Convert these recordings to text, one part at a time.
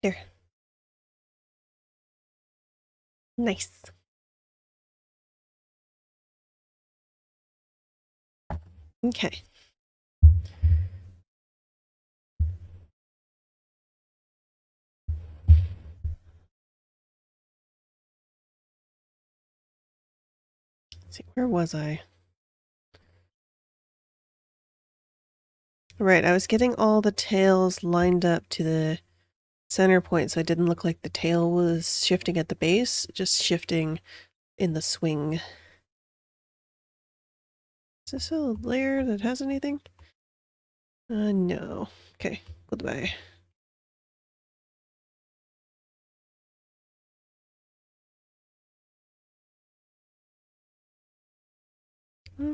There. Nice. Okay. Let's see, where was I? Right, I was getting all the tails lined up to the center point so it didn't look like the tail was shifting at the base, just shifting in the swing. Is this a layer that has anything? No. Okay, goodbye.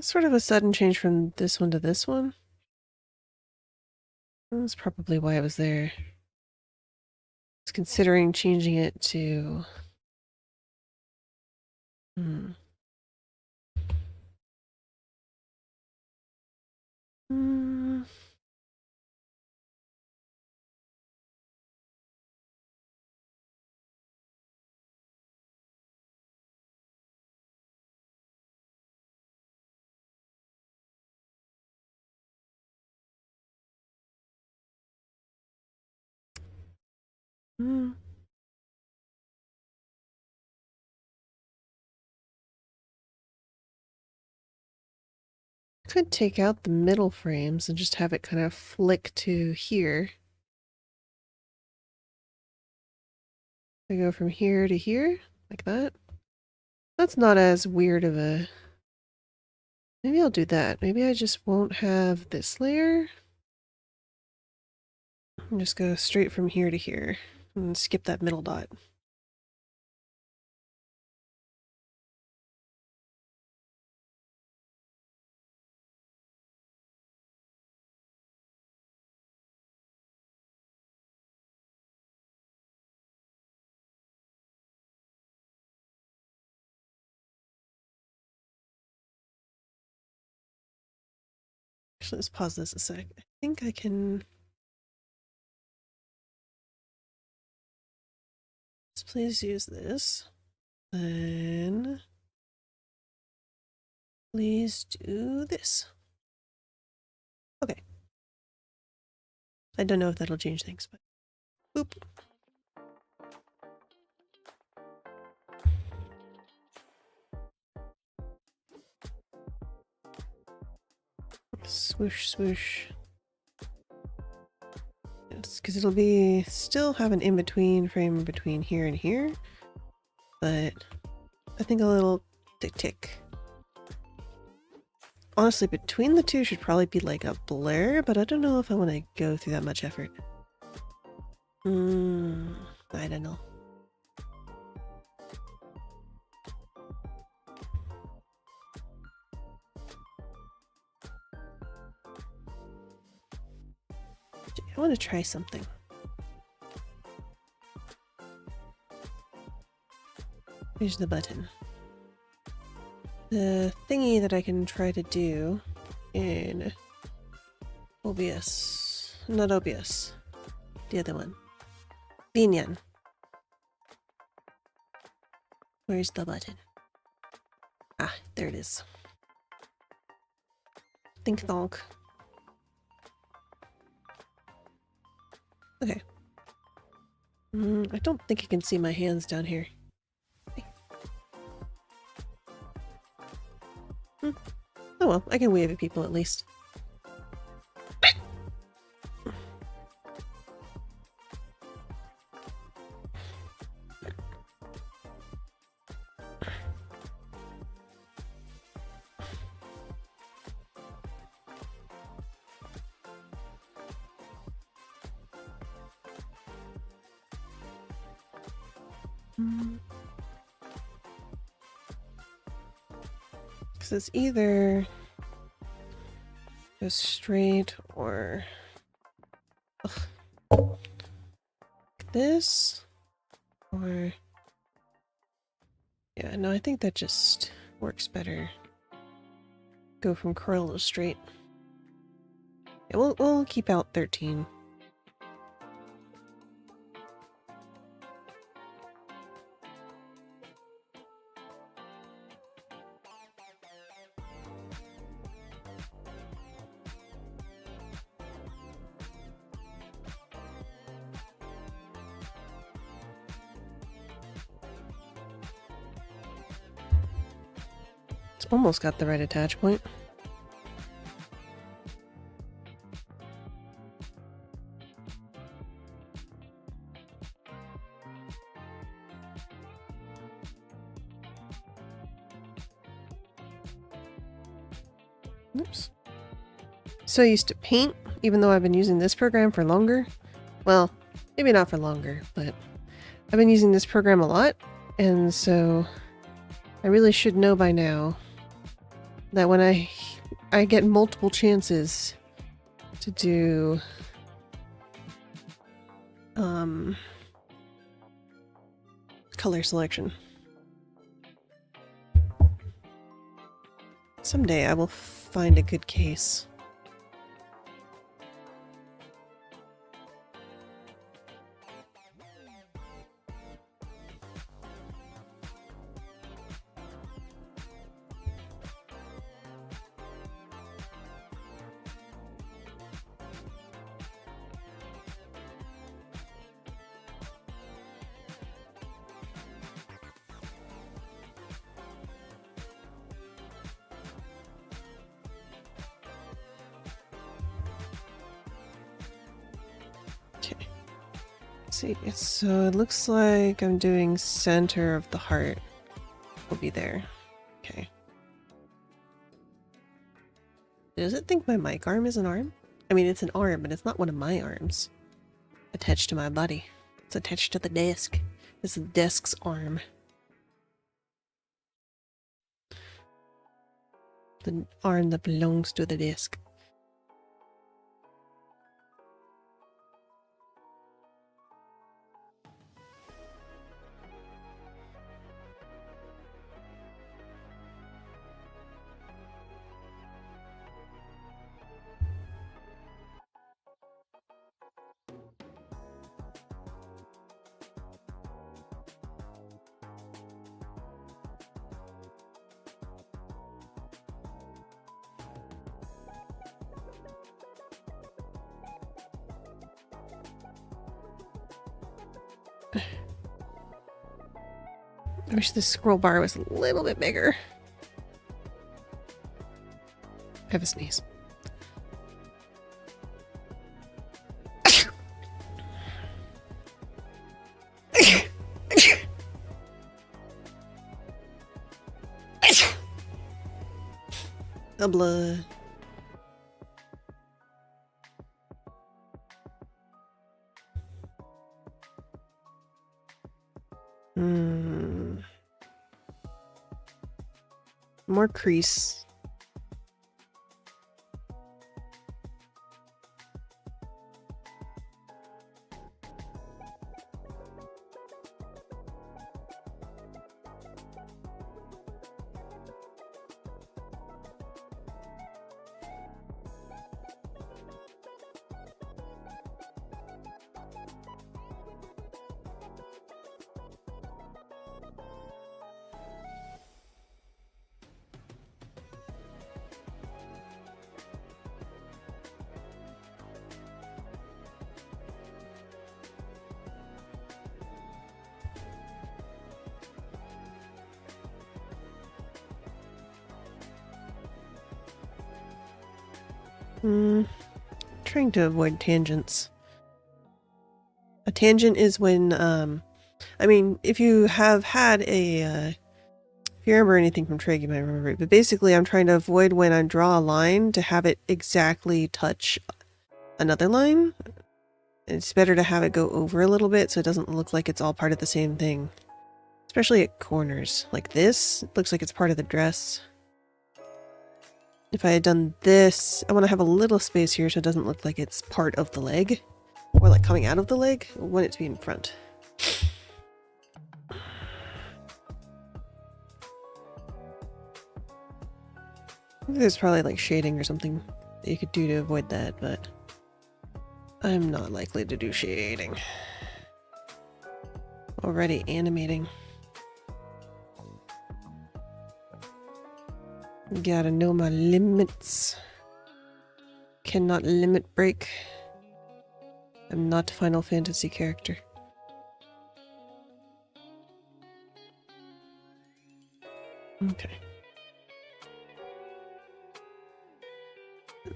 Sort of a sudden change from this one to this one. That's probably why I was there. I was considering changing it to... Hmm. Hmm. Hmm. Could take out the middle frames and just have it kind of flick to here. I go from here to here, like that. That's not as weird of a... Maybe I'll do that. Maybe I just won't have this layer. And just go straight from here to here and skip that middle dot. Actually, let's pause this a sec. I think I can... Let's please use this. Then... Please do this. Okay. I don't know if that'll change things, but... Boop. Swoosh, swoosh. Because it'll be... Still have an in-between frame between here and here. But... I think a little tick-tick. Honestly, between the two should probably be like a blur, but I don't know if I want to go through that much effort. I don't know. I want to try something. Here's the button. The thingy that I can try to do in OBS. Not OBS. The other one. Binyan. Where's the button? Ah, there it is. Think thonk. Okay. I don't think you can see my hands down here. Oh well, I can wave at people at least. Because it's either go straight or like this, or yeah, no, I think that just works better. Go from curl to straight. Yeah, we'll keep out 13. Almost got the right attach point. Oops. So used to paint, even though I've been using this program for longer. Well, maybe not for longer, but I've been using this program a lot, and so I really should know by now that when I get multiple chances to do color selection. Someday I will find a good case. See, so it looks like I'm doing center of the heart. Will be there. Okay. Does it think my mic arm is an arm? I mean, it's an arm, but it's not one of my arms. Attached to my body. It's attached to the desk. It's the desk's arm. The arm that belongs to the desk. I wish this scroll bar was a little bit bigger. I have a sneeze. The blood. More crease. Trying to avoid tangents. A tangent is when, I mean, if you have had a, if you remember anything from Trig, you might remember it, but basically I'm trying to avoid when I draw a line to have it exactly touch another line. It's better to have it go over a little bit so it doesn't look like it's all part of the same thing. Especially at corners. Like this, it looks like it's part of the dress. If I had done this, I want to have a little space here so it doesn't look like it's part of the leg. Or like coming out of the leg. I want it to be in front. There's probably like shading or something that you could do to avoid that, but I'm not likely to do shading. Already animating. Gotta know my limits. Cannot limit break. I'm not a Final Fantasy character. Okay.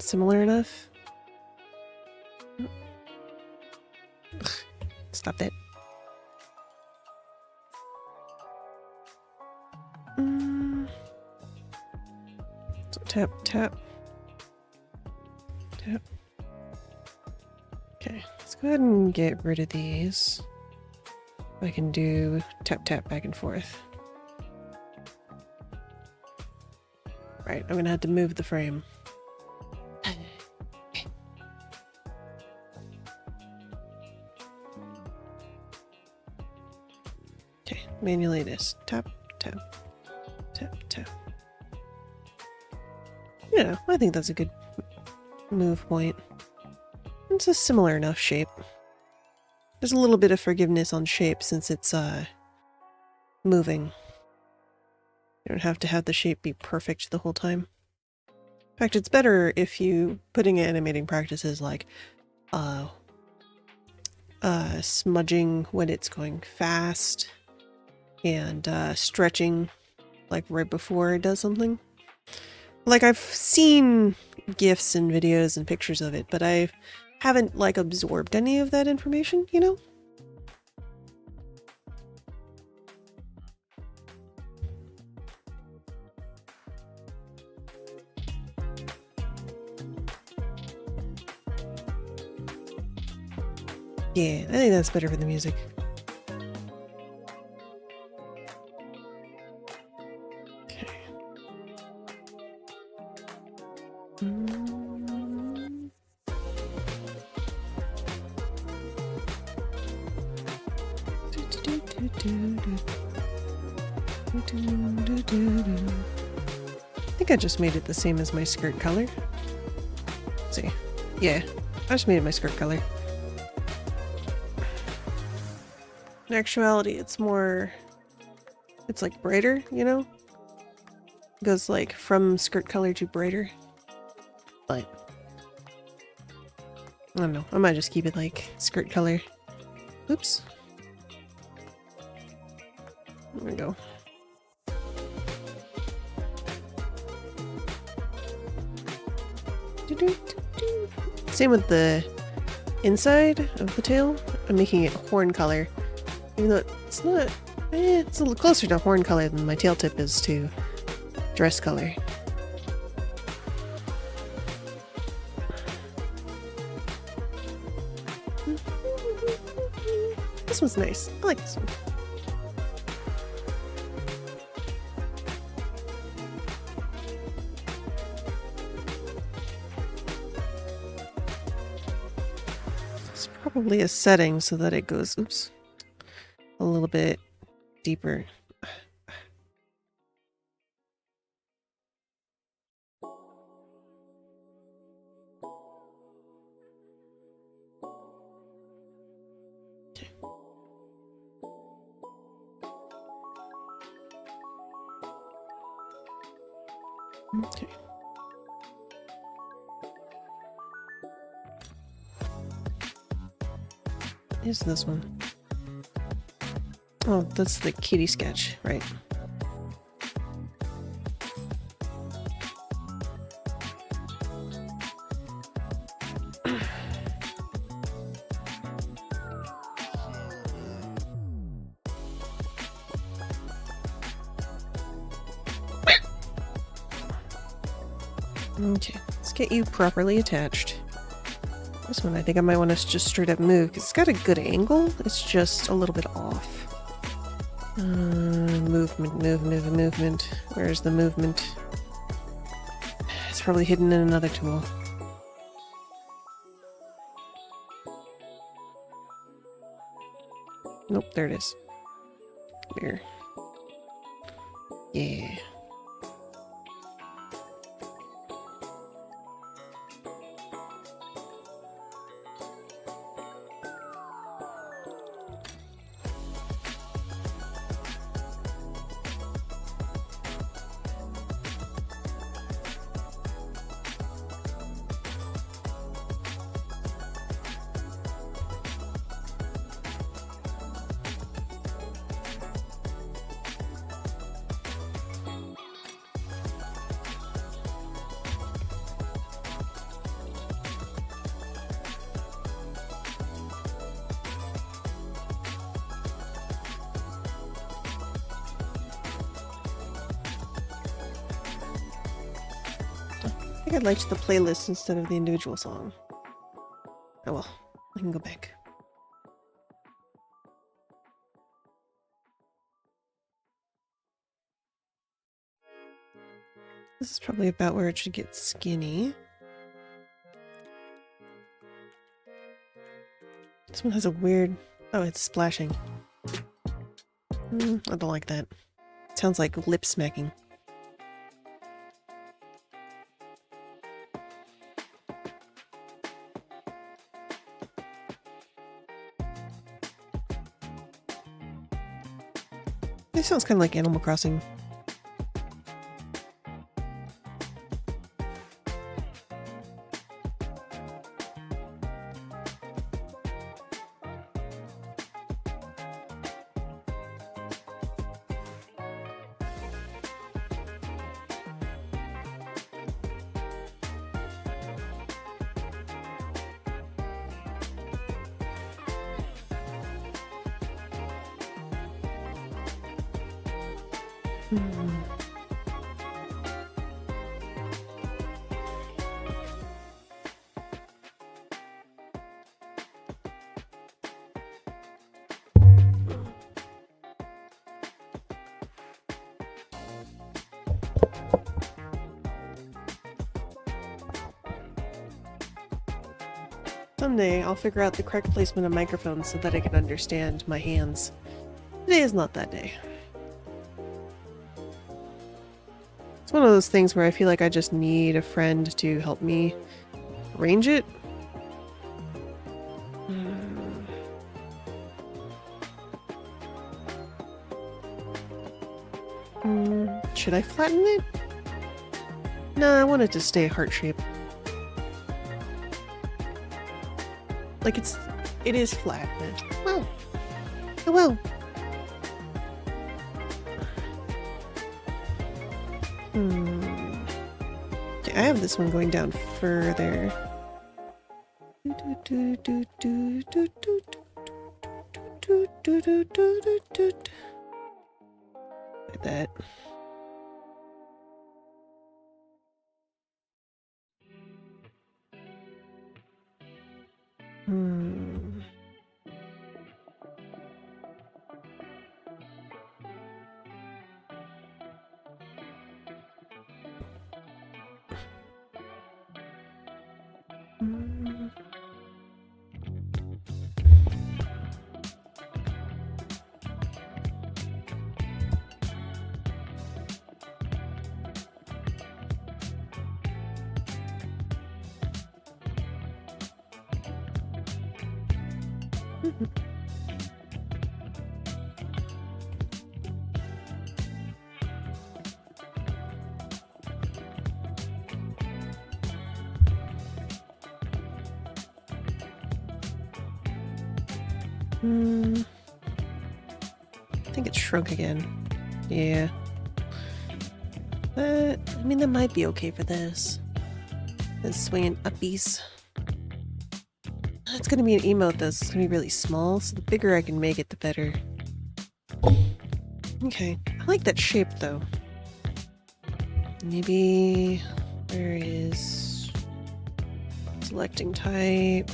similar enough. Ugh, stop that. So tap, tap, tap. Okay, let's go ahead and get rid of these. I can do tap, tap back and forth. Right, I'm gonna have to move the frame. Okay, manually this. Tap, tap, tap, tap. Yeah, I think that's a good move point. It's a similar enough shape. There's a little bit of forgiveness on shape since it's moving. You don't have to have the shape be perfect the whole time. In fact, it's better if you putting animating practices like smudging when it's going fast and stretching like right before it does something. Like I've seen GIFs and videos and pictures of it, but I haven't like absorbed any of that information, you know? Yeah, I think that's better for the music. Okay. I think I just made it the same as my skirt color. Let's see. Yeah, I just made it my skirt color. In actuality, it's like brighter, you know? It goes like from skirt color to brighter. But I don't know, I might just keep it like skirt color. Oops. There we go. Same with the inside of the tail. I'm making it horn color. Even though it's not... it's a little closer to horn color than my tail tip is to dress color. This one's nice. I like this one. It's probably a setting so that it goes, oops, a little bit deeper. Okay. Is this one? Oh, that's the kitty sketch, right? Okay, let's get you properly attached. This one I think I might want to just straight up move because it's got a good angle. It's just a little bit off. Movement. Where's the movement? It's probably hidden in another tool. Nope, there it is. Here. Yeah. think I liked the playlist instead of the individual song. Oh well, I can go back. This is probably about where it should get skinny. This one has a weird... Oh, it's splashing. I don't like that. It sounds like lip smacking. This sounds kind of like Animal Crossing. Someday I'll figure out the correct placement of microphones so that I can understand my hands. Today is not that day. It's one of those things where I feel like I just need a friend to help me arrange it. Should I flatten it? No, I want it to stay heart shape. Like it is flat, but well, oh well. Okay, I have this one going down further. Like that. I think it shrunk again. Yeah. But, I mean, that might be okay for this. It's swinging uppies. It's gonna be an emote though, so it's gonna be really small, so the bigger I can make it, the better. Okay. I like that shape though. Maybe... Where is... Selecting type...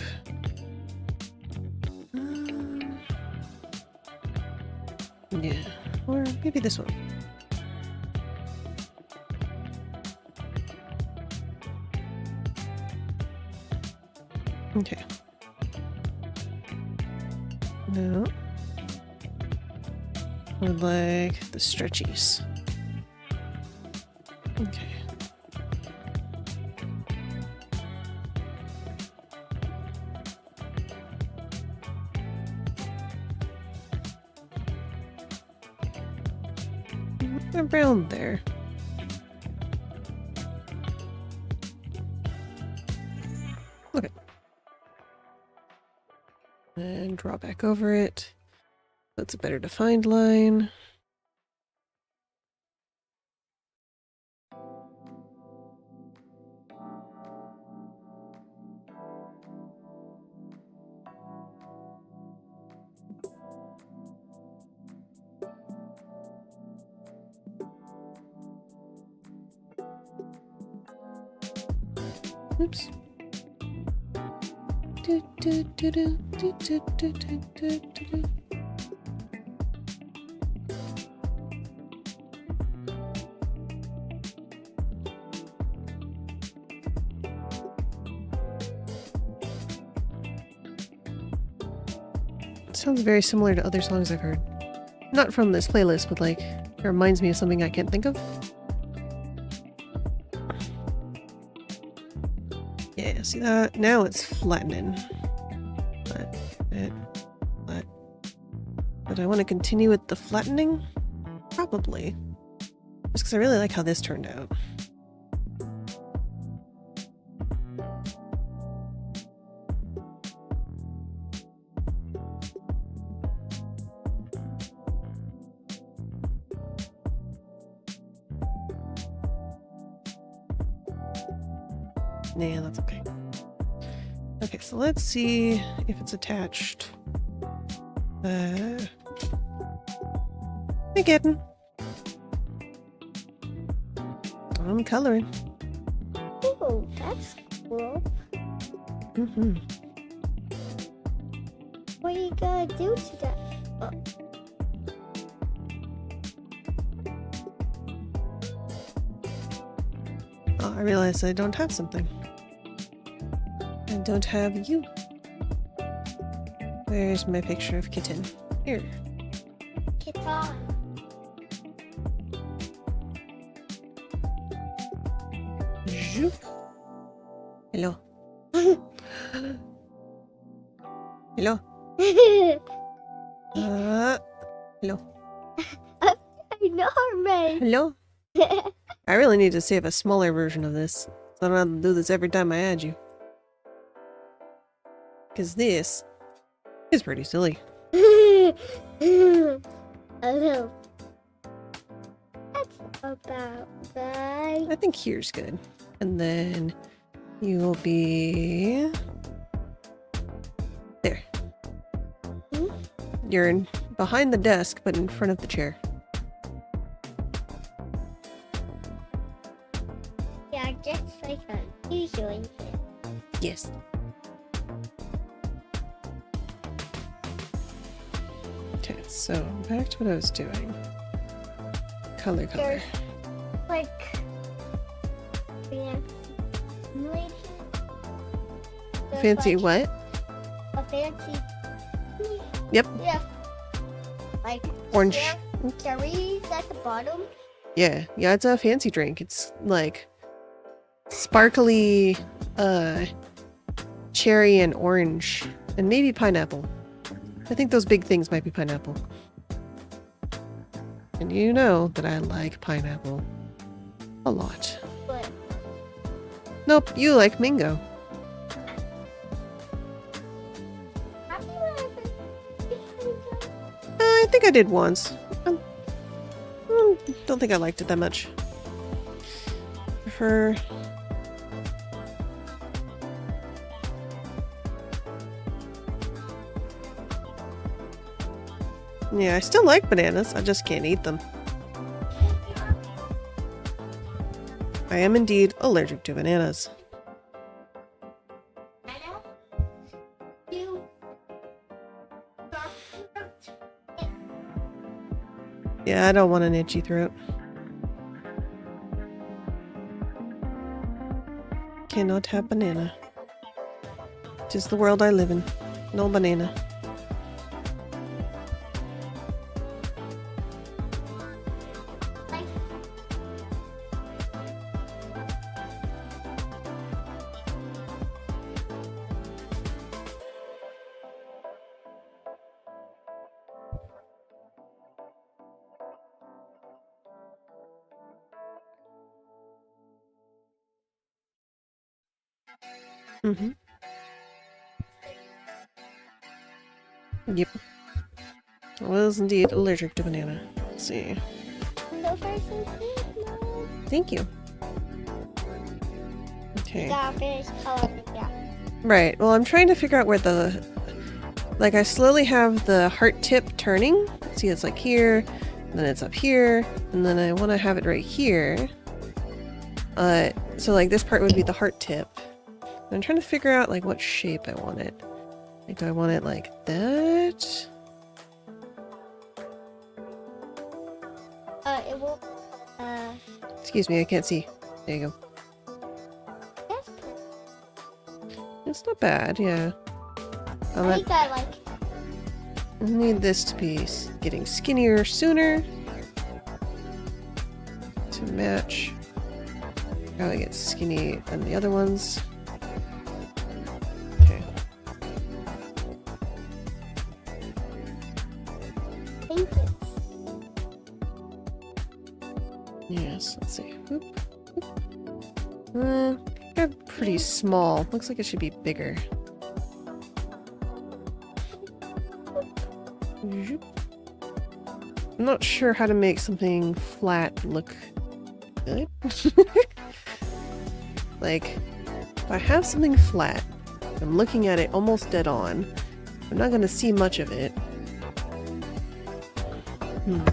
Yeah, or maybe this one. Okay. No. I would like the stretchies. Okay. Around there. Okay. And draw back over it. That's a better defined line. Oops. Sounds very similar to other songs I've heard. Not from this playlist, but like, it reminds me of something I can't think of. Yeah, see that? Now it's flattening. Flat. But I want to continue with the flattening? Probably. Just because I really like how this turned out. Nah, that's okay. Okay, so let's see if it's attached. Hey, kitten. I'm coloring. Oh, that's cool. Mm-hmm. What are you gonna do today? Oh, I realized I don't have something. I don't have you. Where's my picture of kitten? Here. Guitar. Zoop. Hello. Hello. Hello. I know, Ray. Hello. I really need to save a smaller version of this, so I don't have to do this every time I add you. Because this is pretty silly. I know. That's about right. I think here's good. And then you will be there. You're behind the desk, but in front of the chair. Yeah, just like I'm usually. Yes. Okay, so back to what I was doing. Color. There's like Fancy what? A fancy. Yep. Yeah. Like Orange. cherries at the bottom. Yeah, it's a fancy drink. It's like sparkly cherry and orange and maybe pineapple. I think those big things might be pineapple. And you know that I like pineapple a lot. But Nope, you like mango. have you ever I think I did once. Don't think I liked it that much. Prefer... Yeah, I still like bananas. I just can't eat them. I am indeed allergic to bananas. Yeah, I don't want an itchy throat. Cannot have banana. 'Tis the world I live in. No banana. Mm-hmm. Yep. I was indeed allergic to banana. Let's see. No person no. Thank you. Okay. Gotta finish coloring, yeah. Right. Well, I'm trying to figure out where the... Like, I slowly have the heart tip turning. See, it's like here, and then it's up here, and then I want to have it right here. So, like, this part would be the heart tip. I'm trying to figure out like what shape I want it. Like, do I want it like that? It will. Excuse me, I can't see. There you go. That's good. It's not bad, yeah. I think I like. I need this to be getting skinnier sooner to match how I get skinny on the other ones. Okay. Thank you. Yes, let's see. Oop. They're pretty small. Looks like it should be bigger. I'm not sure how to make something flat look good. Like, if I have something flat, I'm looking at it almost dead on. I'm not going to see much of it. I'm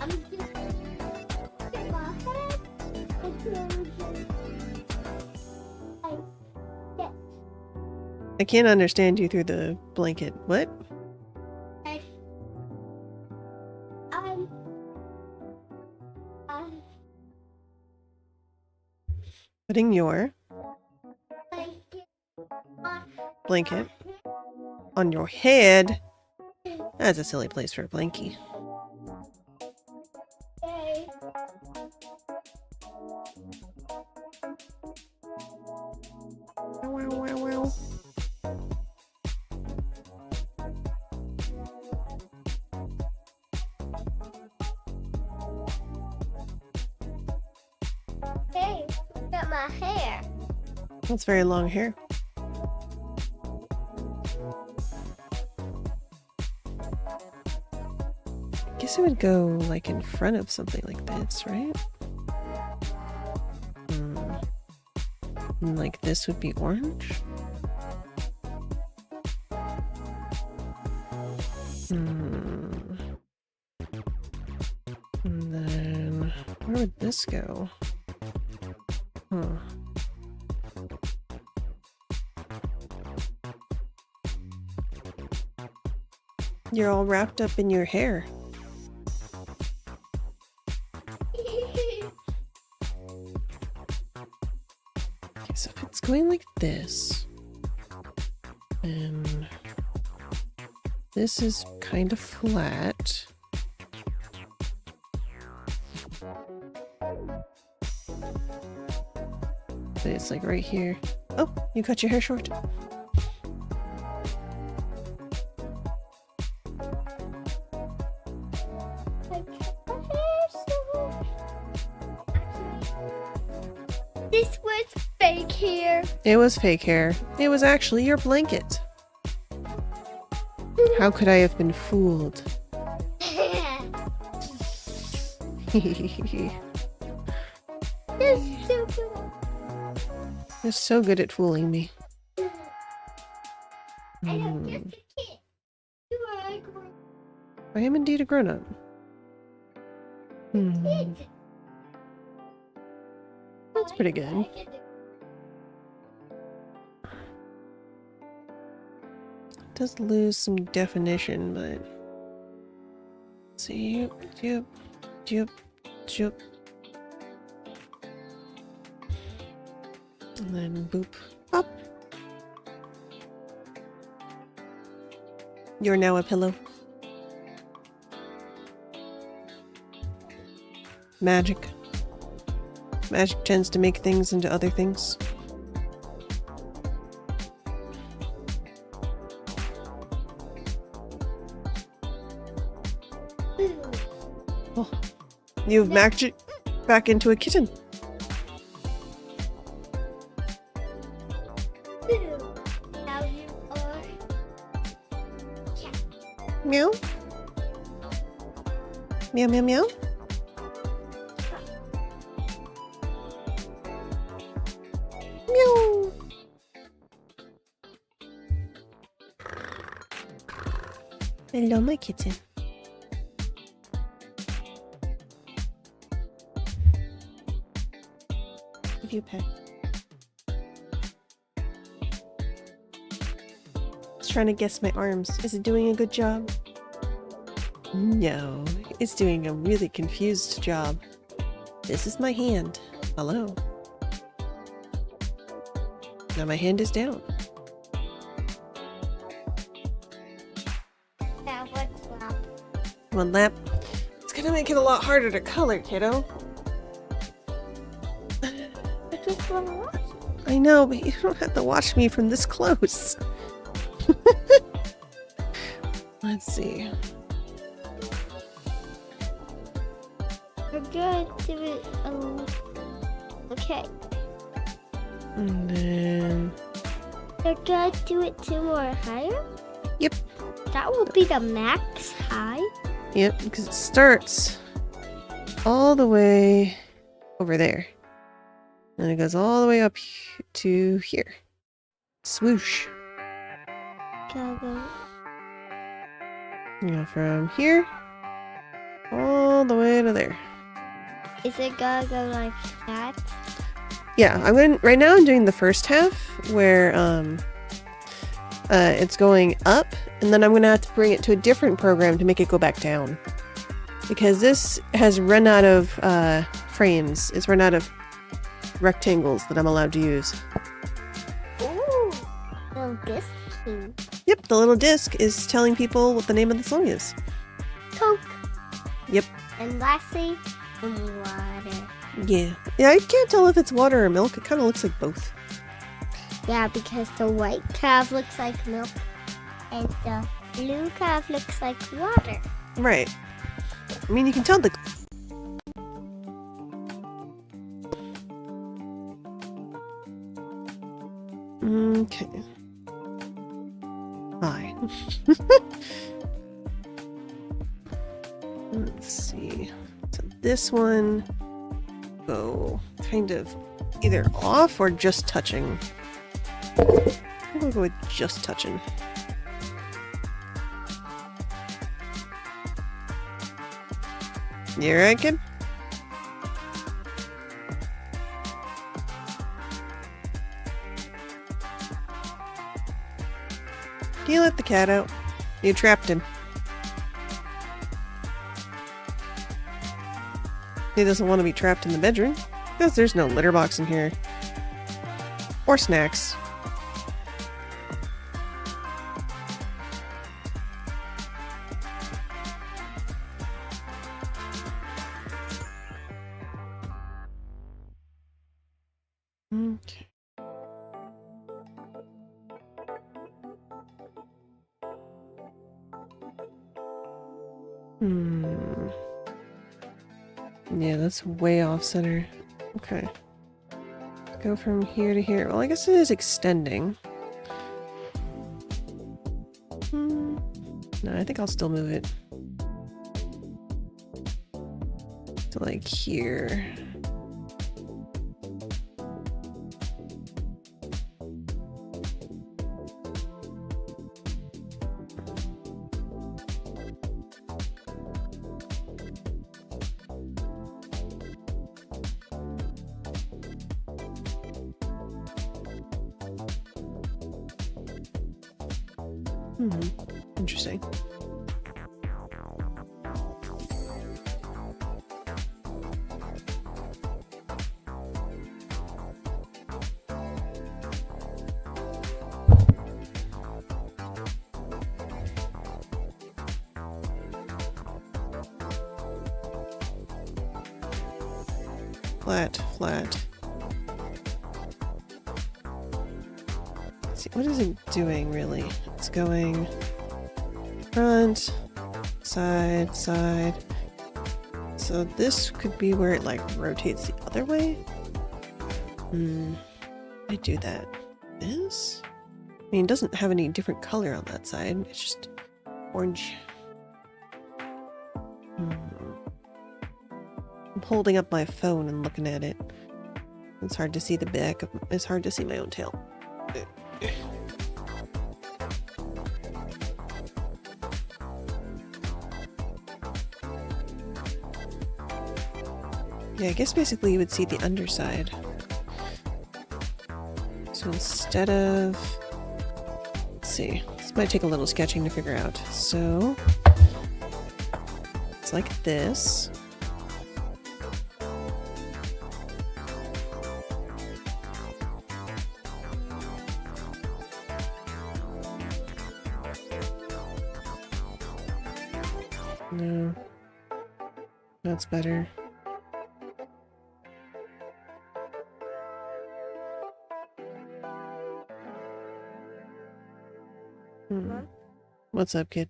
just get my head. I can't understand you through the blanket. What? I'm Putting your blanket on blanket on your head. That's a silly place for a blankie. day. Wow, wow, wow. Hey, look at my hair. That's very long hair. I guess it would go like in front of something like this, right? And like this would be orange. And then where would this go? Huh. You're all wrapped up in your hair. Okay, so if it's going like this, and this is kind of flat. But it's like right here. Oh, you cut your hair short. This was fake hair. It was fake hair. It was actually your blanket. How could I have been fooled? That's so cool. You're so good at fooling me. I am just a kid. You are a grown I am indeed a grown-up. kid. That's pretty good. It does lose some definition, but let's see. Yep. And then boop. Up. You're now a pillow. Magic. Magic tends to make things into other things. Oh, you've magic back into a kitten. Now you are cat. Meow. Meow, meow, meow. Meow. Hello, my kitten. Give you a pet. trying to guess my arms. Is it doing a good job? No, it's doing a really confused job. This is my hand. Hello. Now my hand is down. Now what's left? One lap. It's gonna make it a lot harder to color, kiddo. I just want to watch. I know, but you don't have to watch me from this close. Let's see. We're good. Do it. Okay. And then... You're good. Do it 2 more higher. Yep. That will be the max high. Yep, because it starts all the way over there. And it goes all the way up to here. Swoosh. Go. You know, from here all the way to there. Is it gonna go like that? Yeah, right now I'm doing the first half where it's going up, and then I'm gonna have to bring it to a different program to make it go back down. Because this has run out of frames. It's run out of rectangles that I'm allowed to use. Ooh, little disc key. Yep, the little disc is telling people what the name of the song is. Coke. Yep. And lastly, water. Yeah. Yeah, I can't tell if it's water or milk. It kind of looks like both. Yeah, because the white calf looks like milk, and the blue calf looks like water. Right. I mean, you can tell the... Okay. Hi. Let's see. So this one go kind of either off or just touching. I'm gonna go with just touching. You alright, kid? You let the cat out. You trapped him. He doesn't want to be trapped in the bedroom, because there's no litter box in here. Or snacks. Okay. Yeah, that's way off center. Okay. Go from here to here. Well, I guess it is extending. No, I think I'll still move it to like here. Interesting. Flat, flat. Let's see, what is it doing really? It's going front, side, side. So this could be where it like rotates the other way. I do that. This? I mean, it doesn't have any different color on that side. It's just orange. I'm holding up my phone and looking at it. It's hard to see the back of, it's hard to see my own tail. Yeah, I guess basically you would see the underside. So instead of see. This might take a little sketching to figure out. So it's like this. No. That's better. Hmm. What's up, kid?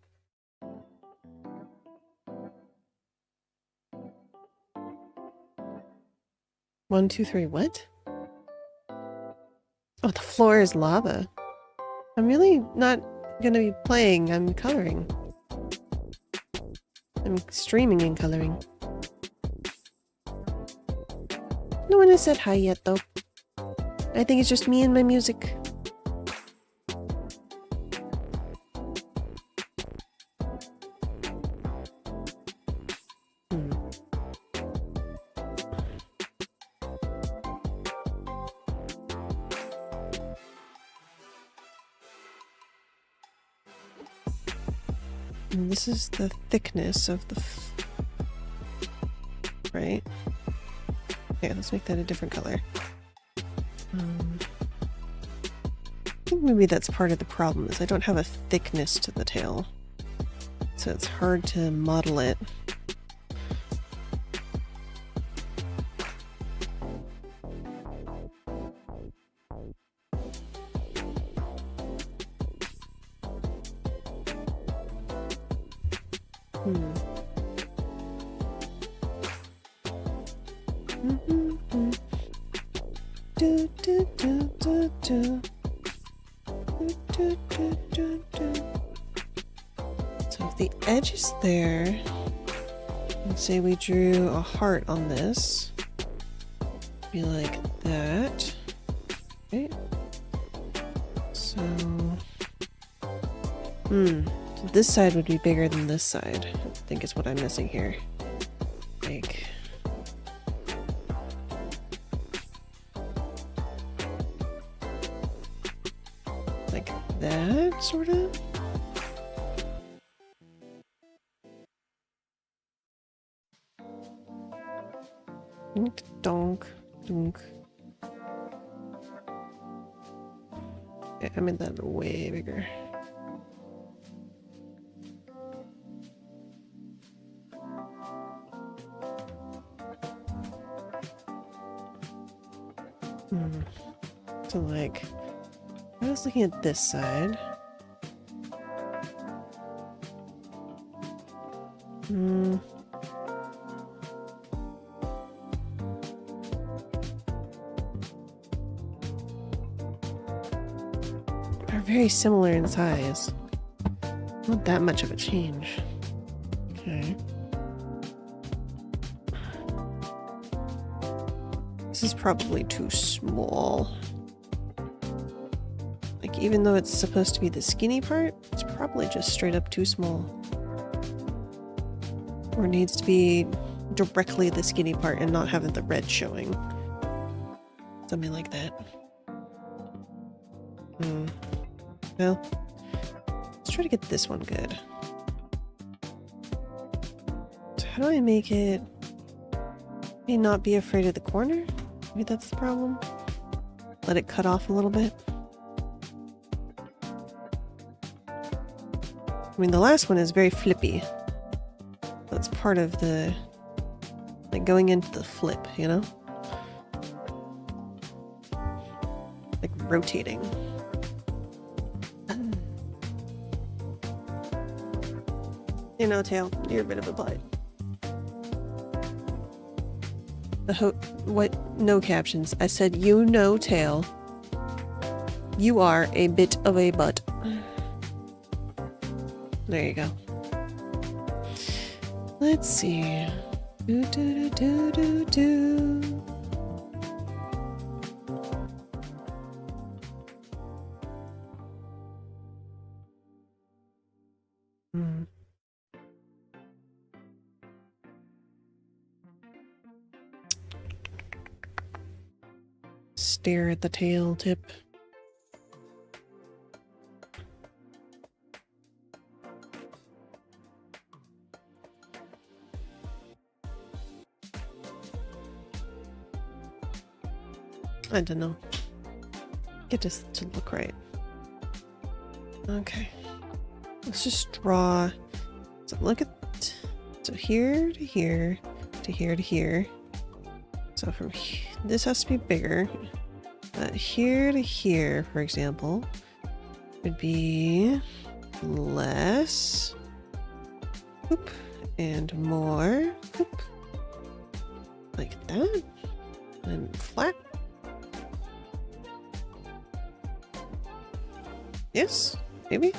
One, two, three, what? Oh, the floor is lava. I'm really not gonna be playing, I'm coloring. I'm streaming and coloring. No one has said hi yet, though. I think it's just me and my music. Hmm. And this is the thickness of the right? Okay, let's make that a different color. I think maybe that's part of the problem, is I don't have a thickness to the tail. So it's hard to model it. Hmm. Do, do, do, do, do. Do, do, do, do, do. So if the edge is there, let's say we drew a heart on this, be like that. Okay. So, so this side would be bigger than this side, I think is what I'm missing here. Like, that, sort of? Dunk, donk, dunk. Yeah, I made that way bigger. So like, I was looking at this side. They're very similar in size. Not that much of a change. Okay. This is probably too small. Like, even though it's supposed to be the skinny part, it's probably just straight up too small. Or it needs to be directly the skinny part and not having the red showing. Something like that. Well, let's try to get this one good. So how do I make it... Maybe not be afraid of the corner? Maybe that's the problem? Let it cut off a little bit? I mean, the last one is very flippy. That's part of the... like, going into the flip, you know? Like, rotating. You know, Tail, you're a bit of a butt. What? No captions. I said, you know, Tail. You are a bit of a butt. There you go. Let's see. Do do do do do do. Stare at the tail tip. I don't know. Get this to look right. Okay. Let's just draw. So look at, so here to here to here to here. So from this has to be bigger. Here to here, for example, would be less. Oop, and more. Oop, like that. And flat. Yes, maybe.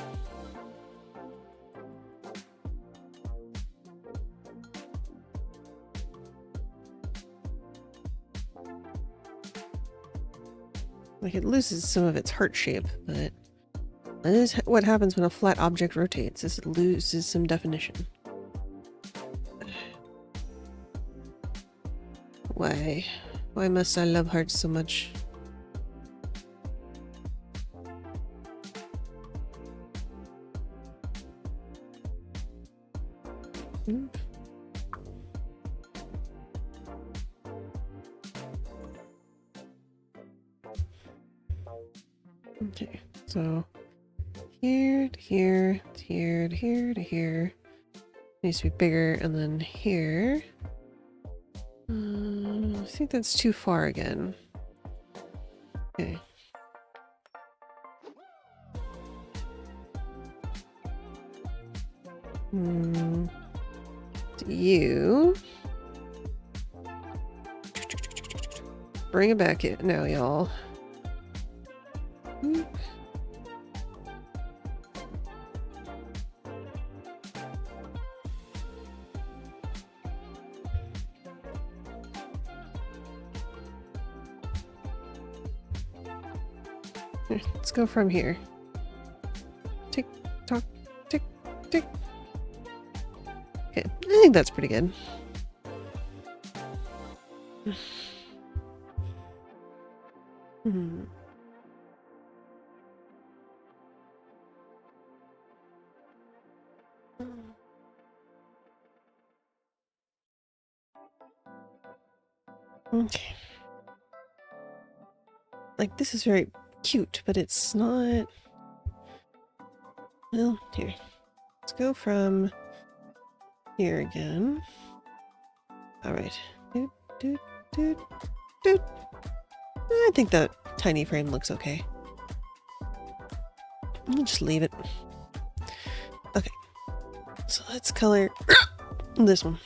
Like it loses some of its heart shape, but that is what happens when a flat object rotates, is it loses some definition. Why? Why must I love hearts so much? Hmm. Okay, so here to here to here to here to here needs to be bigger, and then here. I think that's too far again. Okay. You bring it back in now, y'all. Let's go from here. Tick tock, tick tick. Okay, I think that's pretty good. Hmm. Okay. Like, this is very cute, but it's not... Well, here. Let's go from here again. Alright. Doot, doot, doot, doot. I think that tiny frame looks okay. I'll just leave it. Okay. So let's color this one.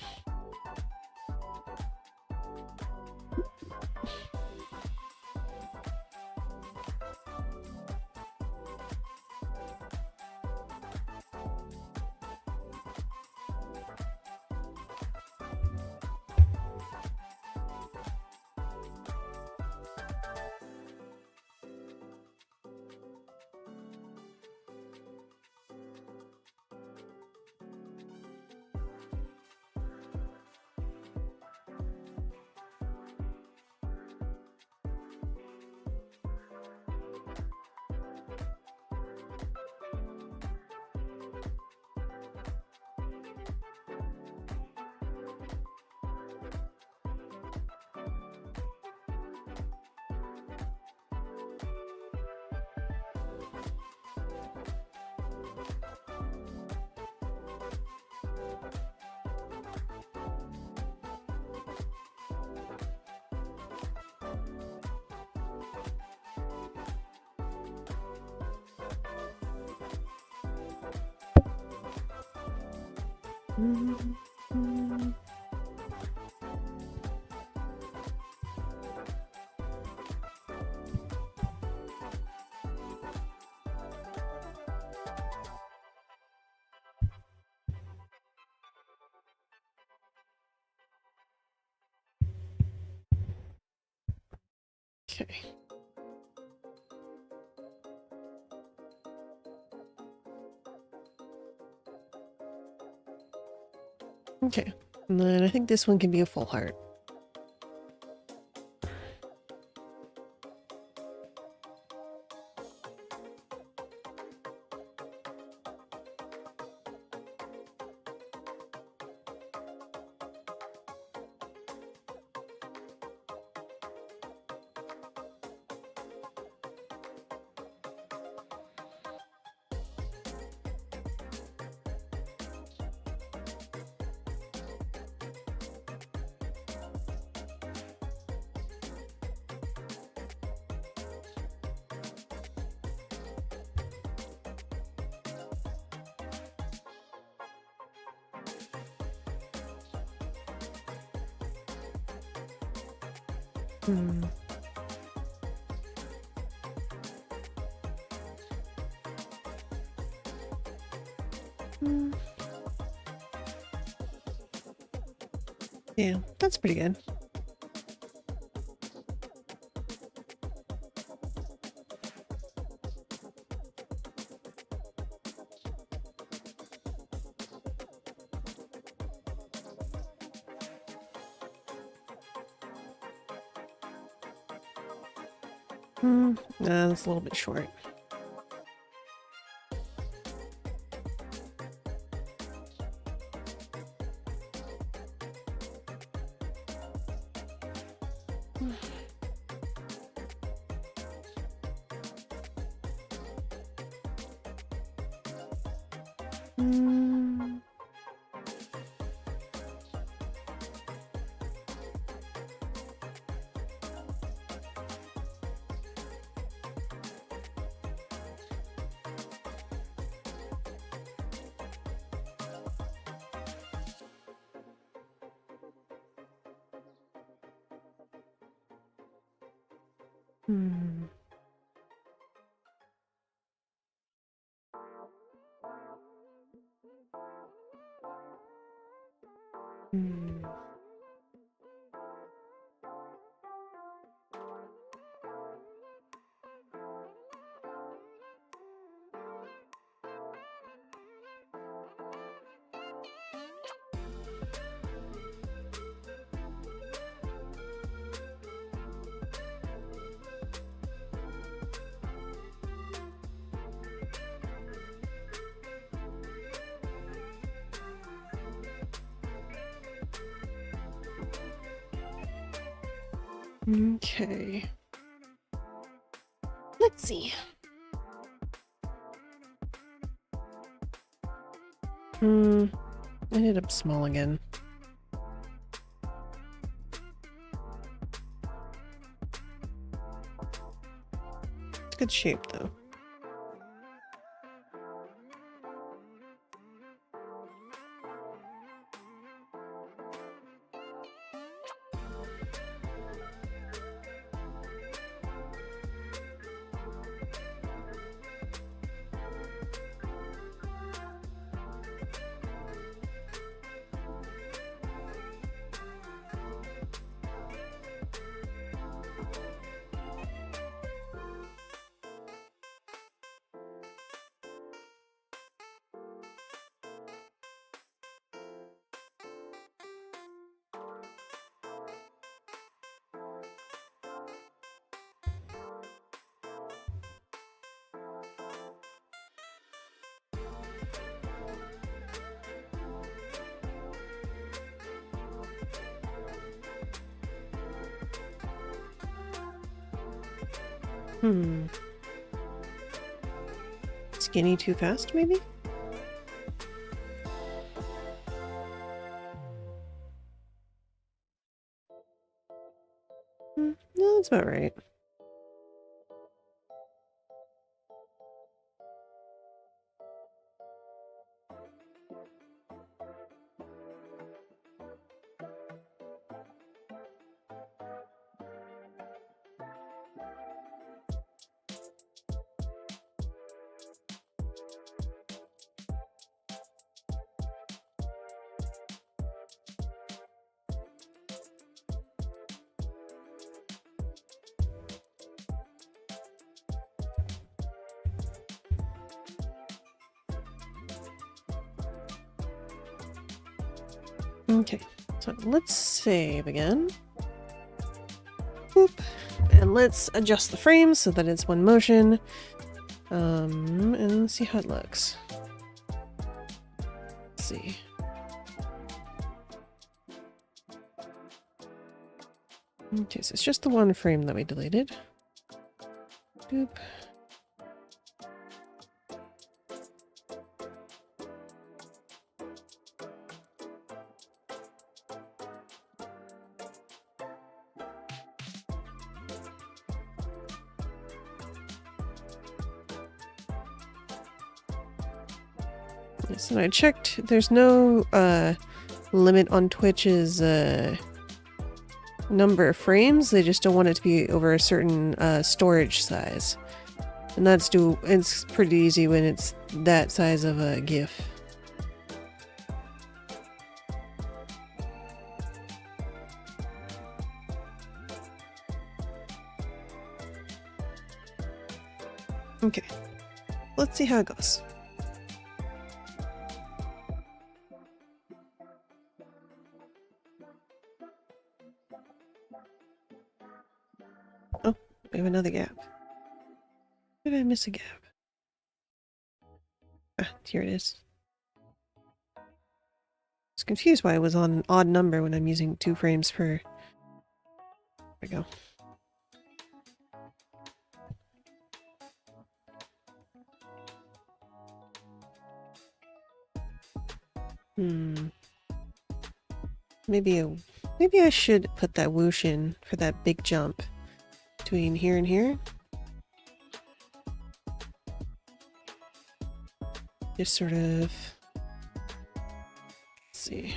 Okay. Okay. And then I think this one can be a full heart. Hmm. Hmm. Yeah, that's pretty good. That's a little bit short. Hmm. Hmm. Hmm. Okay. Let's see. I ended up small again. It's good shape though. Hmm. Skinny too fast, maybe? No, that's about right. Okay, so let's save again. Boop. And let's adjust the frame so that it's one motion. And see how it looks. Let's see. Okay, so it's just the one frame that we deleted. Boop. Yes, and I checked. There's no limit on Twitch's number of frames. They just don't want it to be over a certain storage size. And it's pretty easy when it's that size of a GIF. Okay, let's see how it goes. Oh, we have another gap. Did I miss a gap? Ah, here it is. I was confused why it was on an odd number when I'm using 2 frames per. There we go. Hmm. Maybe I should put that whoosh in for that big jump between here and here. Just sort of. Let's see.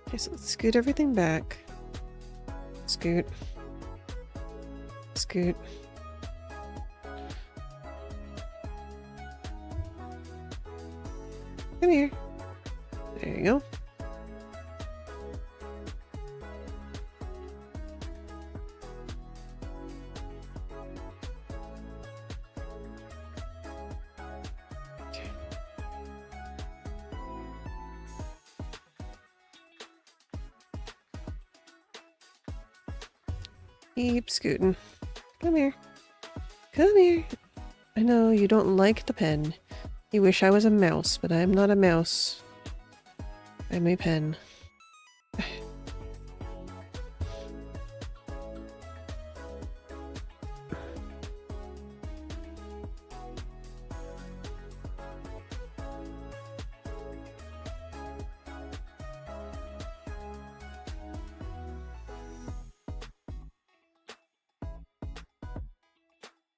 Okay, so let's scoot everything back. Scoot. Scoot. Come here. There you go. Okay. Keep scooting. Come here. Come here. I know you don't like the pen. You wish I was a mouse, but I'm not a mouse. I'm a pen.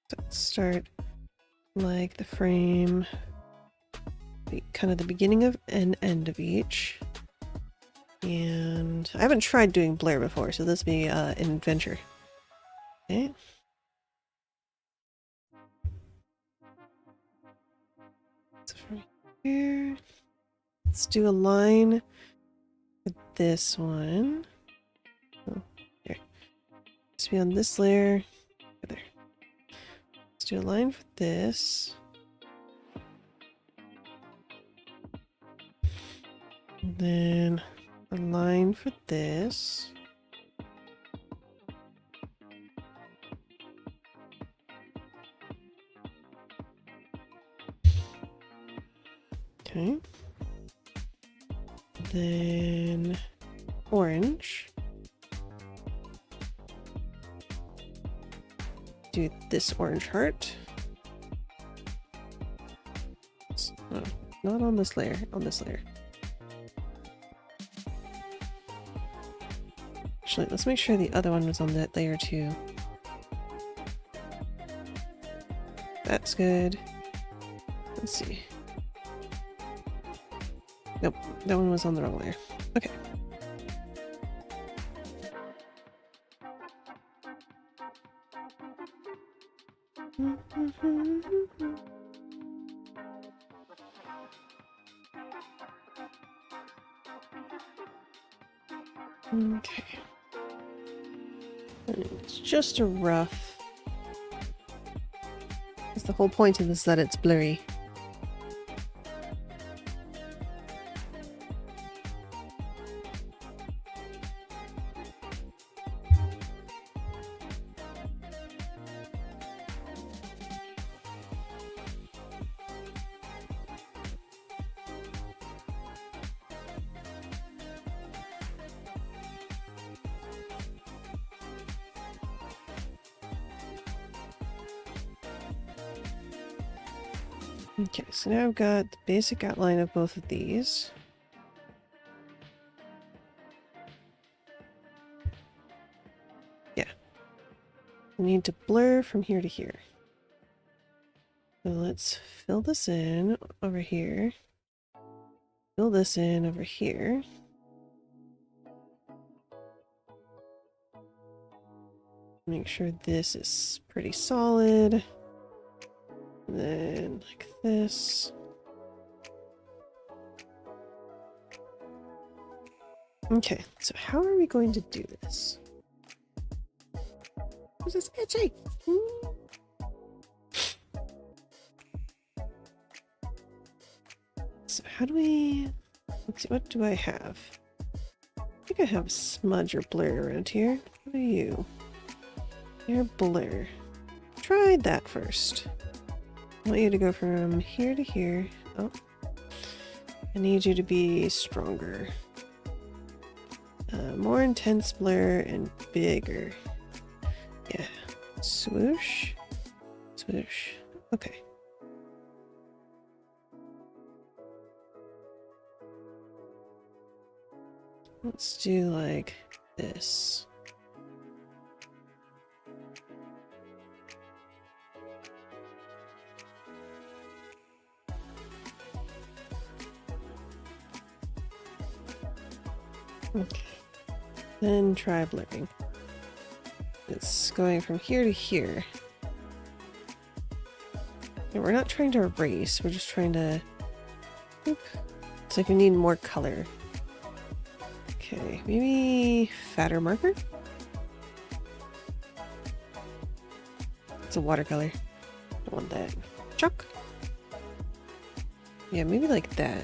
So let's start like the frame, kind of the beginning of and end of each. And I haven't tried doing blur before, so this will be an adventure. Okay. So from here, let's do a line with this one. Oh, here. Let's be on this layer. There. Let's do a line for this. And then a line for this. Okay. Then orange. Do this orange heart. Oh, not on this layer, on this layer. Actually, let's make sure the other one was on that layer too. That's good. Let's see. Nope, that one was on the wrong layer. Okay. Okay. It's just a rough. Because the whole point of this is that it's blurry. Okay, so now I've got the basic outline of both of these. Yeah. We need to blur from here to here. So let's fill this in over here. fill this in over here. Make sure this is pretty solid. And then like this. Okay, so how are we going to do this? Who's this itchy? So how do we... Let's see, what do I have? I think I have smudge or blur around here. What are you? You're blur. Try that first. I want you to go from here to here. Oh. I need you to be stronger. More intense blur and bigger. Yeah. Swoosh. Swoosh. Okay. Let's do like this. Okay. Then try blurring. It's going from here to here. And we're not trying to erase, we're just trying to... Oop. It's like we need more color. Okay, maybe fatter marker? It's a watercolor. Don't want that. Chalk? Yeah, maybe like that.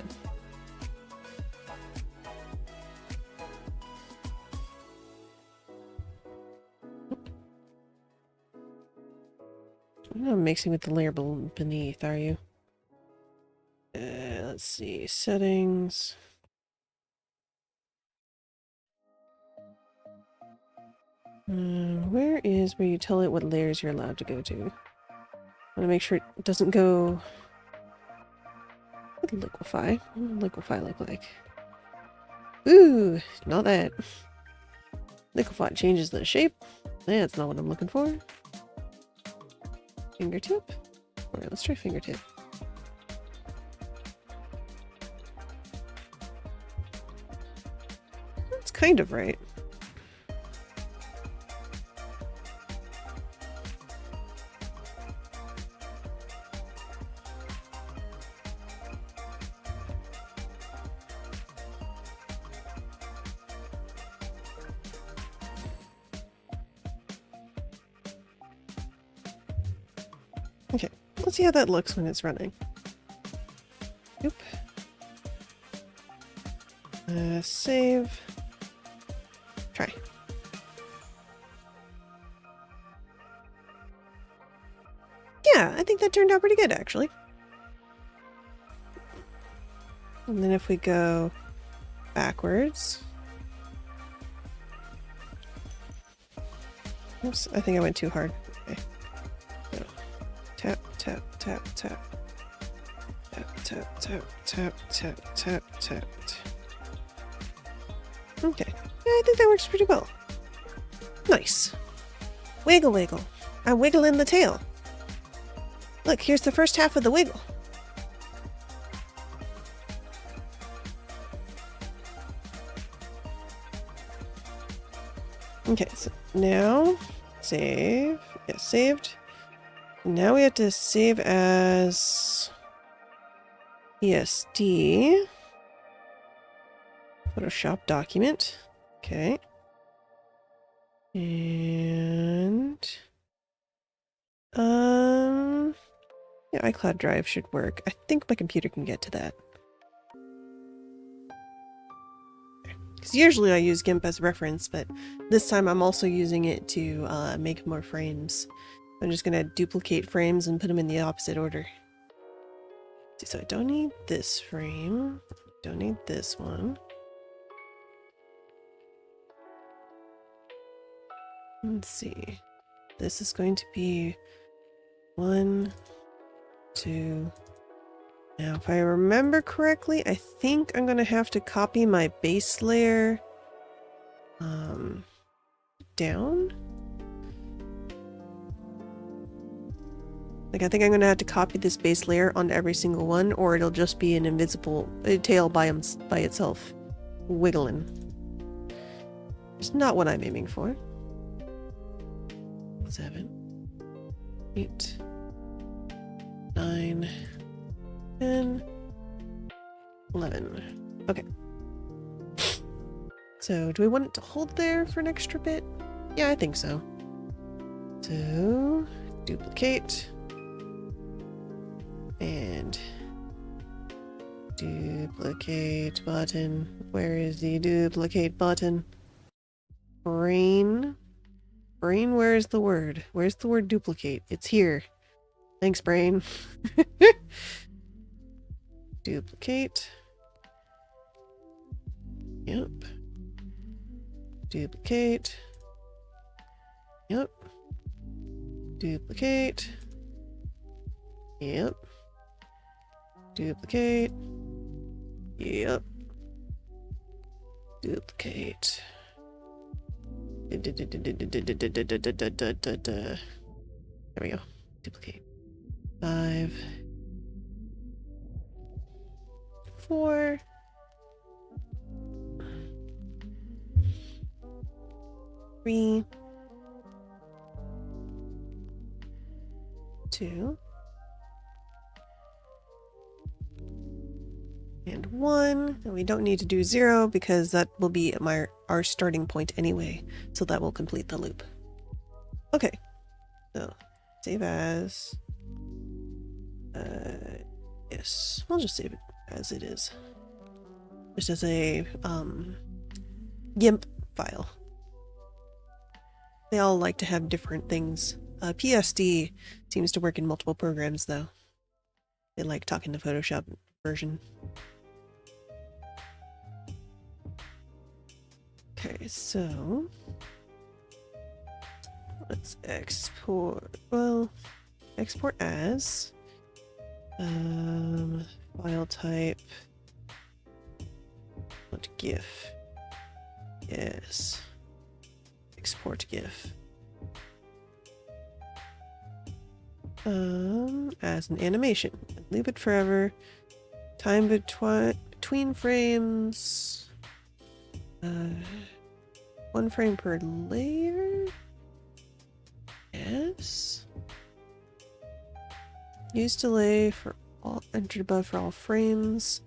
You're not mixing with the layer beneath, are you? Let's see. Settings. Where you tell it what layers you're allowed to go to? I want to make sure it doesn't go... What liquefy? What does liquefy look like? Ooh, not that. Liquefy changes the shape. That's not what I'm looking for. Fingertip? Alright, let's try fingertip. That's kind of right. Okay, let's see how that looks when it's running. Oop. Save. Try. Yeah, I think that turned out pretty good, actually. And then if we go backwards... Oops, I think I went too hard. Okay. So, tap, tap, tap, tap. Tap, tap, tap, tap, tap, tap, tap. Okay. Yeah, I think that works pretty well. Nice. Wiggle, wiggle. I'm wiggling the tail. Look, here's the first half of the wiggle. Okay, so now save. Yeah, saved. Now we have to save as PSD. Photoshop document. Okay. And yeah, iCloud Drive should work. I think my computer can get to that. Because usually I use GIMP as reference, but this time I'm also using it to make more frames. I'm just gonna duplicate frames and put them in the opposite order. So I don't need this frame. Don't need this one. Let's see. This is going to be 1, 2. Now, if I remember correctly, I think I'm going to have to copy my base layer down. Like, I think I'm gonna have to copy this base layer onto every single one, or it'll just be an invisible tail by itself, wiggling. It's not what I'm aiming for. 7, 8, 9, 10, 11. Okay. So, do we want it to hold there for an extra bit? Yeah, I think so. So, duplicate. And duplicate button. Where is the duplicate button? Brain. Brain, where's the word? Where's the word duplicate? It's here. Thanks, brain. Duplicate. Yep. Duplicate. Yep. Duplicate. Yep. Duplicate. Yep. Duplicate. There we go. Duplicate. 5, 4, 3, 2, and 1. And we don't need to do 0 because that will be our starting point anyway. So that will complete the loop. Okay. So save as. Yes, we'll just save it as it is. Just as a GIMP file. They all like to have different things. PSD seems to work in multiple programs though. They like talking to Photoshop version. Okay, so let's export. Well, export as file type. What GIF? Yes. Export GIF. As an animation. Leave it forever. Time between frames. 1 frame per layer. Yes. Use delay for all entered above for all frames.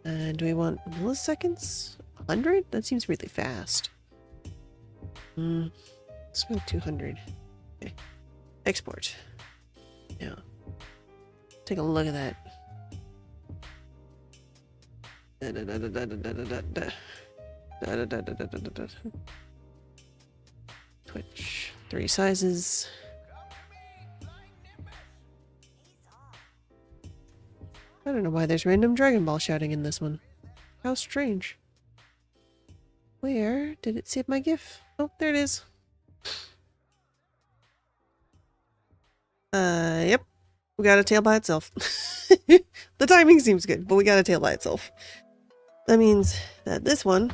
And do we want milliseconds? 100? That seems really fast. Let's go 200. Okay. Export. Yeah. Take a look at that. Twitch. 3 sizes. I don't know why there's random Dragon Ball shouting in this one. How strange. Where did it save my GIF? Oh, there it is. Yep. We got a tail by itself. The timing seems good, but we got a tail by itself. That means that this one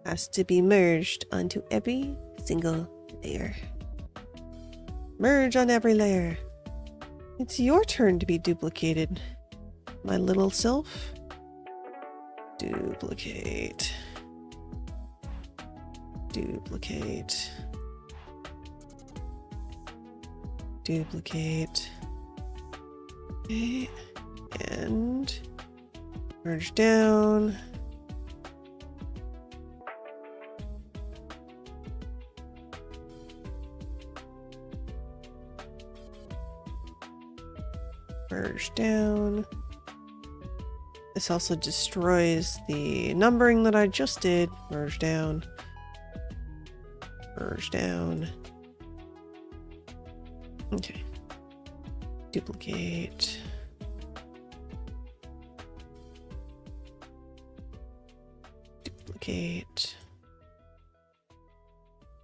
has to be merged onto every single layer. Merge on every layer. It's your turn to be duplicated, my little self. Duplicate. Duplicate. Duplicate. Okay. And merge down. Merge down. This also destroys the numbering that I just did. Merge down. Merge down. Okay. Duplicate. Duplicate.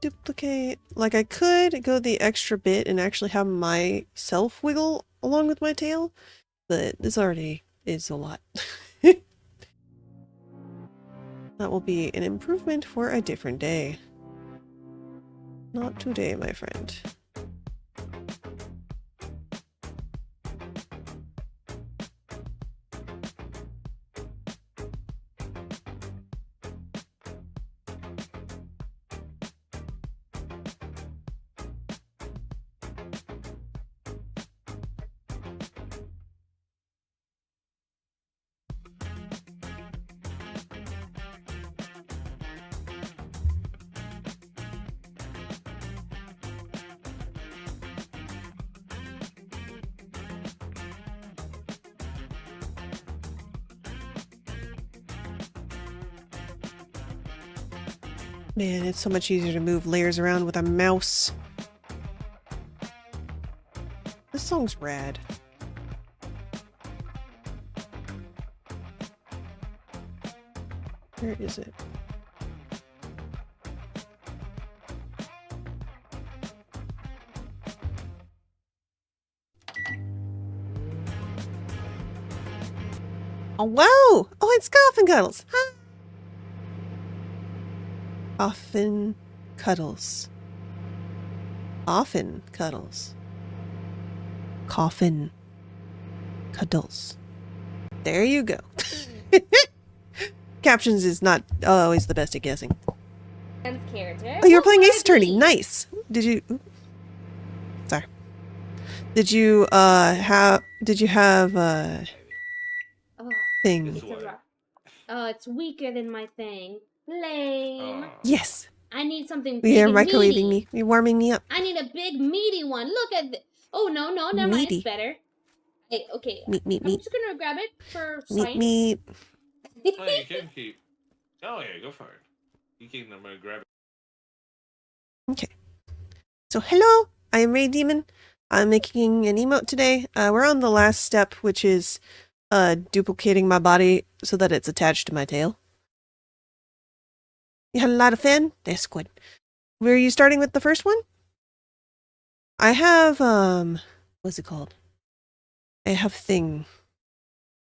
Duplicate. Like, I could go the extra bit and actually have myself wiggle along with my tail, but this already is a lot. That will be an improvement for a different day. Not today, my friend. Man, it's so much easier to move layers around with a mouse. This song's rad. Where is it? Oh, wow! Oh, it's Coffin Cuddles! Huh? Coffin Cuddles. Often Cuddles. Coffin Cuddles. There you go. Captions is not always the best at guessing. Character. Oh, you were playing Ace Attorney. Nice. Did you... Sorry. Did you have Oh, thing? it's weaker than my thing. Lame. Yes. I need something big You're and microwaving meaty. me. You're warming me up. I need a big meaty one. Look at this. Oh no, never mind. It's Meaty. better. Hey, okay. Meat. I'm just gonna grab it for science. Meat. Oh, you can keep. Oh yeah, go for it. You can. I'm gonna grab it. Okay. So hello, I am Ray Demon. I'm making an emote today. We're on the last step, which is duplicating my body so that it's attached to my tail. You had a lot of fun? That's good. Were you starting with the first one? I have what's it called? I have thing.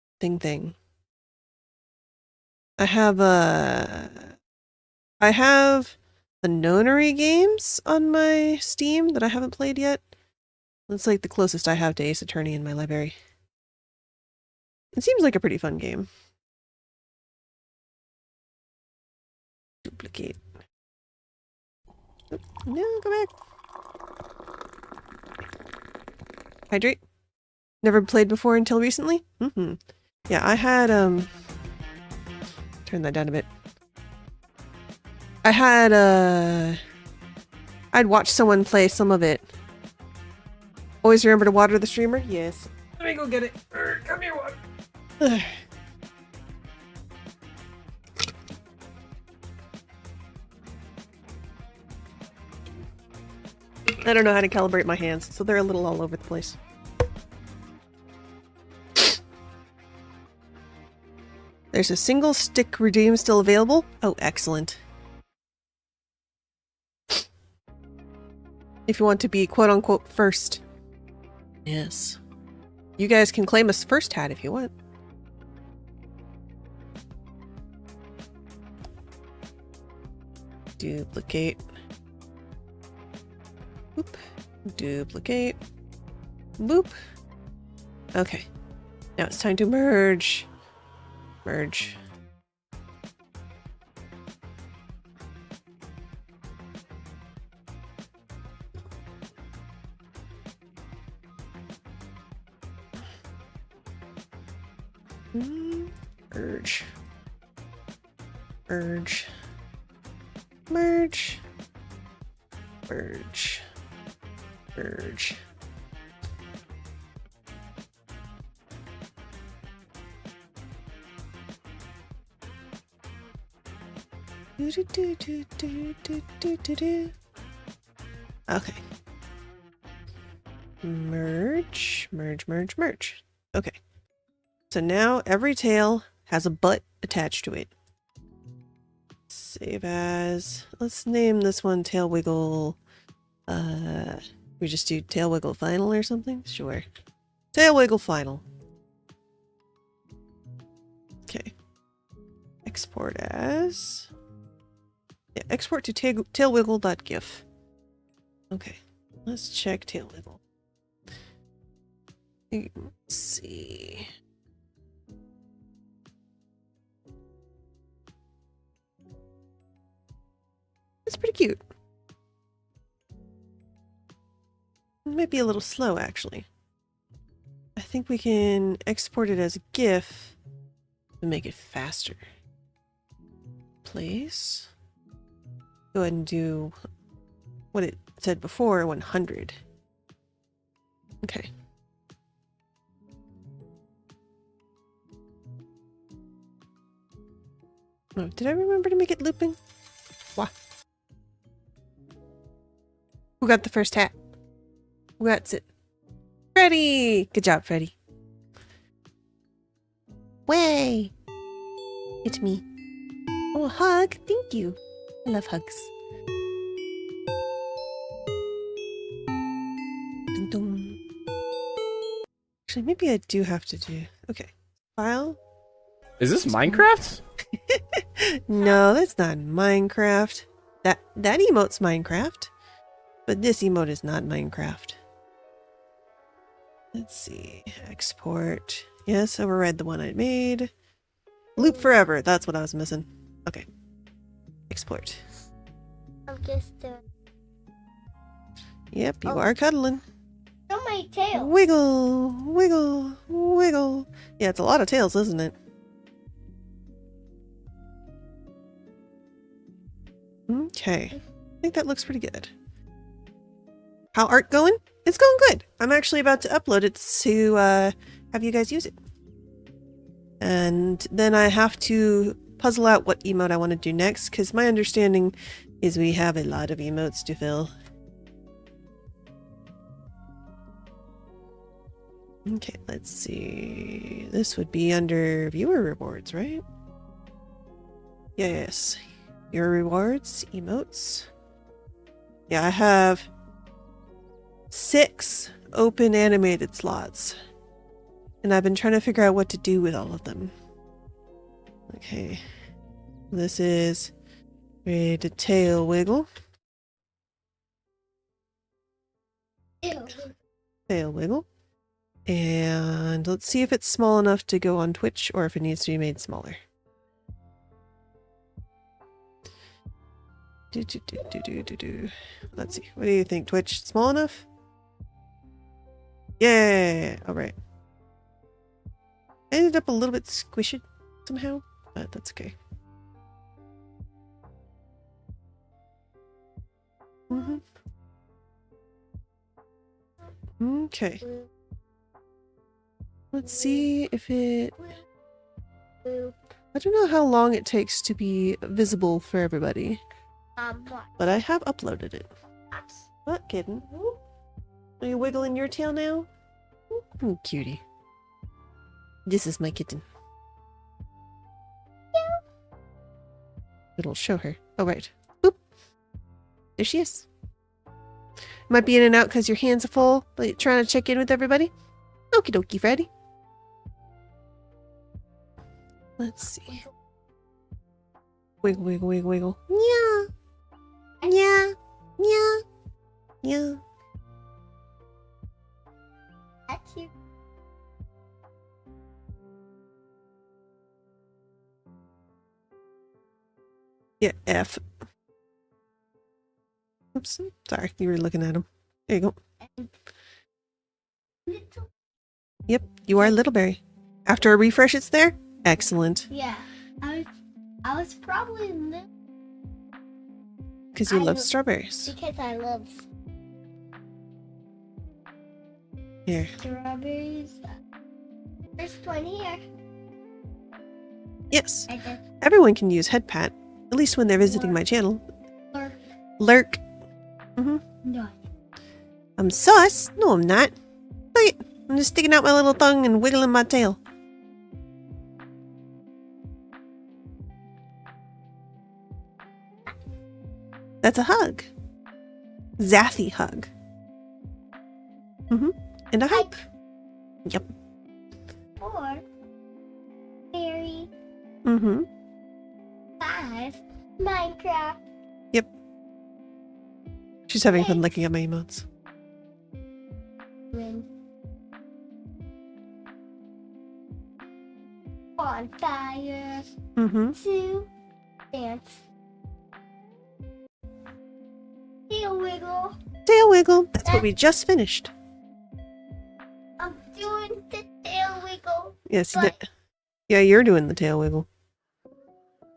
I have the Nonary games on my Steam that I haven't played yet. That's like the closest I have to Ace Attorney in my library. It seems like a pretty fun game. Duplicate. Oop, no, go back. Hydrate. Never played before until recently? Mm-hmm. Yeah, I had, turn that down a bit. I'd watched someone play some of it. Always remember to water the streamer? Yes. Let me go get it. Come here, water. Ugh. I don't know how to calibrate my hands, so they're a little all over the place. There's a single stick redeem still available. Oh, excellent. If you want to be quote-unquote first. Yes. You guys can claim a first hat if you want. Duplicate. Boop. Duplicate. Boop. Okay. Now it's time to merge. Merge. Merge. Merge. Merge. Merge. Merge. Okay. Merge, merge, merge, merge. Okay. So now every tail has a butt attached to it. Save as. Let's name this one Tail Wiggle. We just do Tail Wiggle Final or something? Sure. Tail Wiggle Final. Okay. Export as. Yeah, export to tailwiggle.gif. Okay. Let's check Tail Wiggle. Let's see. It's pretty cute. It might be a little slow, actually. I think we can export it as a GIF to make it faster. Place. Go ahead and do what it said before, 100. Okay. Oh, did I remember to make it looping? Why? Who got the first hat? Who got it? Freddy! Good job, Freddy. Way! It's me. Oh, a hug. Thank you. I love hugs. Dun dun. Actually, maybe I do have to do... Okay. File. Is this Minecraft? No, that's not Minecraft. That emote's Minecraft. But this emote is not Minecraft. Let's see. Export. Yes, override the one I made. Loop forever. That's what I was missing. Okay. Export. I'm just Yep, you Oh. are cuddling. on my tail. Wiggle, wiggle, wiggle. Yeah, it's a lot of tails, isn't it? Okay. I think that looks pretty good. How art going? It's going good. I'm actually about to upload it to have you guys use it. And then I have to puzzle out what emote I want to do next, because my understanding is we have a lot of emotes to fill. Okay, let's see. This would be under viewer rewards, right? Yes. Viewer rewards, emotes. Yeah, I have 6 open animated slots. And I've been trying to figure out what to do with all of them. Okay. This is a tail wiggle. Ew. Tail wiggle. And let's see if it's small enough to go on Twitch or if it needs to be made smaller. Let's see. What do you think, Twitch? Small enough? Yeah. All right. I ended up a little bit squished somehow, but that's okay. Okay. Let's see if it... Boop. I don't know how long it takes to be visible for everybody, What? but I have uploaded it. That's What, kitten? Are you wiggling your tail now? Cutie. This is my kitten. It'll show her. Oh, right. Boop. There she is. Might be in and out because your hands are full, but you're trying to check in with everybody. Okie dokie, Freddy. Let's see. Wiggle, wiggle, wiggle, wiggle. Yeah. Yeah. Yeah. Yeah. you. Yeah, F. Oops. Sorry, you were looking at him. There you go. Little. Yep, you are Littleberry. After a refresh, it's there? Excellent. Yeah. I was probably little Because you I love lo- strawberries. because I love Here. strawberries. There's one here. Yes. I just Everyone can use head pat, at least when they're visiting my channel. or Lurk. no. I'm sus. No, I'm not. Look it. I'm just sticking out my little tongue and wiggling my tail. That's a hug. Zathy hug. And a hype. Yep. Four. Fairy. 5. Minecraft. She's having fun looking at my emotes. Win. Bonfire. 2. Dance. Tail wiggle. Tail wiggle. That's what we just finished. I'm doing the tail wiggle. Yes. But Yeah, you're doing the tail wiggle.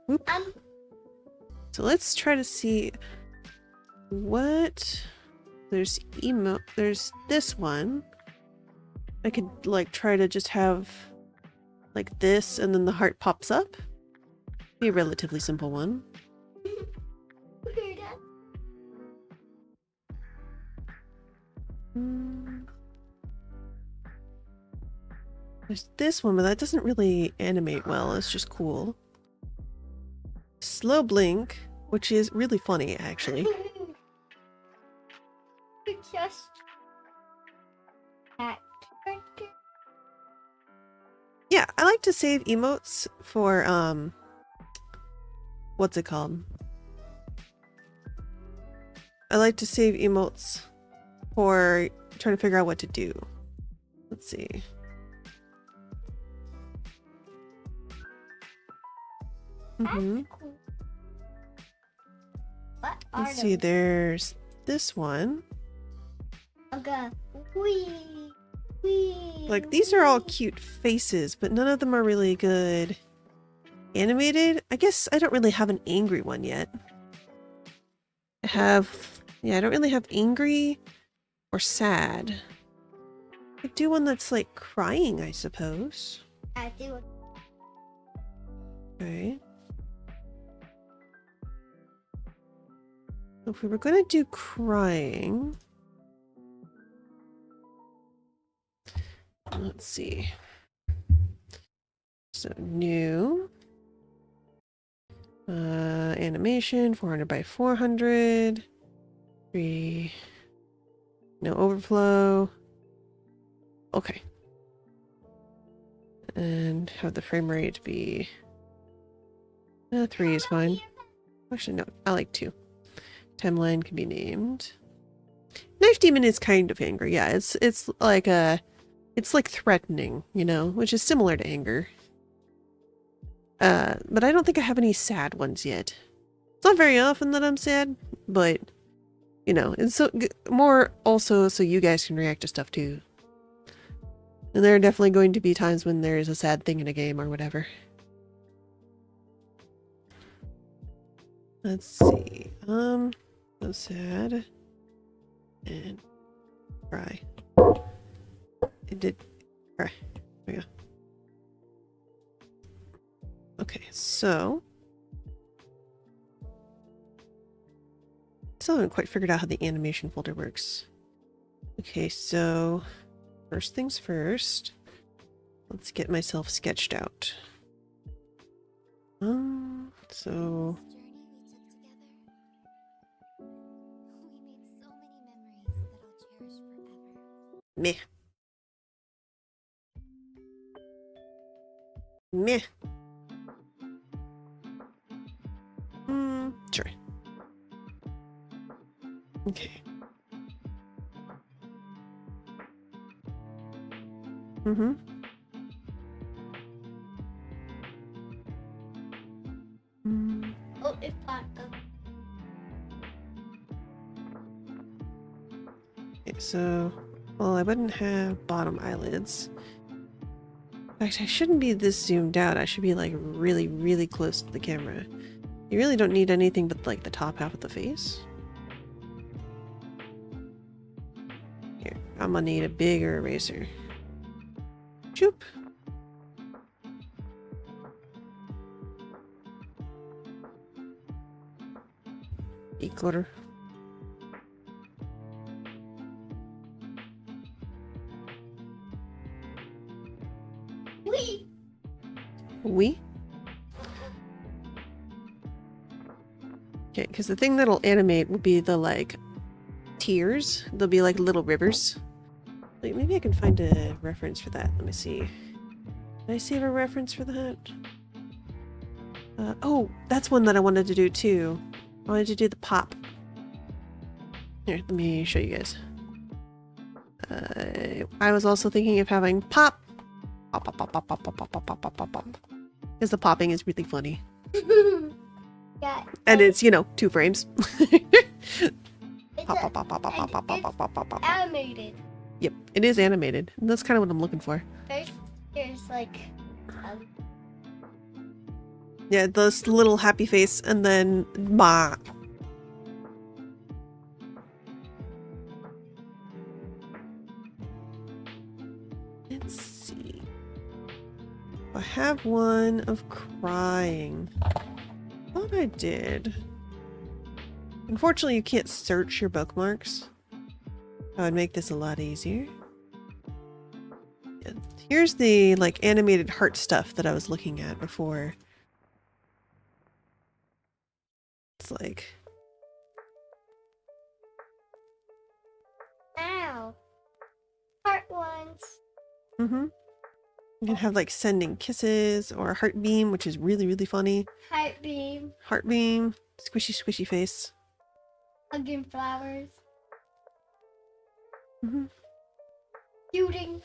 Whoop. I'm So let's try to see what there's there's this one. I could like try to just have like this and then the heart pops up. Be a relatively simple one. weird. Mm. There's this one, but that doesn't really animate well. It's just cool. Slow blink, which is really funny, actually. It's just that. Yeah, I like to save emotes for, what's it called? I like to save emotes for trying to figure out what to do. Let's see. Mm-hmm. That's cool. What are Let's see, those? there's this one. Okay. Wee. Wee. Like, these are all cute faces, but none of them are really good animated. I guess I don't really have an angry one yet. I don't really have angry or sad. I do one that's like crying, I suppose. I do. Okay. If we were gonna do crying, let's see. So new animation 400 by 400. 3. No overflow. Okay. And have the frame rate be 3 is fine. Actually, no, I like 2. Timeline can be named. Knife Demon is kind of angry. Yeah, it's like threatening, you know, which is similar to anger. But I don't think I have any sad ones yet. It's not very often that I'm sad, but you know, it's so more also so you guys can react to stuff too. And there are definitely going to be times when there is a sad thing in a game or whatever. Let's see. So sad and cry. It did cry. There we go. Okay, so still haven't quite figured out how the animation folder works. Okay, so first things first. Let's get myself sketched out. So meh. Meh. Sure. Okay. Mm-hmm. Oh, it's not good. Okay, so, well, I wouldn't have bottom eyelids. In fact, I shouldn't be this zoomed out. I should be like really, really close to the camera. You really don't need anything but like the top half of the face. Here, I'm gonna need a bigger eraser. Choop. E-quarter. Wee. We? Okay, because the thing that'll animate will be the like tears. They'll be like little rivers. Like maybe I can find a reference for that. Let me see. Did I save a reference for that? Oh, that's one that I wanted to do too. I wanted to do the pop. Here, let me show you guys. I was also thinking of having pop. Pop, pop, pop, pop, pop, pop, pop, pop, pop, pop, pop, pop. Because the popping is really funny. Yeah. And it's, you know, 2 frames. It's Pop, pop, pop, pop, pop, pop, pop, pop, pop, pop, pop. animated. Yep, it is animated. And that's kind of what I'm looking for. First, there's like, Yeah, this little happy face and then ma. Let's see. I have one of crying. I thought I did. Unfortunately, you can't search your bookmarks. That would make this a lot easier. Yeah. Here's the like animated heart stuff that I was looking at before. It's like, Ow. Heart ones. mm-hmm. You can have like sending kisses or a heart beam, which is really, really funny. Heart beam. Heart beam, squishy, squishy face. Hugging flowers. Mm-hmm. Shooting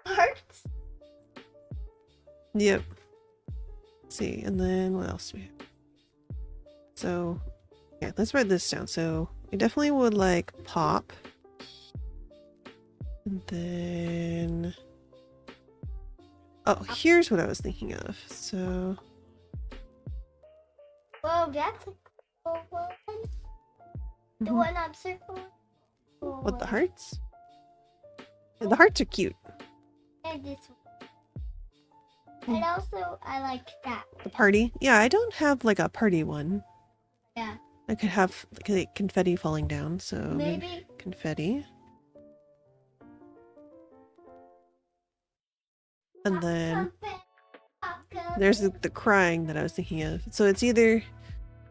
hearts. Yep. Let's see, and then what else do we have? So, yeah, let's write this down. So, we definitely would like pop. And then... Oh, here's what I was thinking of. So, Whoa, that's a cool one. The mhm. one I'm circling. Cool What, the one. hearts? Yeah, the hearts are cute. And this one. And also, I like that. The party? Yeah, I don't have like a party one. Yeah. I could have like confetti falling down, so Maybe. confetti. And then there's the crying that I was thinking of. So it's either,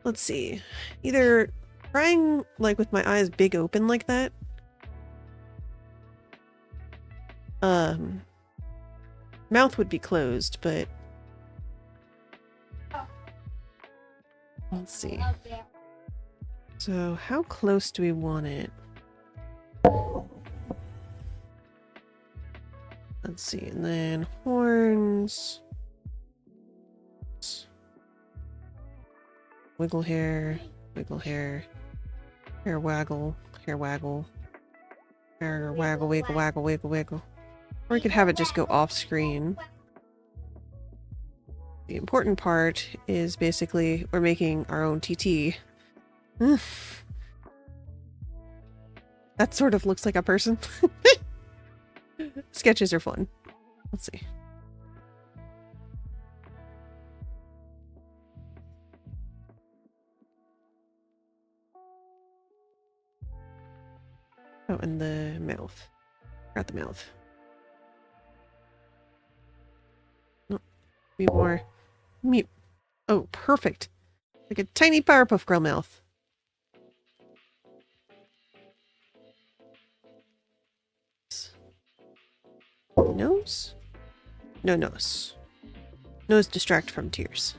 let's see, either crying like with my eyes big open like that. Mouth would be closed, but let's see. So how close do we want it? Let's see, and then horns. Wiggle hair, hair waggle, hair waggle, hair waggle, wiggle, waggle, wiggle, wiggle. Or we could have it just go off screen. The important part is basically we're making our own TT. That sort of looks like a person. Sketches are fun. Let's see. Oh, and the mouth. Got the mouth. No, be more mute. Oh, perfect. Like a tiny Powerpuff Girl mouth. Nose? No nose. Nose distract from tears.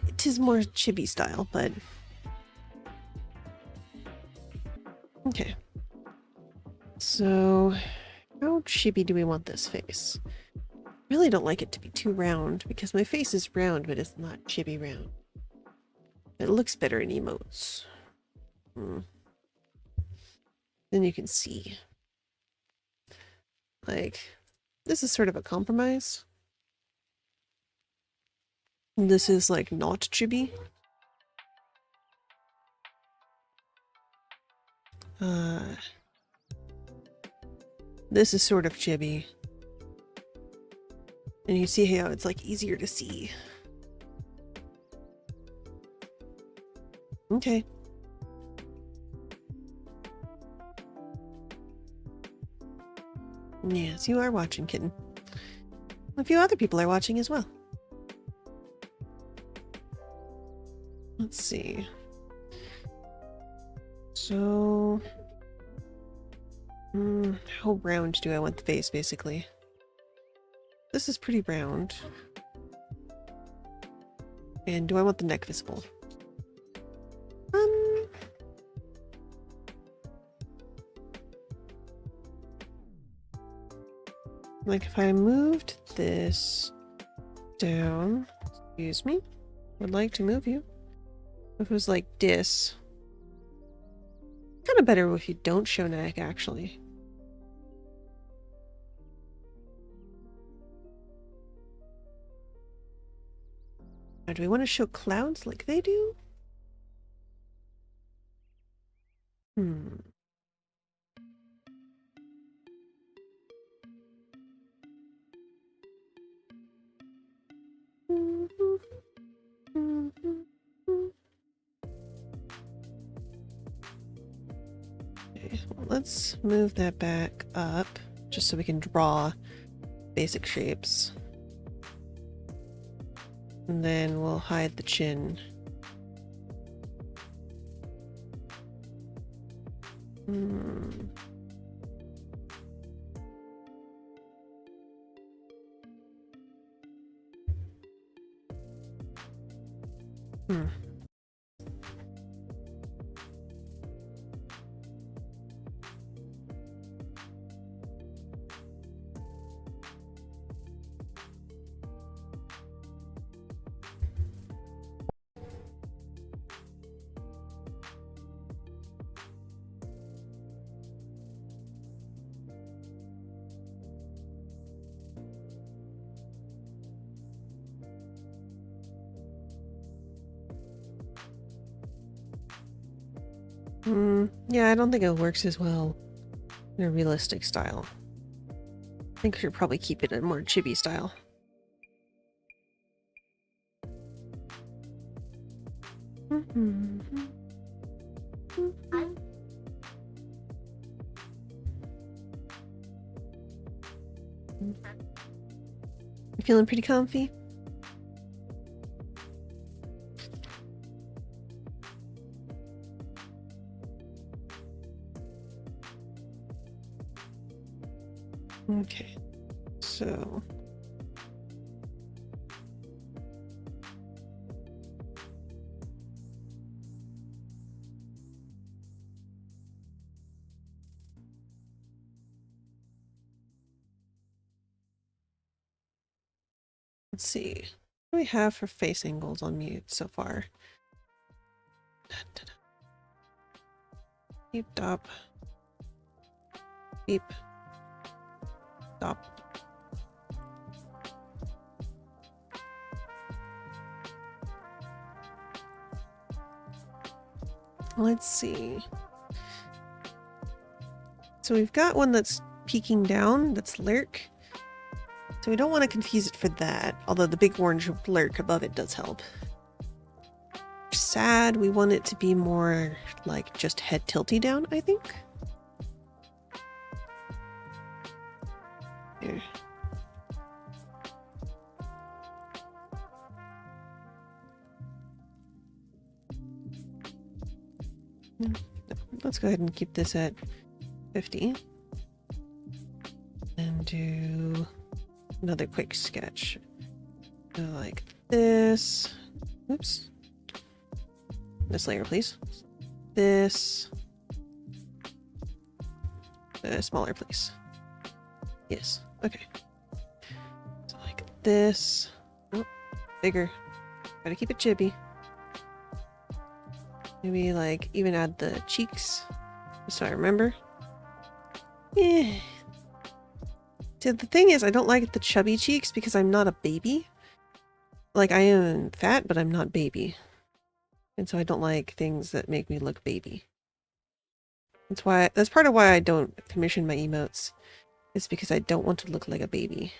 It is more chibi style, but okay. So, how chibi do we want this face? Really don't like it to be too round because my face is round, but it's not chibi round. It looks better in emotes. Then you can see. Like, this is sort of a compromise. This is like not chibi. This is sort of chibi. And you see how it's like easier to see. Okay. Yes, you are watching, kitten. A few other people are watching as well. Let's see. So, how round do I want the face, basically? This is pretty round. And do I want the neck visible? Like if I moved this down, excuse me, would like to move you. If it was like this, kind of better if you don't show neck, actually. Now, do we want to show clouds like they do? Okay, well, let's move that back up just so we can draw basic shapes. And then we'll hide the chin. Hmm. Hmm. Yeah, I don't think it works as well in a realistic style. I think we should probably keep it a more chibi style. You feeling pretty comfy? Okay, so let's see. What do we have for face angles on mute so far? Beep dop. Beep. Dop. Let's see. So we've got one that's peeking down, that's lurk. So we don't want to confuse it for that, although the big orange lurk above it does help. Sad, we want it to be more like just head tilty down, I think. Here. Let's go ahead and keep this at 50. And do another quick sketch. Go like this. Oops. This layer, please. This. Smaller, please. Yes. Okay. So like this. Oh, bigger. Gotta keep it chibi. Maybe like even add the cheeks, so I remember. Yeah. See, the thing is, I don't like the chubby cheeks because I'm not a baby. Like, I am fat, but I'm not baby. And so I don't like things that make me look baby. That's part of why I don't commission my emotes. It's because I don't want to look like a baby.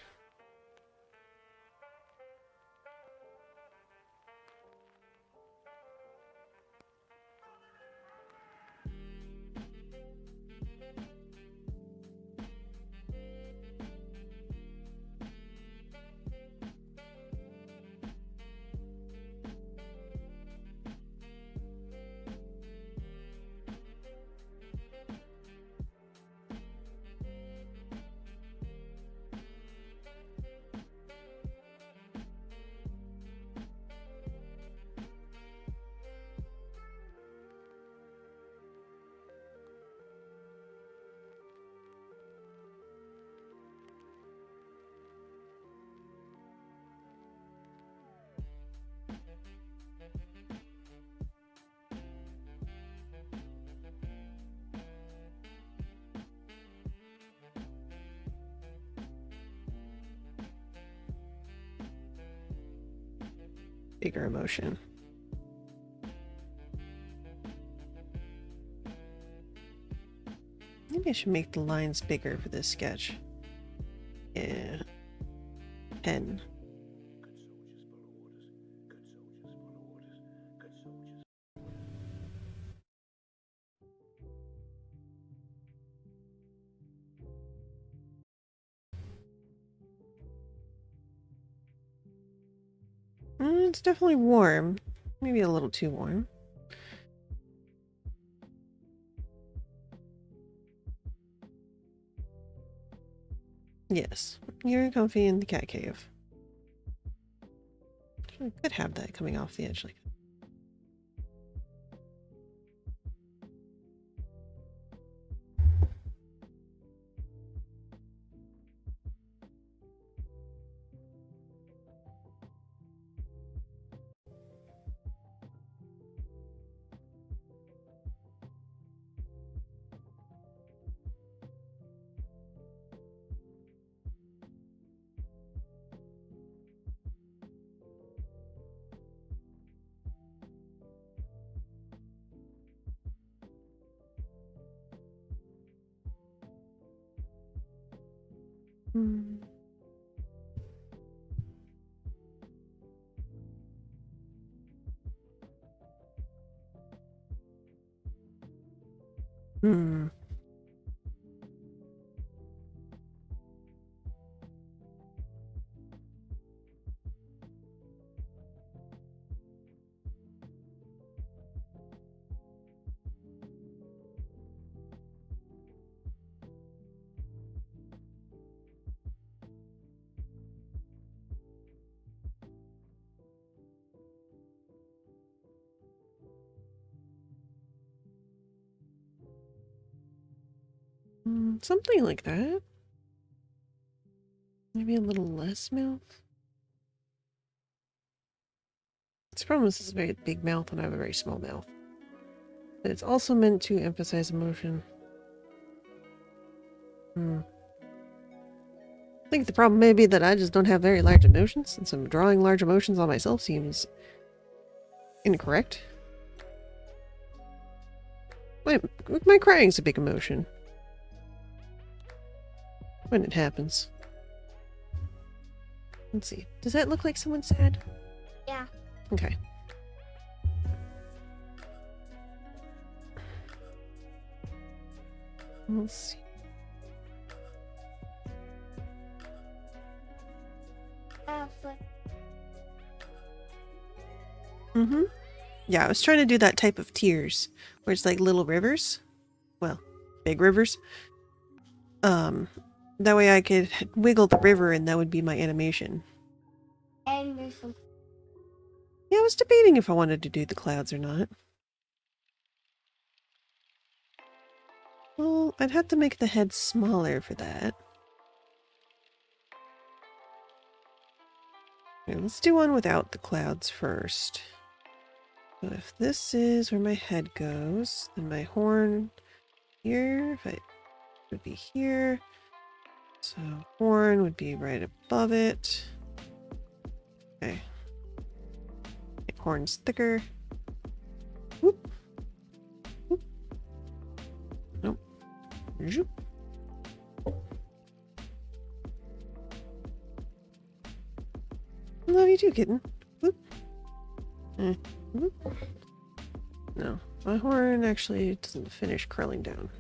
Bigger emotion. Maybe I should make the lines bigger for this sketch. Yeah. 10. It's definitely warm. Maybe a little too warm. Yes, you're comfy in the cat cave. I could have that coming off the edge like that. Hmm. Hmm. Something like that. Maybe a little less mouth. This problem is this is a very big mouth and I have a very small mouth. But it's also meant to emphasize emotion. I think the problem may be that I just don't have very large emotions, and so drawing large emotions on myself seems incorrect. My crying's a big emotion. When it happens. Let's see. Does that look like someone's sad? Yeah. Okay. Let's see. But Yeah, I was trying to do that type of tears, where it's like little rivers. Well, big rivers. That way I could wiggle the river and that would be my animation. and there's some. Yeah, I was debating if I wanted to do the clouds or not. Well, I'd have to make the head smaller for that. Okay, let's do one without the clouds first. So if this is where my head goes, then my horn here, if I would be here. So horn would be right above it. Okay. Make horns thicker. Whoop. Whoop. Nope. Zoop. I love you too, kitten. Whoop. Whoop. No, my horn actually doesn't finish curling down.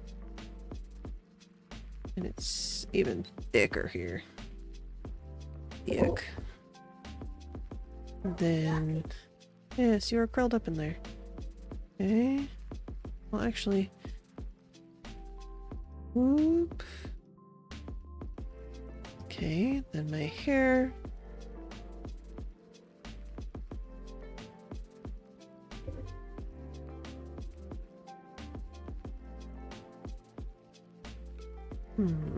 And it's even thicker here. Yuck. Then, yes, you are curled up in there. Okay. Well, actually, whoop. Okay, then my hair. Hmm.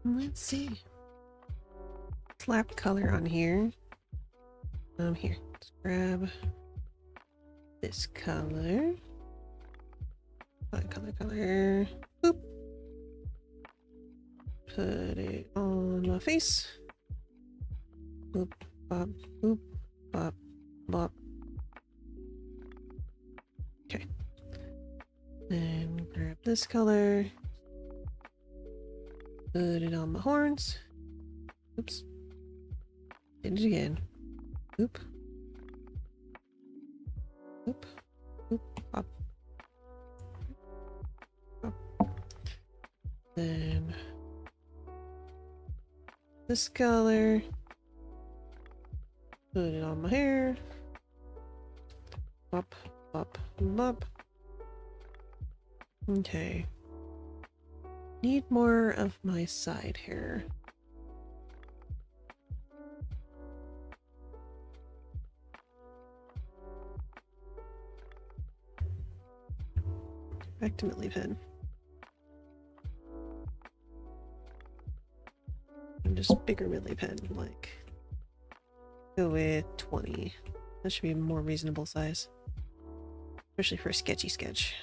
Let's see. Slap color on here. Here. Let's grab this color. Color. Boop. Put it on my face. Boop, bop, boop, bop, bop. Okay. Then grab this color. Put it on my horns. Oops. Did it again. Oop. Oop. Oop. Pop. Pop. Then this color. Put it on my hair. Pop. Pop. Pop. Okay. Need more of my side hair. Back to Millie Pen. And just bigger Millie Pen, like go with 20. That should be a more reasonable size. Especially for a sketchy sketch.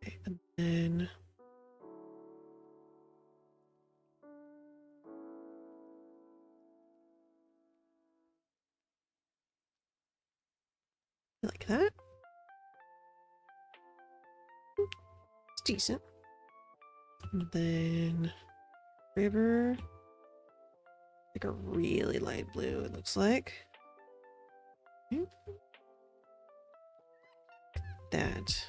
Okay, and then like that. It's decent. And then river. Like a really light blue, it looks like. That.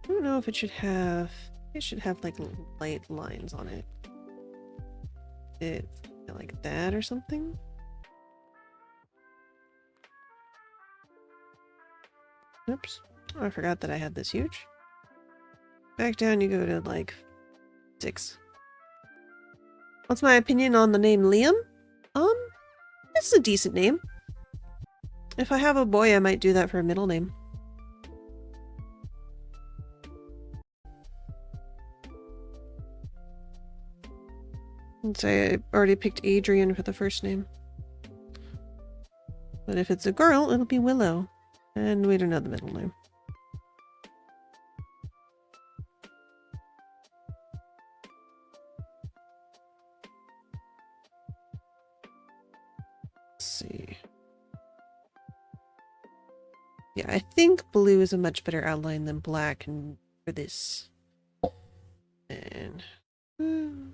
I don't know if it should have like light lines on it. It like that or something. Oops. Oh, I forgot that I had this huge. Back down you go to like 6. What's my opinion on the name Liam? This is a decent name. If I have a boy, I might do that for a middle name. Let's say I already picked Adrian for the first name. But if it's a girl, it'll be Willow. And we don't know the middle name. Let's see. Yeah, I think blue is a much better outline than black and for this. And let's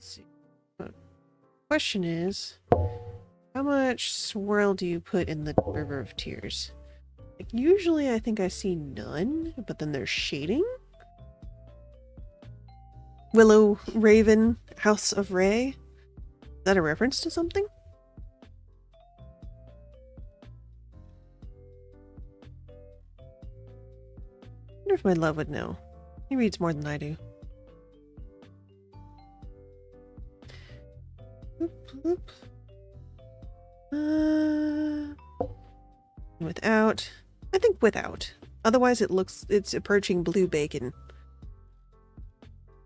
see. The question is, how much swirl do you put in the River of Tears? Like, usually I think I see none, but then there's shading. Willow, Raven, House of Ray. Is that a reference to something? I wonder if my love would know. He reads more than I do. Without. I think without. Otherwise it's approaching blue bacon.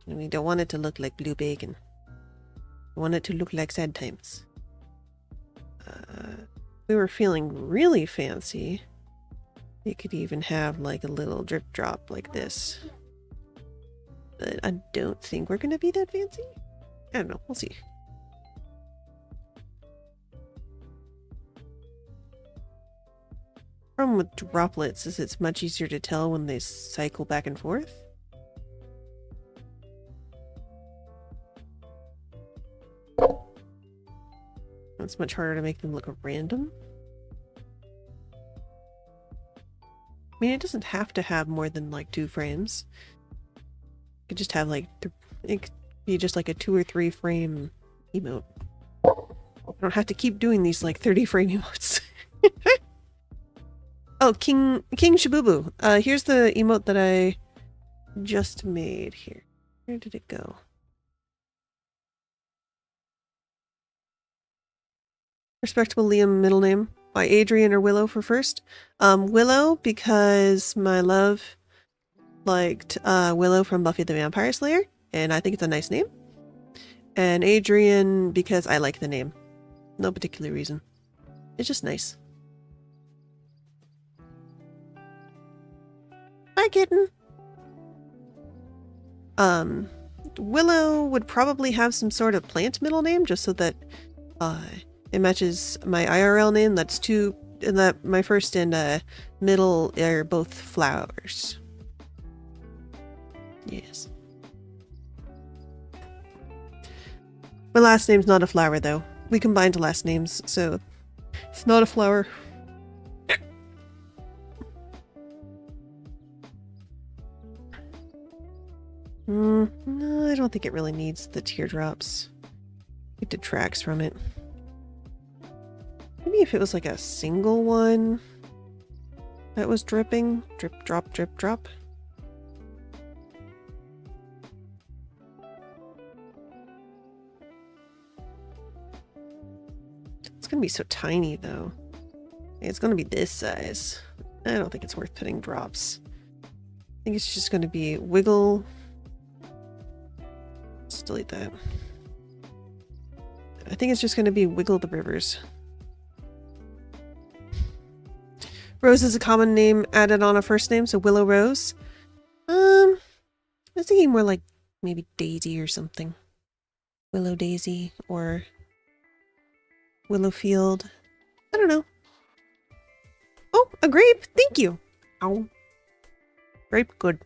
And we don't want it to look like blue bacon. We want it to look like sad times. We were feeling really fancy. You could even have like a little drip drop like this. But I don't think we're gonna be that fancy. I don't know, we'll see. Problem with droplets is it's much easier to tell when they cycle back and forth. It's much harder to make them look random. I mean, it doesn't have to have more than like 2 frames. You could just have like, it could be just like a 2 or 3 frame emote. I don't have to keep doing these like 30 frame emotes. Oh, King Shabubu. Here's the emote that I just made here. Where did it go? Respectable Liam middle name. By Adrian or Willow for first. Willow because my love liked Willow from Buffy the Vampire Slayer, and I think it's a nice name. And Adrian because I like the name. No particular reason. It's just nice. Hi, kitten. Willow would probably have some sort of plant middle name just so that it matches my IRL name. That's two, and that my first and middle are both flowers. Yes. My last name's not a flower though. We combined last names, so it's not a flower. No, I don't think it really needs the teardrops. It detracts from it. Maybe if it was like a single one that was dripping. Drip, drop, drip, drop. It's gonna be so tiny though. It's gonna be this size. I don't think it's worth putting drops. I think it's just gonna be wiggle. Let's delete that. I think it's just gonna be wiggle the rivers. Rose is a common name added on a first name, so Willow Rose. I was thinking more like maybe Daisy or something. Willow Daisy or Willowfield. I don't know. Oh, a grape! Thank you! Ow. Grape, good.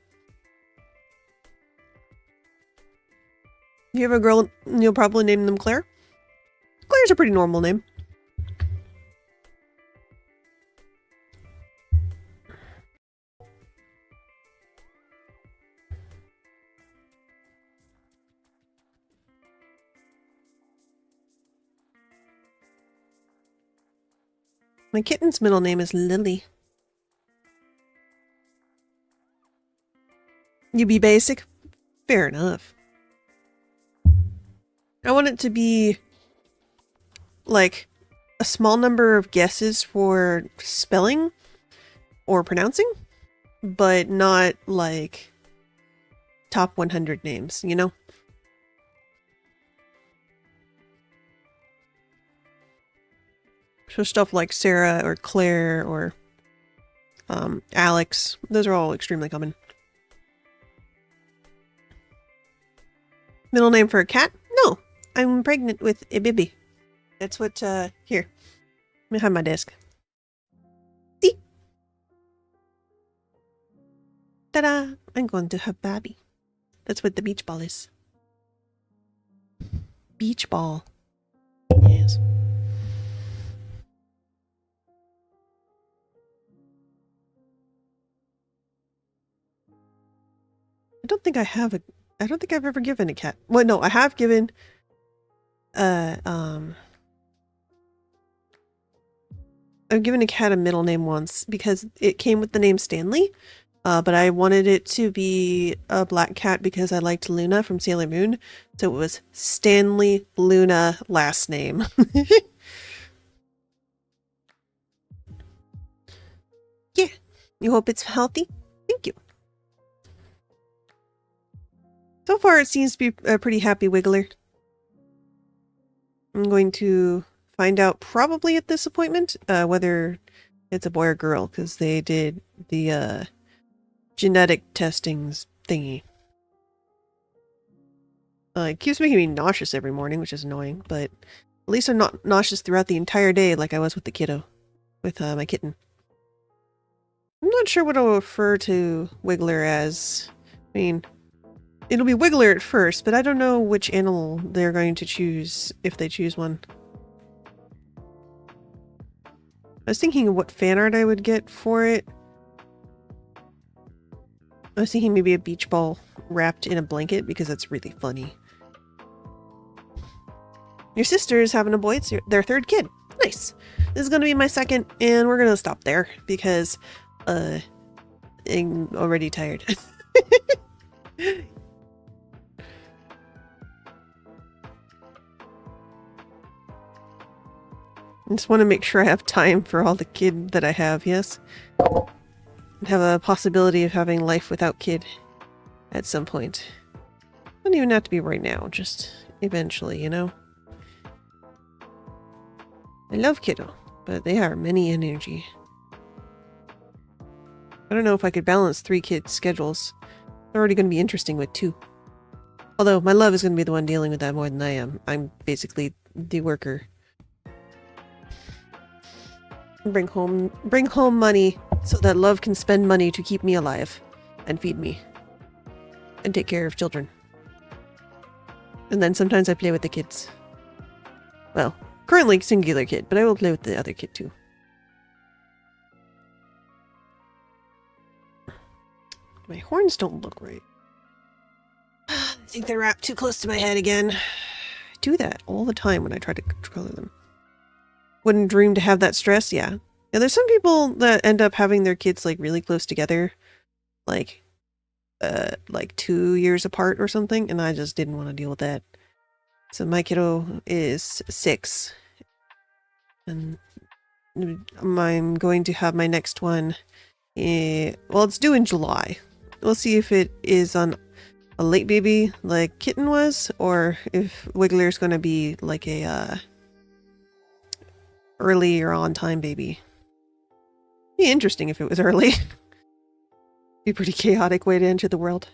You have a girl, you'll probably name them Claire? Claire's a pretty normal name. My kitten's middle name is Lily. You be basic? Fair enough. I want it to be like a small number of guesses for spelling or pronouncing, but not like top 100 names, you know? So stuff like Sarah or Claire or Alex, those are all extremely common. Middle name for a cat? No, I'm pregnant with a baby. That's what, here. Behind my desk. See? Ta-da! I'm going to have baby. That's what the beach ball is. Beach ball. Yes. I don't think I've ever given a cat. Well, no, I have given I've given a cat a middle name once because it came with the name Stanley, But I wanted it to be a black cat because I liked Luna from Sailor Moon. So it was Stanley Luna last name. Yeah. You hope it's healthy? Thank you. So far, it seems to be a pretty happy wiggler. I'm going to find out probably at this appointment whether it's a boy or girl, because they did the genetic testings thingy. It keeps making me nauseous every morning, which is annoying, but at least I'm not nauseous throughout the entire day like I was with the kiddo, with my kitten. I'm not sure what I'll refer to Wiggler as. I mean, it'll be Wiggler at first, but I don't know which animal they're going to choose if they choose one. I was thinking of what fan art I would get for it. I was thinking maybe a beach ball wrapped in a blanket because that's really funny. Your sister is having a boy. It's their third kid. Nice. This is going to be my second, and we're going to stop there because I'm already tired. I just want to make sure I have time for all the kid that I have, yes? And have a possibility of having life without kid at some point. Doesn't even have to be right now, just eventually, you know? I love kiddo, but they are many energy. I don't know if I could balance 3 kids' schedules. They're already going to be interesting with 2. Although my love is going to be the one dealing with that more than I am. I'm basically the worker. Bring home money so that love can spend money to keep me alive and feed me and take care of children. And then sometimes I play with the kids. Well, currently singular kid, but I will play with the other kid too. My horns don't look right. I think they're wrapped too close to my head again. I do that all the time when I try to color them. Wouldn't dream to have that stress, yeah. Yeah, there's some people that end up having their kids like really close together, like 2 years apart or something, and I just didn't want to deal with that. So my kiddo is 6, and I'm going to have my next one. Well, it's due in July. We'll see if it is on a late baby like Kitten was, or if Wiggler's going to be like a early or on time baby. Be interesting if it was early. Be a pretty chaotic way to enter the world.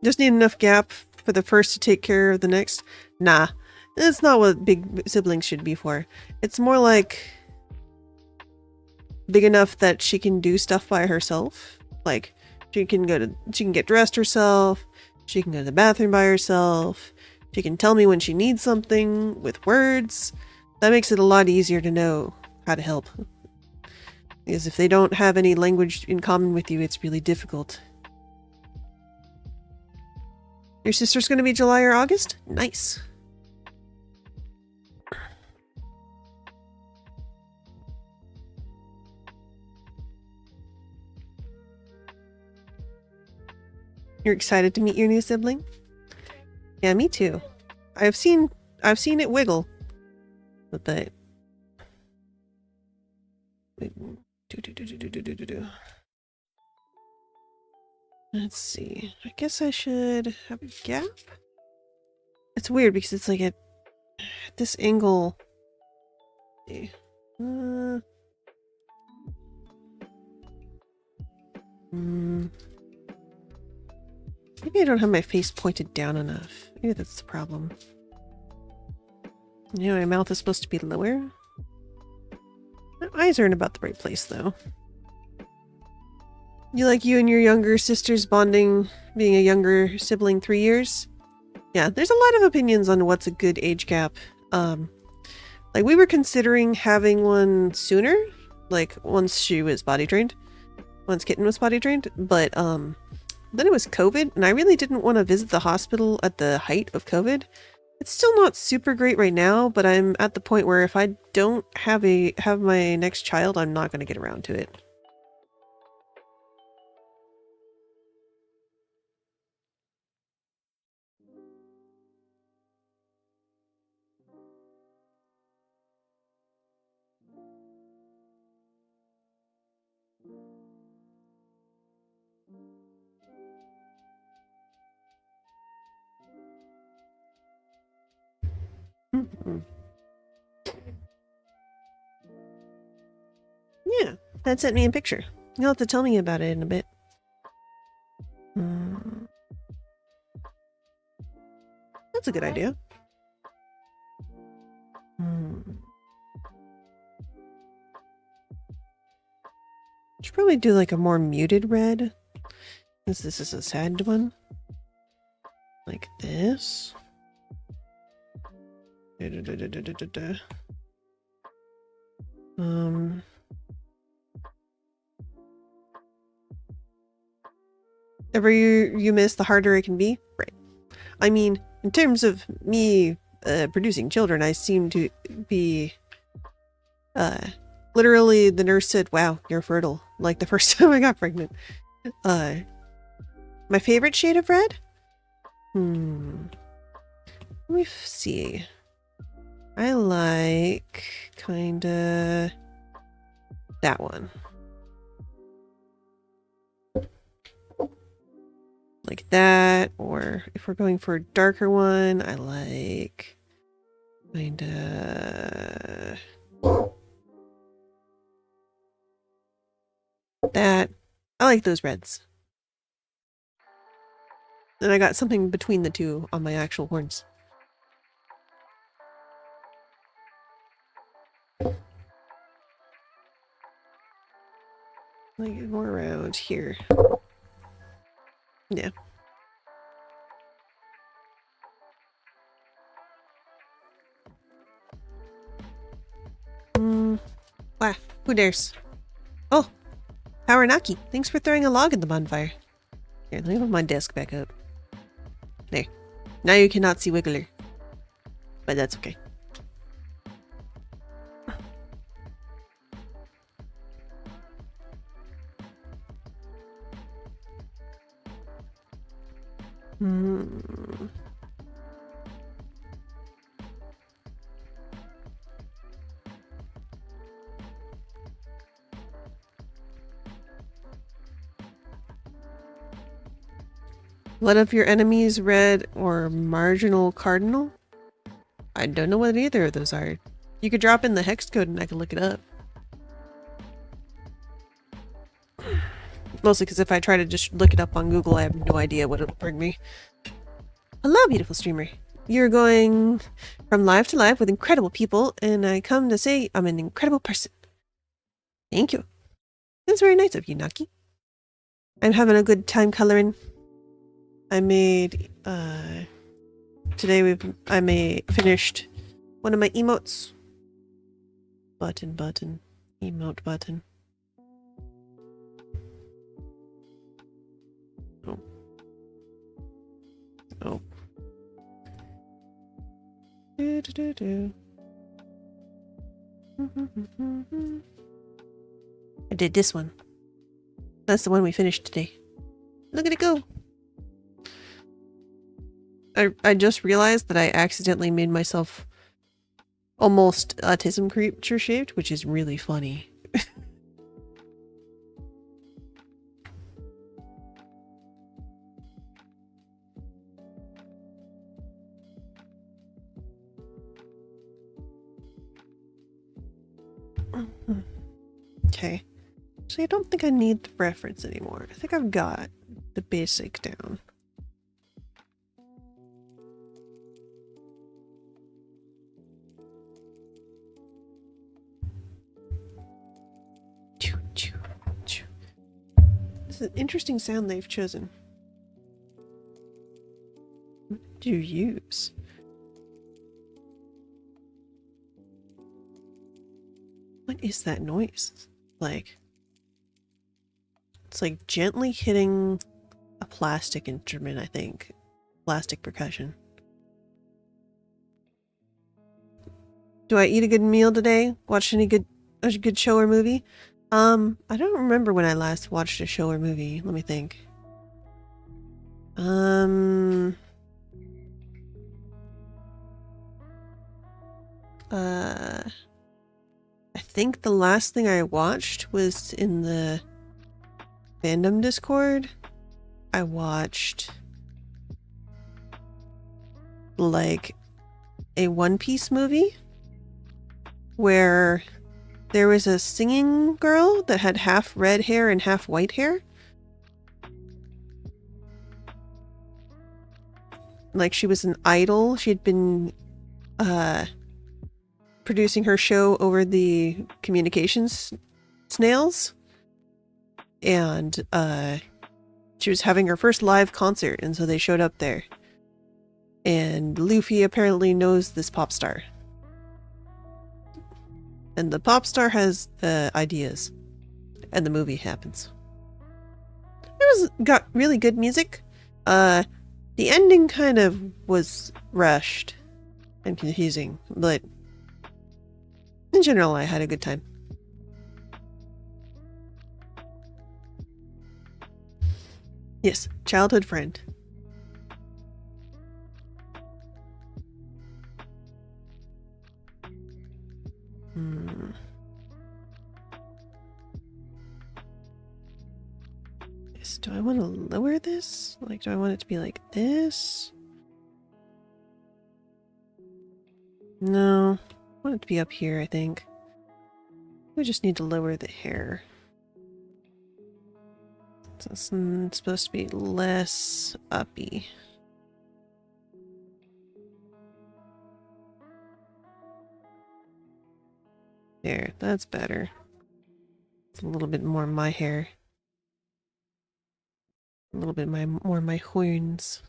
Just need enough gap for the first to take care of the next. Nah, that's not what big siblings should be for. It's more like big enough that she can do stuff by herself. Like she can get dressed herself. She can go to the bathroom by herself. She can tell me when she needs something with words. That makes it a lot easier to know how to help. Because if they don't have any language in common with you, it's really difficult. Your sister's going to be July or August? Nice. You're excited to meet your new sibling? Yeah, me too. I've seen it wiggle. But let's see. I guess I should have a gap. It's weird because it's like at this angle. Maybe I don't have my face pointed down enough. Maybe that's the problem. You know, my mouth is supposed to be lower. My eyes are in about the right place, though. You and your younger sister's bonding, being a younger sibling 3 years? Yeah, there's a lot of opinions on what's a good age gap. Like we were considering having one sooner, like once she was potty trained, once Kitten was potty trained, but then it was COVID, and I really didn't want to visit the hospital at the height of COVID. It's still not super great right now, but I'm at the point where if I don't have my next child, I'm not going to get around to it. Mhm. Yeah, that sent me a picture. You'll have to tell me about it in a bit. Hmm. That's a good idea. Hmm. Should probably do like a more muted red, since this is a sad one. Like this. Da-da-da-da-da-da-da. Ever you miss, the harder it can be? Right. I mean, in terms of me producing children, I seem to be literally the nurse said, "Wow, you're fertile." Like the first time I got pregnant. My favorite shade of red? Let me see. I like kinda that one. Like that, or if we're going for a darker one, I like kinda that. I like those reds. Then I got something between the two on my actual horns. Like more around here. Yeah. Wow, who dares? Oh, Power-Naki, thanks for throwing a log in the bonfire. Here, let me move my desk back up. There. Now you cannot see Wiggler. But that's okay. What if your enemies red or marginal cardinal? I don't know what either of those are. You could drop in the hex code and I could look it up. Mostly because if I try to just look it up on Google, I have no idea what it'll bring me. Hello, beautiful streamer. You're going from live to live with incredible people, and I come to say I'm an incredible person. Thank you. That's very nice of you, Naki. I'm having a good time coloring. I made, today I finished one of my emotes. Button, emote button. Oh. Oh. Do. I did this one. That's the one we finished today. Look at it go. I just realized that I accidentally made myself almost autism creature shaped, which is really funny. Okay. So I don't think I need the reference anymore. I think I've got the basic down. This is an interesting sound they've chosen. What do you use? What is that noise? Like, it's like gently hitting a plastic instrument, I think. Plastic percussion. Do I eat a good meal today? Watch a good show or movie? I don't remember when I last watched a show or movie. Let me think. I think the last thing I watched was in the fandom Discord. I watched like a One Piece movie where there was a singing girl that had half red hair and half white hair. Like she was an idol. She had been producing her show over the communications snails. And she was having her first live concert, and so they showed up there. And Luffy apparently knows this pop star. And the pop star has ideas. And the movie happens. Got really good music. The ending kind of was rushed and confusing, but in general I had a good time. Yes, childhood friend. Yes, do I want to lower this? Like, do I want it to be like this? No. I want it to be up here, I think. We just need to lower the hair. So it's supposed to be less uppy. There, that's better. It's a little bit more my hair. A little bit more my horns.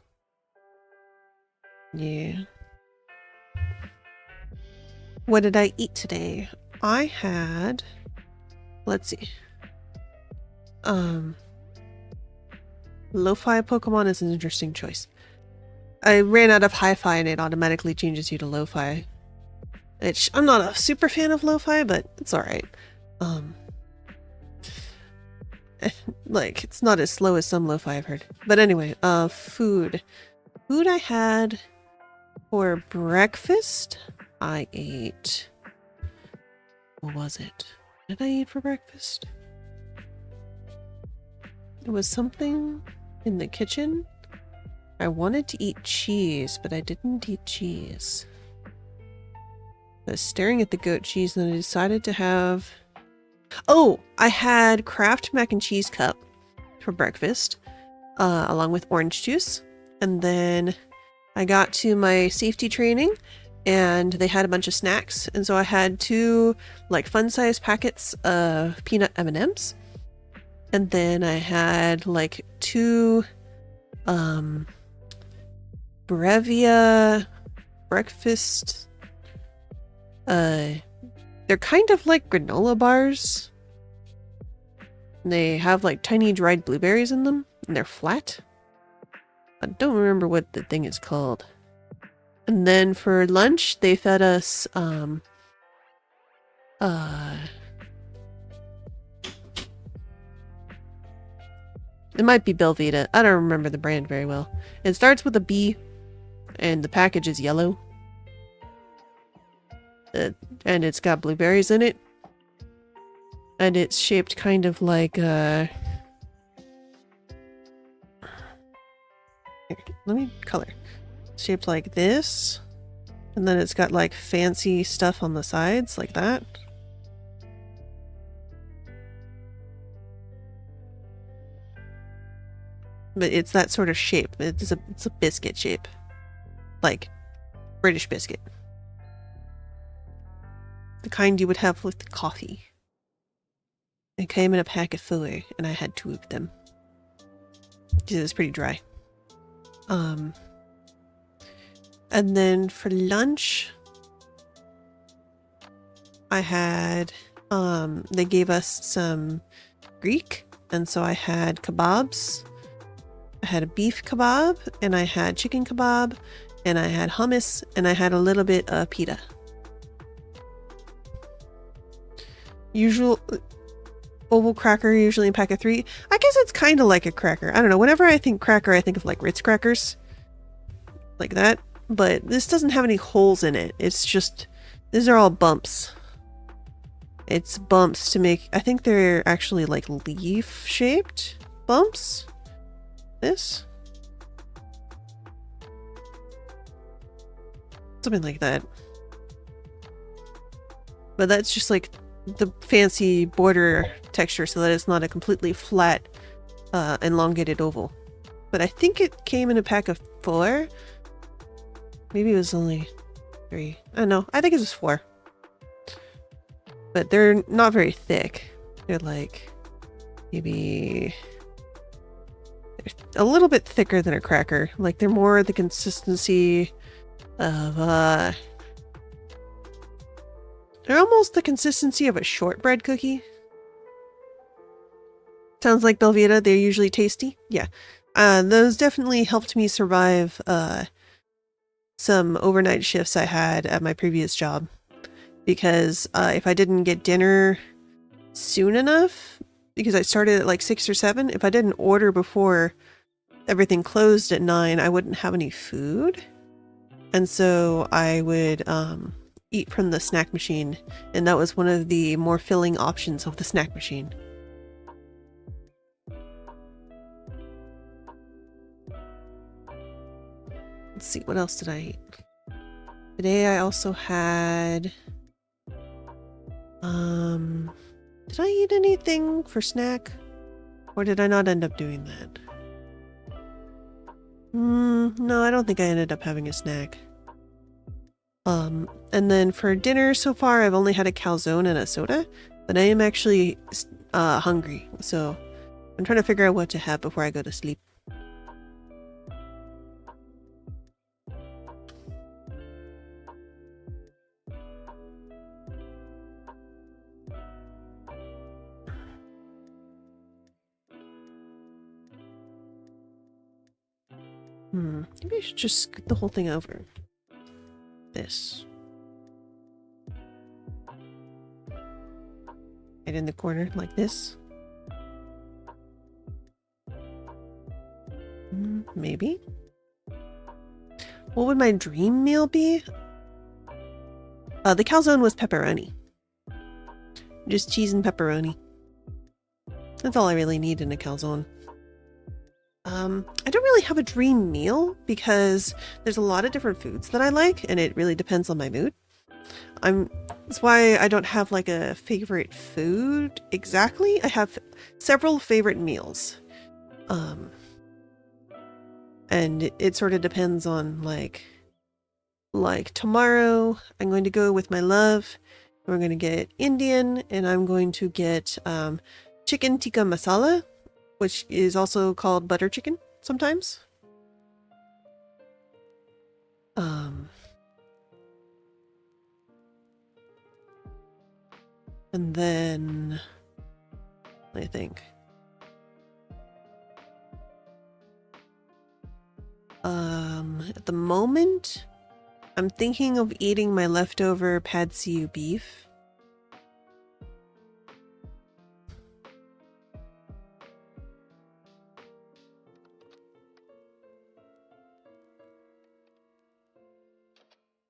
Yeah. What did I eat today? I had... Let's see. Lo-fi Pokemon is an interesting choice. I ran out of hi-fi and it automatically changes you to lo-fi. Which, I'm not a super fan of lo-fi, but it's alright. Like, it's not as slow as some lo-fi I've heard. But anyway, food. Food I had for breakfast, I ate... What was it? What did I eat for breakfast? It was something in the kitchen. I wanted to eat cheese, but I didn't eat cheese. I was staring at the goat cheese and I decided to have... Oh! I had Kraft mac and cheese cup for breakfast, along with orange juice. And then I got to my safety training and they had a bunch of snacks. And so I had 2 like fun-sized packets of peanut M&Ms. And then I had like 2 Brevia breakfast. They're kind of like granola bars. They have like tiny dried blueberries in them, and they're flat. I don't remember what the thing is called. And then for lunch, they fed us, it might be Belvita. I don't remember the brand very well. It starts with a B, and the package is yellow. And it's got blueberries in it. And it's shaped kind of like, here, let me color. It's shaped like this. And then it's got like fancy stuff on the sides, like that. But it's that sort of shape. It's a biscuit shape. Like British biscuit. The kind you would have with coffee. It came in a pack of 4, and I had 2 of them. It was pretty dry. And then for lunch, I had, they gave us some Greek, and so I had kebabs. I had a beef kebab, and I had chicken kebab, and I had hummus, and I had a little bit of pita. Usual oval cracker, usually a pack of 3. I guess it's kind of like a cracker. I don't know. Whenever I think cracker, I think of like Ritz crackers. Like that. But this doesn't have any holes in it. It's just, these are all bumps. It's bumps to make, I think they're actually like leaf shaped bumps. This. Something like that. But that's just like the fancy border texture so that it's not a completely flat, elongated oval. But I think it came in a pack of 4. Maybe it was only 3. I don't know. I think it was 4. But they're not very thick. They're like maybe a little bit thicker than a cracker. Like they're more the consistency of they're almost the consistency of a shortbread cookie. Sounds like Belvita. They're usually tasty. Yeah. Those definitely helped me survive some overnight shifts I had at my previous job. Because if I didn't get dinner soon enough, because I started at like 6 or 7, if I didn't order before everything closed at 9, I wouldn't have any food. And so I would eat from the snack machine, and that was one of the more filling options of the snack machine. Let's see, what else did I eat? Today I also had did I eat anything for snack? Or did I not end up doing that? No, I don't think I ended up having a snack. And then for dinner so far, I've only had a calzone and a soda, but I am actually hungry, so I'm trying to figure out what to have before I go to sleep. Maybe I should just scoot the whole thing over. This. Right in the corner, like this. Maybe. What would my dream meal be? The calzone was pepperoni. Just cheese and pepperoni. That's all I really need in a calzone. I don't really have a dream meal because there's a lot of different foods that I like, and it really depends on my mood. That's why I don't have like a favorite food exactly. I have several favorite meals. And it sort of depends on like tomorrow I'm going to go with my love. We're going to get Indian, and I'm going to get chicken tikka masala, which is also called butter chicken sometimes. And then I think at the moment I'm thinking of eating my leftover pad see ew beef.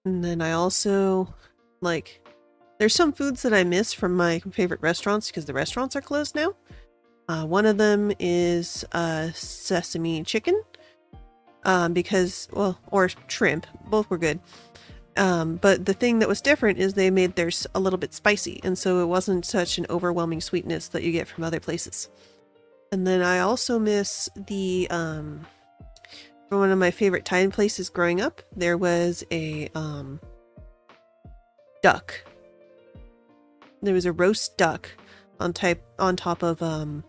And then I also, like, there's some foods that I miss from my favorite restaurants because the restaurants are closed now. One of them is sesame chicken. Because, well, or shrimp. Both were good. But the thing that was different is they made theirs a little bit spicy, and so it wasn't such an overwhelming sweetness that you get from other places. And then I also miss the, from one of my favorite Thai places growing up, there was a, duck. There was a roast duck on top of,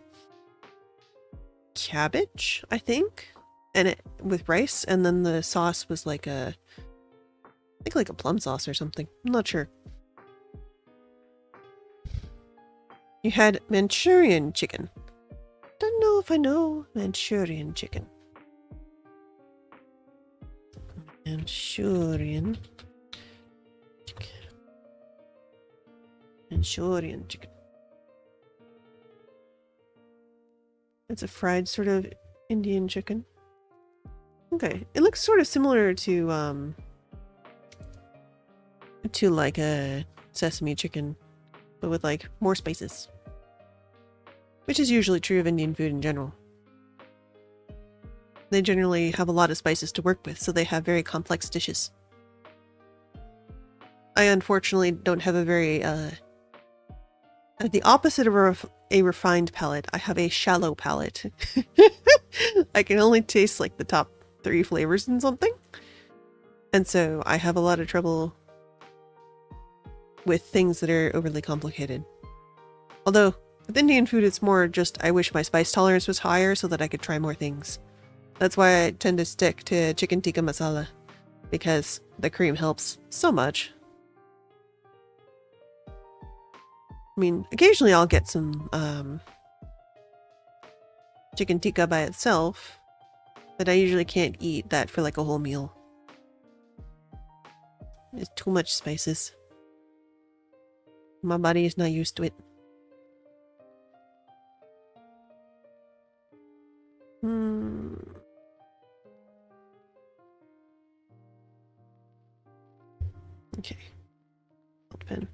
cabbage, I think, and it with rice, and then the sauce was like I think like a plum sauce or something. I'm not sure. You had Manchurian chicken. Don't know if I know Manchurian chicken. Manchurian chicken. Manchurian chicken. It's a fried sort of Indian chicken. Okay, it looks sort of similar to like a sesame chicken, but with like more spices, which is usually true of Indian food in general. They generally have a lot of spices to work with, so they have very complex dishes. I unfortunately don't have a very, the opposite of a refined palate. I have a shallow palate. I can only taste like the top 3 flavors in something. And so I have a lot of trouble with things that are overly complicated. Although, with Indian food, it's more just I wish my spice tolerance was higher so that I could try more things. That's why I tend to stick to chicken tikka masala, because the cream helps so much. I mean, occasionally I'll get some chicken tikka by itself, but I usually can't eat that for like a whole meal. It's too much spices. My body is not used to it. Hmm. Okay. Felt pen.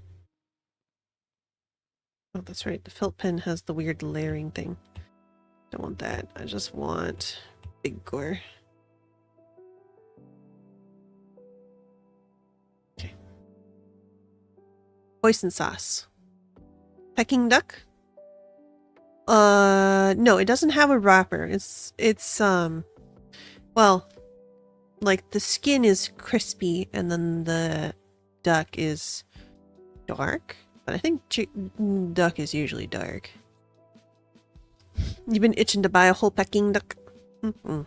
Oh, that's right. The felt pen has the weird layering thing. Don't want that. I just want big gore. Okay. Hoisin sauce. Peking duck? No, it doesn't have a wrapper. It's well, like the skin is crispy and then the duck is dark. But I think duck is usually dark. You've been itching to buy a whole Peking duck? Mm-mm.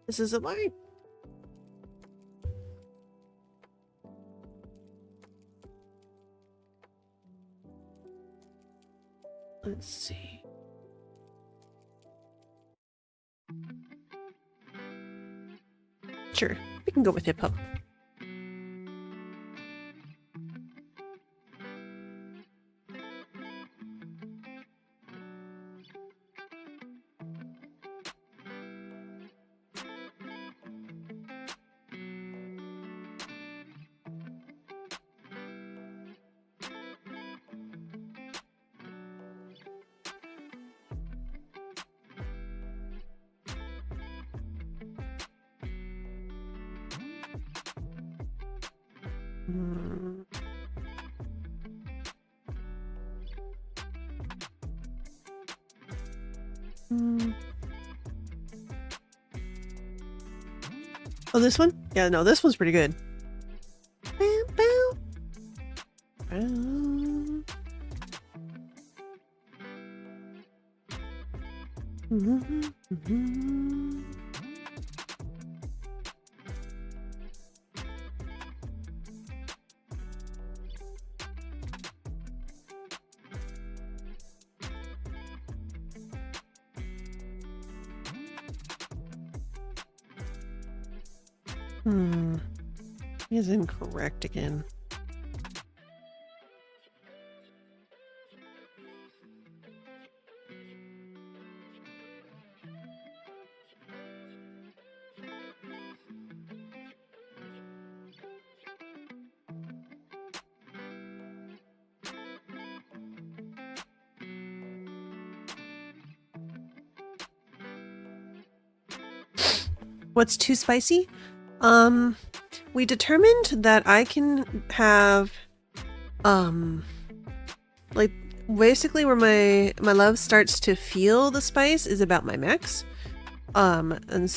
This is a line. Let's see. Sure, we can go with hip hop. Hmm. Hmm. Oh, this one? Yeah, no, this one's pretty good. Bow, bow. Bow. Mhm, mhm. Hmm. He is incorrect again. What's too spicy? We determined that I can have, like, basically where my love starts to feel the spice is about my max. And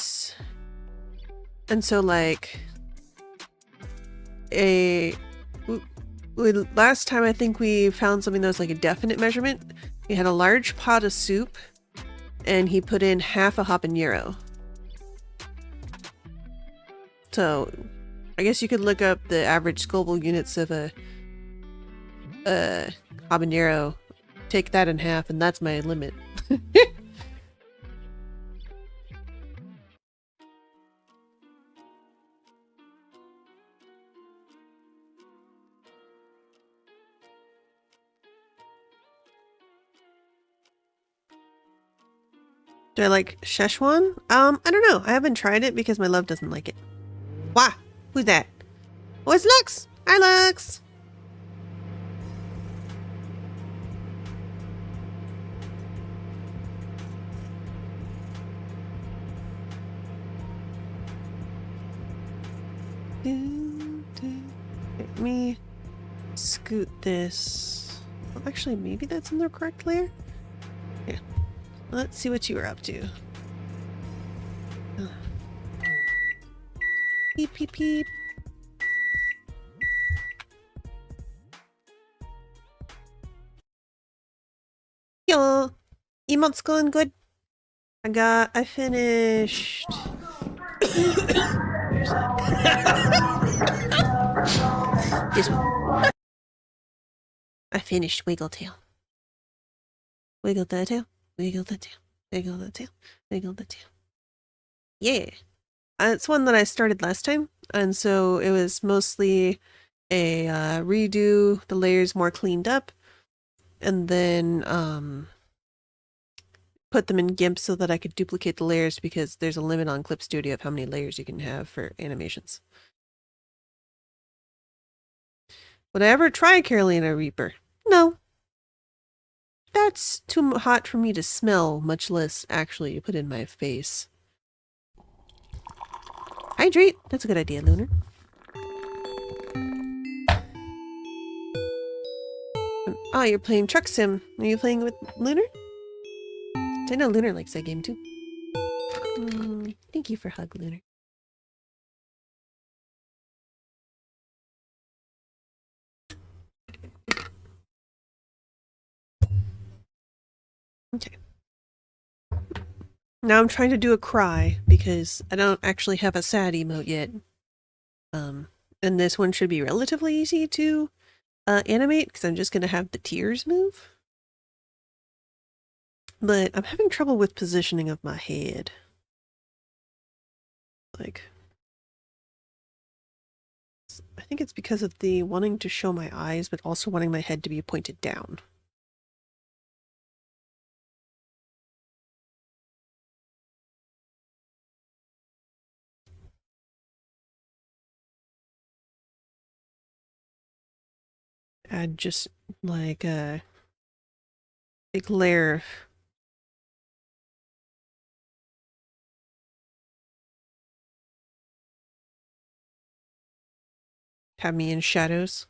so like a last time I think we found something that was like a definite measurement. We had a large pot of soup, and he put in half a habanero. So, I guess you could look up the average Scoville units of a habanero. Take that in half, and that's my limit. Do I like Szechuan? I don't know. I haven't tried it because my love doesn't like it. Wah! Who's that? Oh, it's Lux! Hi, Lux! Let me scoot this. Well, actually, maybe that's in the correct layer? Yeah. Let's see what you were up to. Beep, beep, beep. Yo! Emote's going good. I finished. Where's that? This one. I finished Wiggle Tail. Wiggle the tail, wiggle the tail, wiggle the tail, wiggle the tail. Yeah! It's one that I started last time, and so it was mostly a redo, the layers more cleaned up, and then put them in GIMP so that I could duplicate the layers because there's a limit on Clip Studio of how many layers you can have for animations. Would I ever try Carolina Reaper? No. That's too hot for me to smell, much less actually put in my face. Hydrate! That's a good idea, Lunar. Oh, you're playing Truck Sim. Are you playing with Lunar? I know Lunar likes that game too. Thank you for hug, Lunar. Okay. Now I'm trying to do a cry because I don't actually have a sad emote yet. And this one should be relatively easy to animate because I'm just going to have the tears move. But I'm having trouble with positioning of my head. Like, I think it's because of the wanting to show my eyes, but also wanting my head to be pointed down. Add just like a big layer of have me in shadows.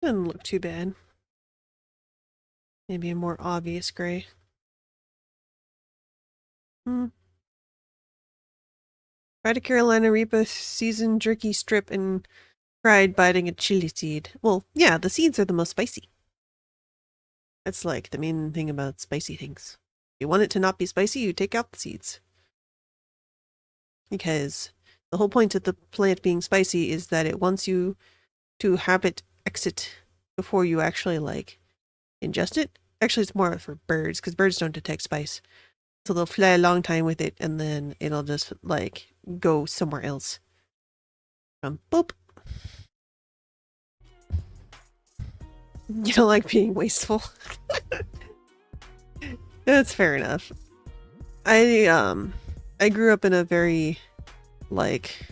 Doesn't look too bad. Maybe a more obvious gray. Fried a Carolina Reaper seasoned jerky strip and fried biting a chili seed. Well, yeah, the seeds are the most spicy. That's like the main thing about spicy things. If you want it to not be spicy, you take out the seeds. Because the whole point of the plant being spicy is that it wants you to have it exit before you actually, like, ingest it. Actually, it's more for birds, because birds don't detect spice. So they'll fly a long time with it, and then it'll just, like, go somewhere else. Boop. You don't like being wasteful. That's fair enough. I grew up in a very, like,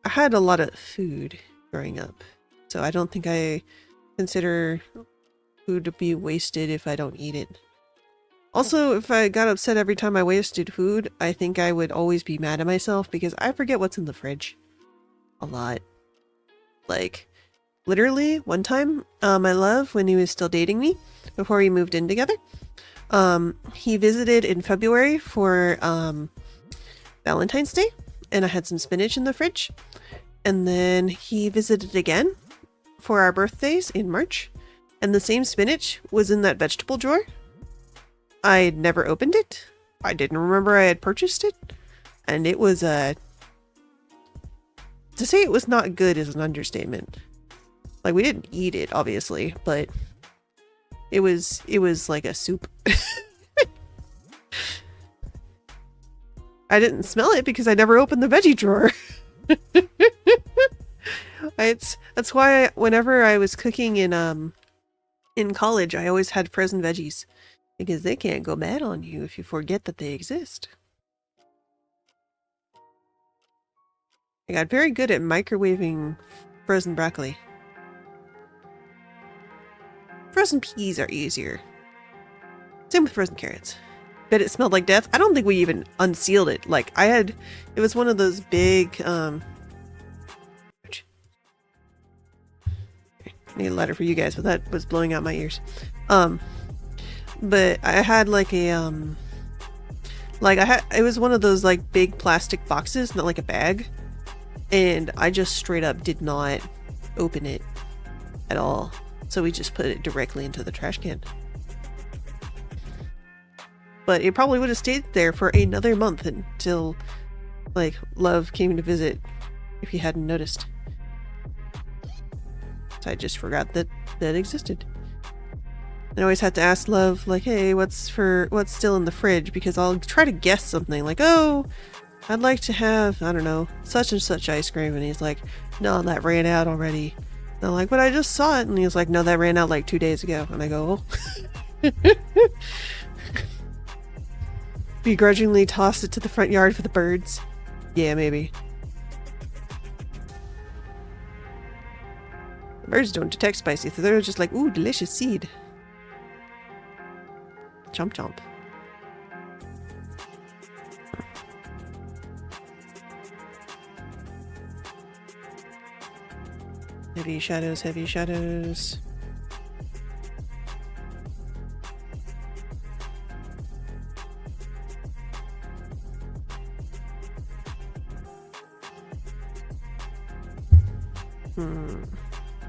I had a lot of food growing up. So I don't think I consider food to be wasted if I don't eat it. Also, if I got upset every time I wasted food, I think I would always be mad at myself because I forget what's in the fridge. A lot. Like, literally, one time, my love, when he was still dating me, before we moved in together, he visited in February for Valentine's Day, and I had some spinach in the fridge. And then he visited again for our birthdays in March, and the same spinach was in that vegetable drawer. I'd never opened it. I didn't remember I had purchased it, and it was to say it was not good is an understatement. Like, we didn't eat it, obviously, but it was like a soup. I didn't smell it because I never opened the veggie drawer. That's why whenever I was cooking in college, I always had frozen veggies because they can't go bad on you if you forget that they exist. I got very good at microwaving frozen broccoli. Frozen peas are easier. Same with frozen carrots. Bet it smelled like death. I don't think we even unsealed it. Like it was one of those big I need a letter for you guys, but that was blowing out my ears. But I had like a it was one of those like big plastic boxes, not like a bag, and I just straight up did not open it at all. So we just put it directly into the trash can. But it probably would have stayed there for another month until like Love came to visit, if you hadn't noticed. So I just forgot that existed. I always had to ask Love, like, hey, what's still in the fridge? Because I'll try to guess something, like, oh, I'd like to have, I don't know, such and such ice cream. And he's like, no, that ran out already. And I'm like, but I just saw it. And he was like, no, that ran out like 2 days ago. And I go, oh. Begrudgingly tossed it to the front yard for the birds. Yeah, maybe. The birds don't detect spicy, so they're just like, ooh, delicious seed. Chomp chomp. Heavy shadows, heavy shadows.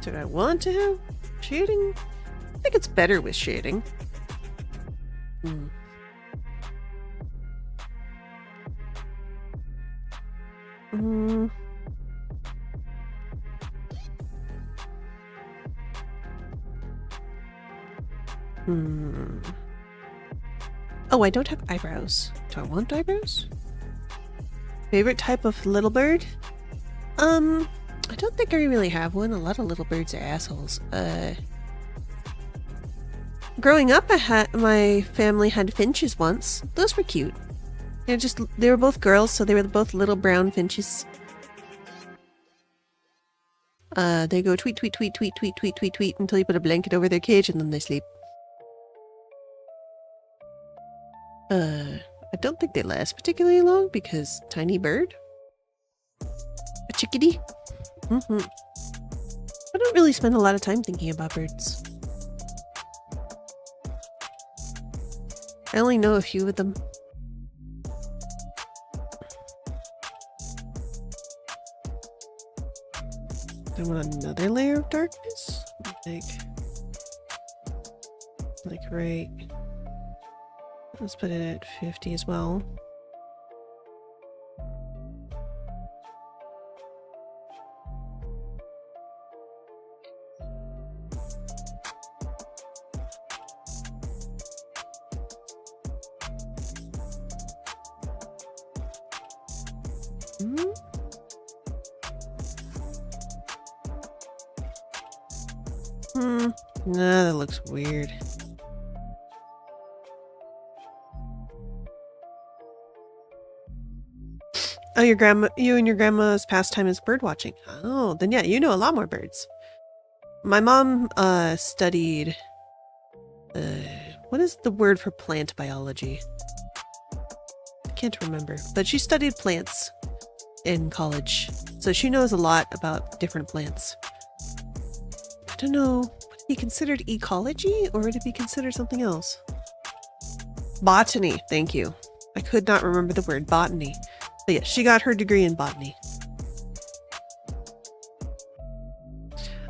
Did I want to have shading? I think it's better with shading. Oh, I don't have eyebrows. Do I want eyebrows? Favorite type of little bird? I don't think I really have one. A lot of little birds are assholes. Growing up, my family had finches once. Those were cute. They were both girls, so they were both little brown finches. They go tweet, tweet, tweet, tweet, tweet, tweet, tweet, tweet until you put a blanket over their cage and then they sleep. I don't think they last particularly long because tiny bird. A chickadee. I don't really spend a lot of time thinking about birds. I only know a few of them. I want another layer of darkness? Like right. Let's put it at 50 as well. Nah, that looks weird. Oh, you and your grandma's pastime is bird watching. Oh, then yeah, you know a lot more birds. My mom studied what is the word for plant biology? I can't remember, but she studied plants in college, so she knows a lot about different plants. I don't know, would it be considered ecology or would it be considered something else? Botany, thank you. I could not remember the word botany. But yeah, she got her degree in botany.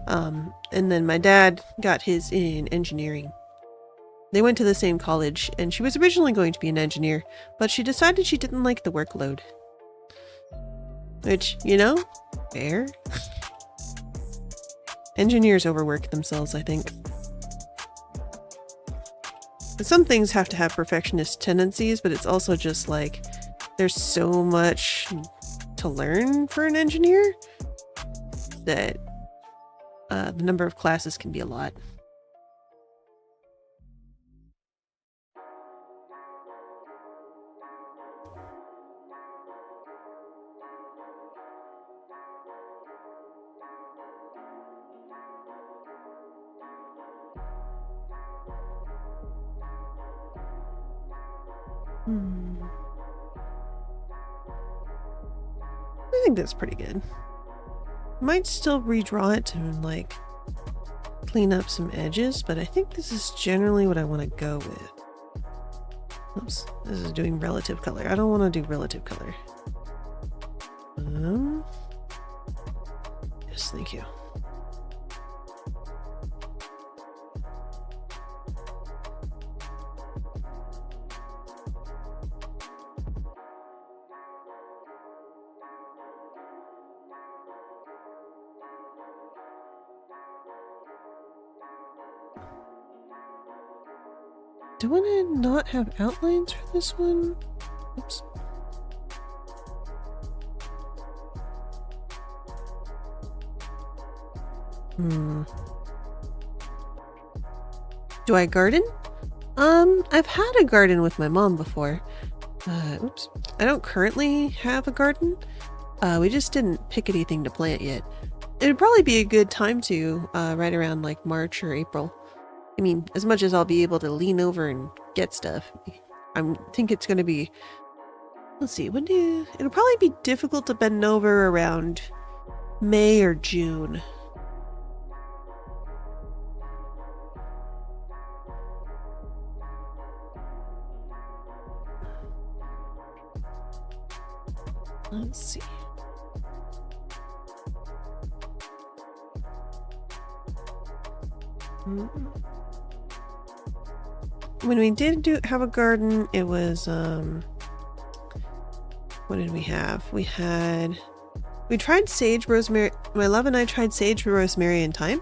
And then my dad got his in engineering. They went to the same college, and she was originally going to be an engineer, but she decided she didn't like the workload. Which, you know, fair. Engineers overwork themselves, I think. Some things have to have perfectionist tendencies, but it's also just like, there's so much to learn for an engineer that the number of classes can be a lot. I think that's pretty good. Might still redraw it to like clean up some edges, but I think this is generally what I want to go with. Oops, this is doing relative color. I don't want to do relative color. Yes, thank you. Do I want to not have outlines for this one? Oops. Do I garden? I've had a garden with my mom before. Oops. I don't currently have a garden. We just didn't pick anything to plant yet. It would probably be a good time to, right around like March or April. I mean, as much as I'll be able to lean over and get stuff, I think it's going to be, let's see, it'll probably be difficult to bend over around May or June. Let's see. When we did have a garden, it was, what did we have? We tried sage, rosemary. My love and I tried sage, rosemary, and thyme.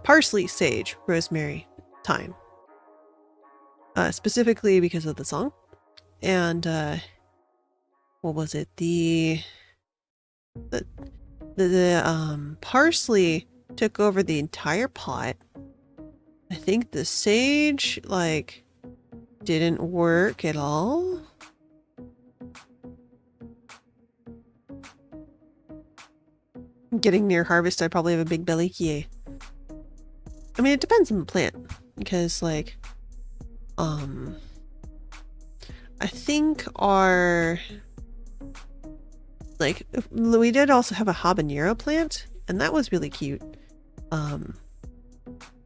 Parsley, sage, rosemary, thyme. Specifically because of the song. And, what was it? The parsley took over the entire pot. I think the sage, like, didn't work at all. Getting near harvest, I probably have a big belly. Yay. I mean, it depends on the plant. Because, like, I think we did also have a habanero plant, and that was really cute.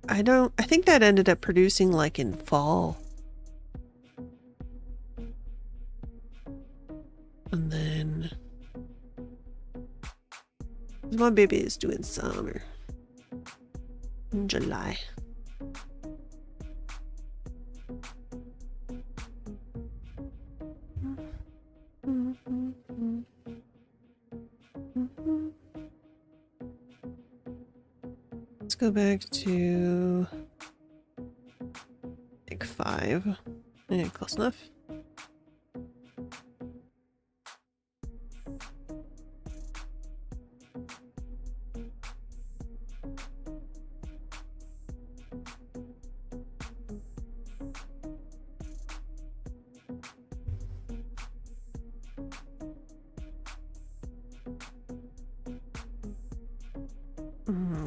I think that ended up producing like in fall. And then my baby is doing summer in July. Let's go back to like 5. Yeah, close enough.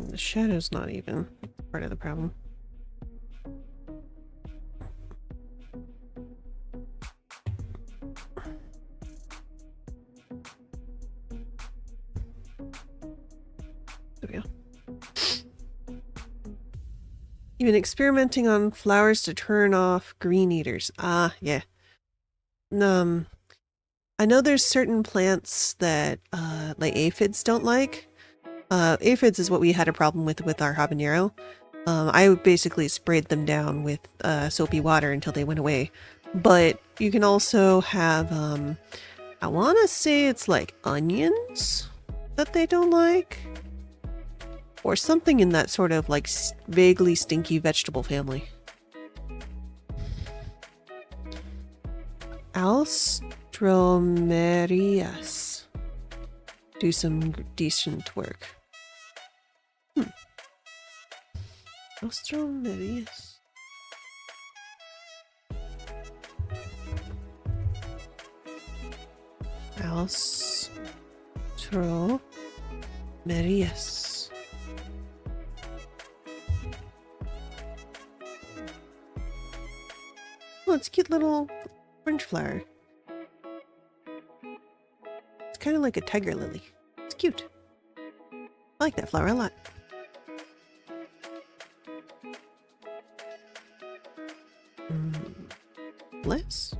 The shadow's not even part of the problem. There we go. Even experimenting on flowers to turn off green eaters. Ah, yeah. I know there's certain plants that like aphids don't like. Aphids is what we had a problem with our habanero. I basically sprayed them down with soapy water until they went away. But you can also have, I want to say it's like onions that they don't like. Or something in that sort of like vaguely stinky vegetable family. Alstromerias. do some decent work. Astromedius. Astromedius. Oh, it's a cute little orange flower. It's kind of like a tiger lily. It's cute. I like that flower a lot. Bliss?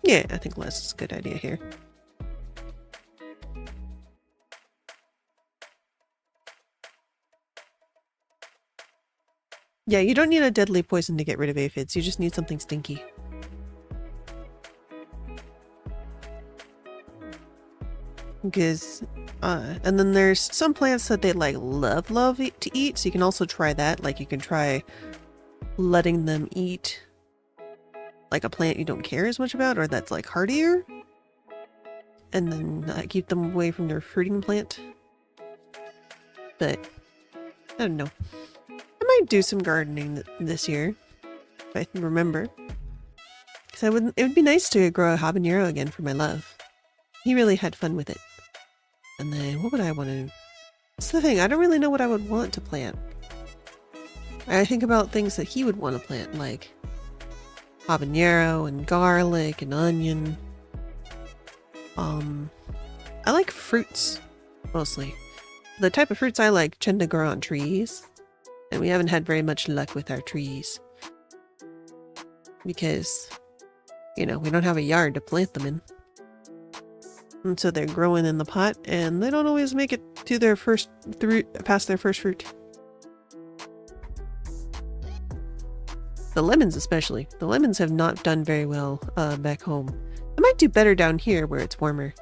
Yeah, I think less is a good idea here. Yeah, you don't need a deadly poison to get rid of aphids. You just need something stinky. Because, and then there's some plants that they like love to eat, so you can also try that. Like you can try letting them eat like a plant you don't care as much about, or that's like hardier, and then keep them away from their fruiting plant. But I don't know. I might do some gardening this year if I can remember, because it would be nice to grow a habanero again for my love. He really had fun with it. And then what would I want to do? That's the thing, I don't really know what I would want to plant. I think about things that he would want to plant, like habanero and garlic and onion. I like fruits, mostly. The type of fruits I like tend to grow on trees, and we haven't had very much luck with our trees. Because, you know, we don't have a yard to plant them in. And so they're growing in the pot, and they don't always make it to their past their first fruit. The lemons especially. The lemons have not done very well back home. They might do better down here where it's warmer.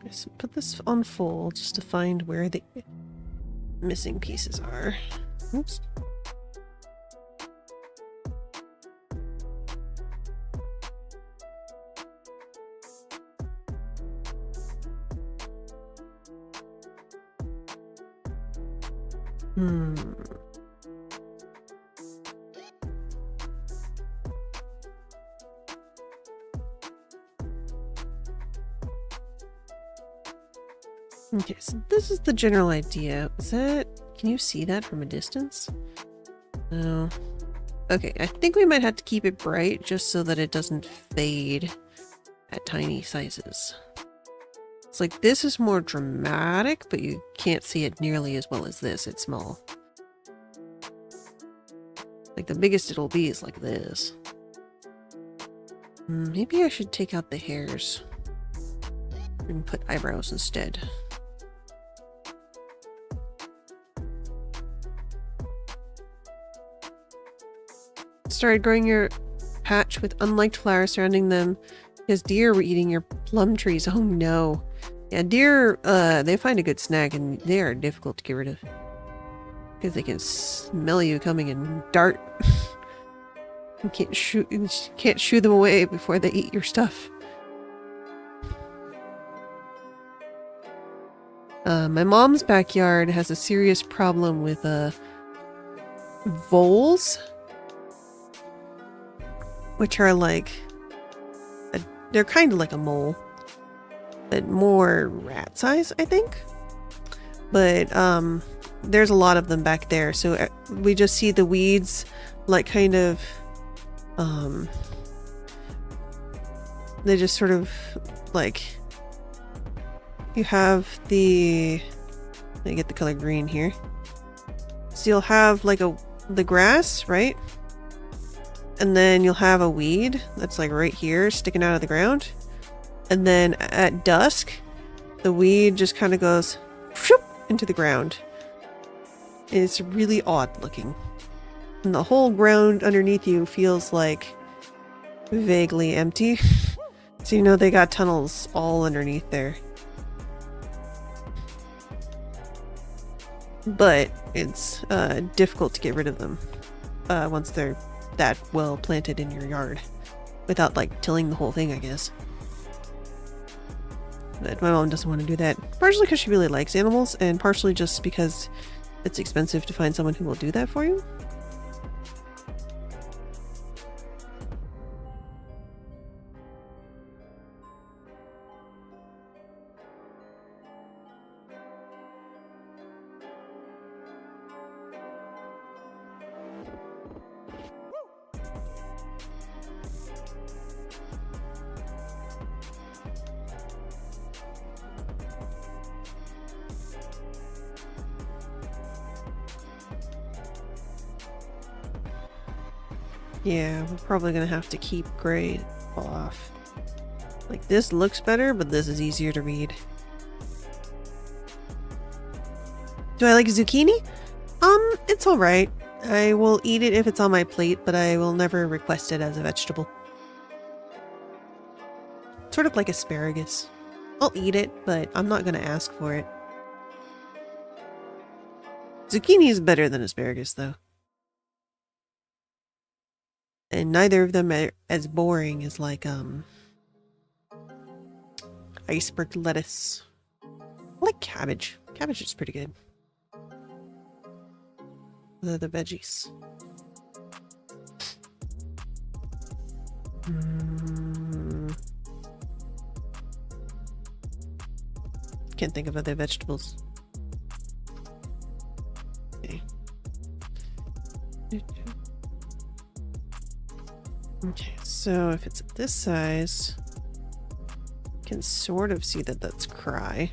Let's put this on full just to find where the missing pieces are. Oops. Okay, so this is the general idea. Can you see that from a distance? No. Okay, I think we might have to keep it bright just so that it doesn't fade at tiny sizes. It's like this is more dramatic, but you can't see it nearly as well as this. It's small. Like the biggest it'll be is like this. Maybe I should take out the hairs and put eyebrows instead. Started growing your patch with unliked flowers surrounding them because deer were eating your plum trees. Oh no. Yeah, deer, they find a good snack and they are difficult to get rid of. Because they can smell you coming and dart. You can't shoo them away before they eat your stuff. My mom's backyard has a serious problem with voles, which are like they're kind of like a mole, but more rat size, I think. But there's a lot of them back there, so we just see the weeds like kind of they just sort of like, you have the, let me get the color green here. So you'll have like the grass, right? and then you'll have a weed that's like right here sticking out of the ground. And then at dusk, the weed just kind of goes whoop, into the ground. It's really odd looking. And the whole ground underneath you feels like vaguely empty. So you know they got tunnels all underneath there. But it's difficult to get rid of them once they're that well planted in your yard. Without like tilling the whole thing, I guess. But my mom doesn't want to do that. Partially because she really likes animals, and partially just because it's expensive to find someone who will do that for you. Yeah, we're probably gonna have to keep gray off. Like, this looks better, but this is easier to read. Do I like zucchini? It's alright. I will eat it if it's on my plate, but I will never request it as a vegetable. Sort of like asparagus. I'll eat it, but I'm not gonna ask for it. Zucchini is better than asparagus, though. And neither of them are as boring as, like, iceberg lettuce. I like cabbage. Cabbage is pretty good. The veggies. Can't think of other vegetables. Okay. Okay, so if it's this size, you can sort of see that that's cry.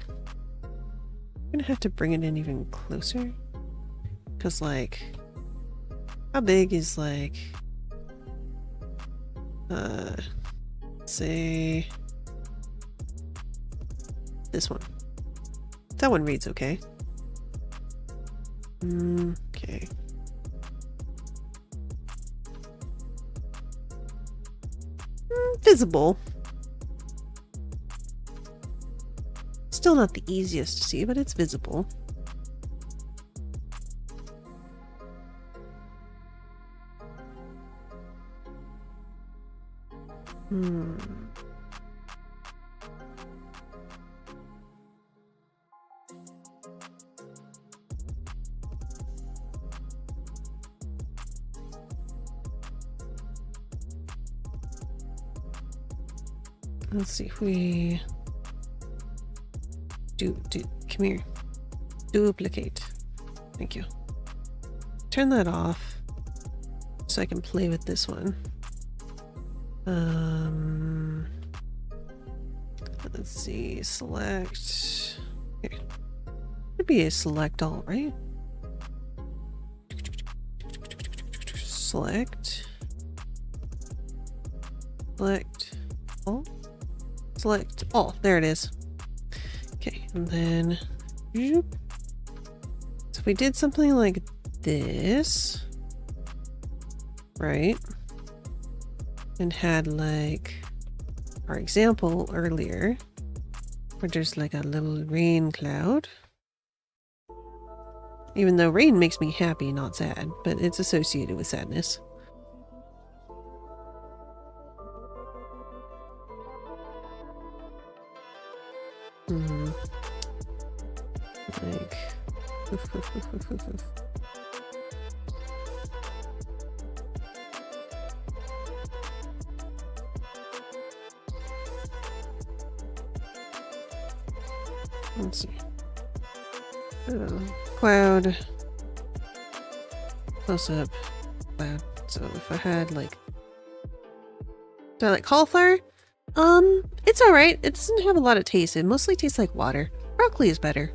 I'm gonna have to bring it in even closer. Because, like, how big is, like, say, this one. That one reads okay. Okay. Visible. Still not the easiest to see, but it's visible. Let's see if we come here. Duplicate. Thank you. Turn that off so I can play with this one. Let's see. Select. Here. Could be a select all, right? Select. Select all. Select all. There it is. Okay, and then so if we did something like this, right? And had like our example earlier where there's like a little rain cloud. Even though rain makes me happy, not sad, but it's associated with sadness. Like let's see. Cloud. Close up. Cloud. So if I had like, do I like cauliflower? It's alright. It doesn't have a lot of taste. It mostly tastes like water. Broccoli is better.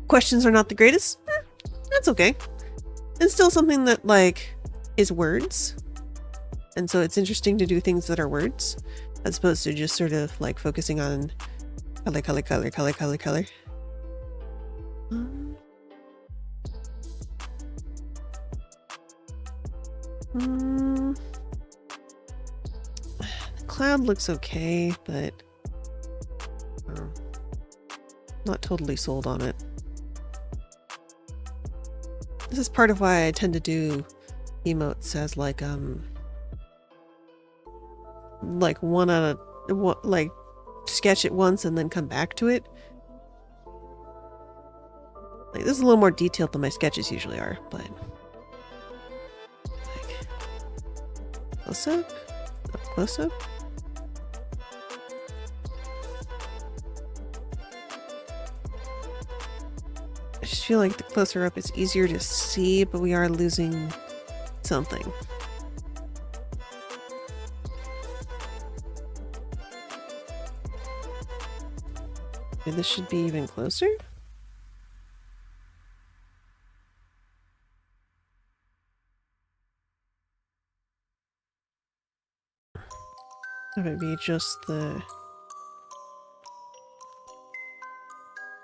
Questions are not the greatest? That's okay. It's still something that, like, is words. And so it's interesting to do things that are words as opposed to just sort of like focusing on color, color, color, color, color, color. The cloud looks okay, but not totally sold on it. This is part of why I tend to do emotes as like one on a like sketch it once and then come back to it. Like this is a little more detailed than my sketches usually are, but like close up, up close up. I just feel like the closer up it's easier to see, but we are losing something. Okay, this should be even closer. Have it be just the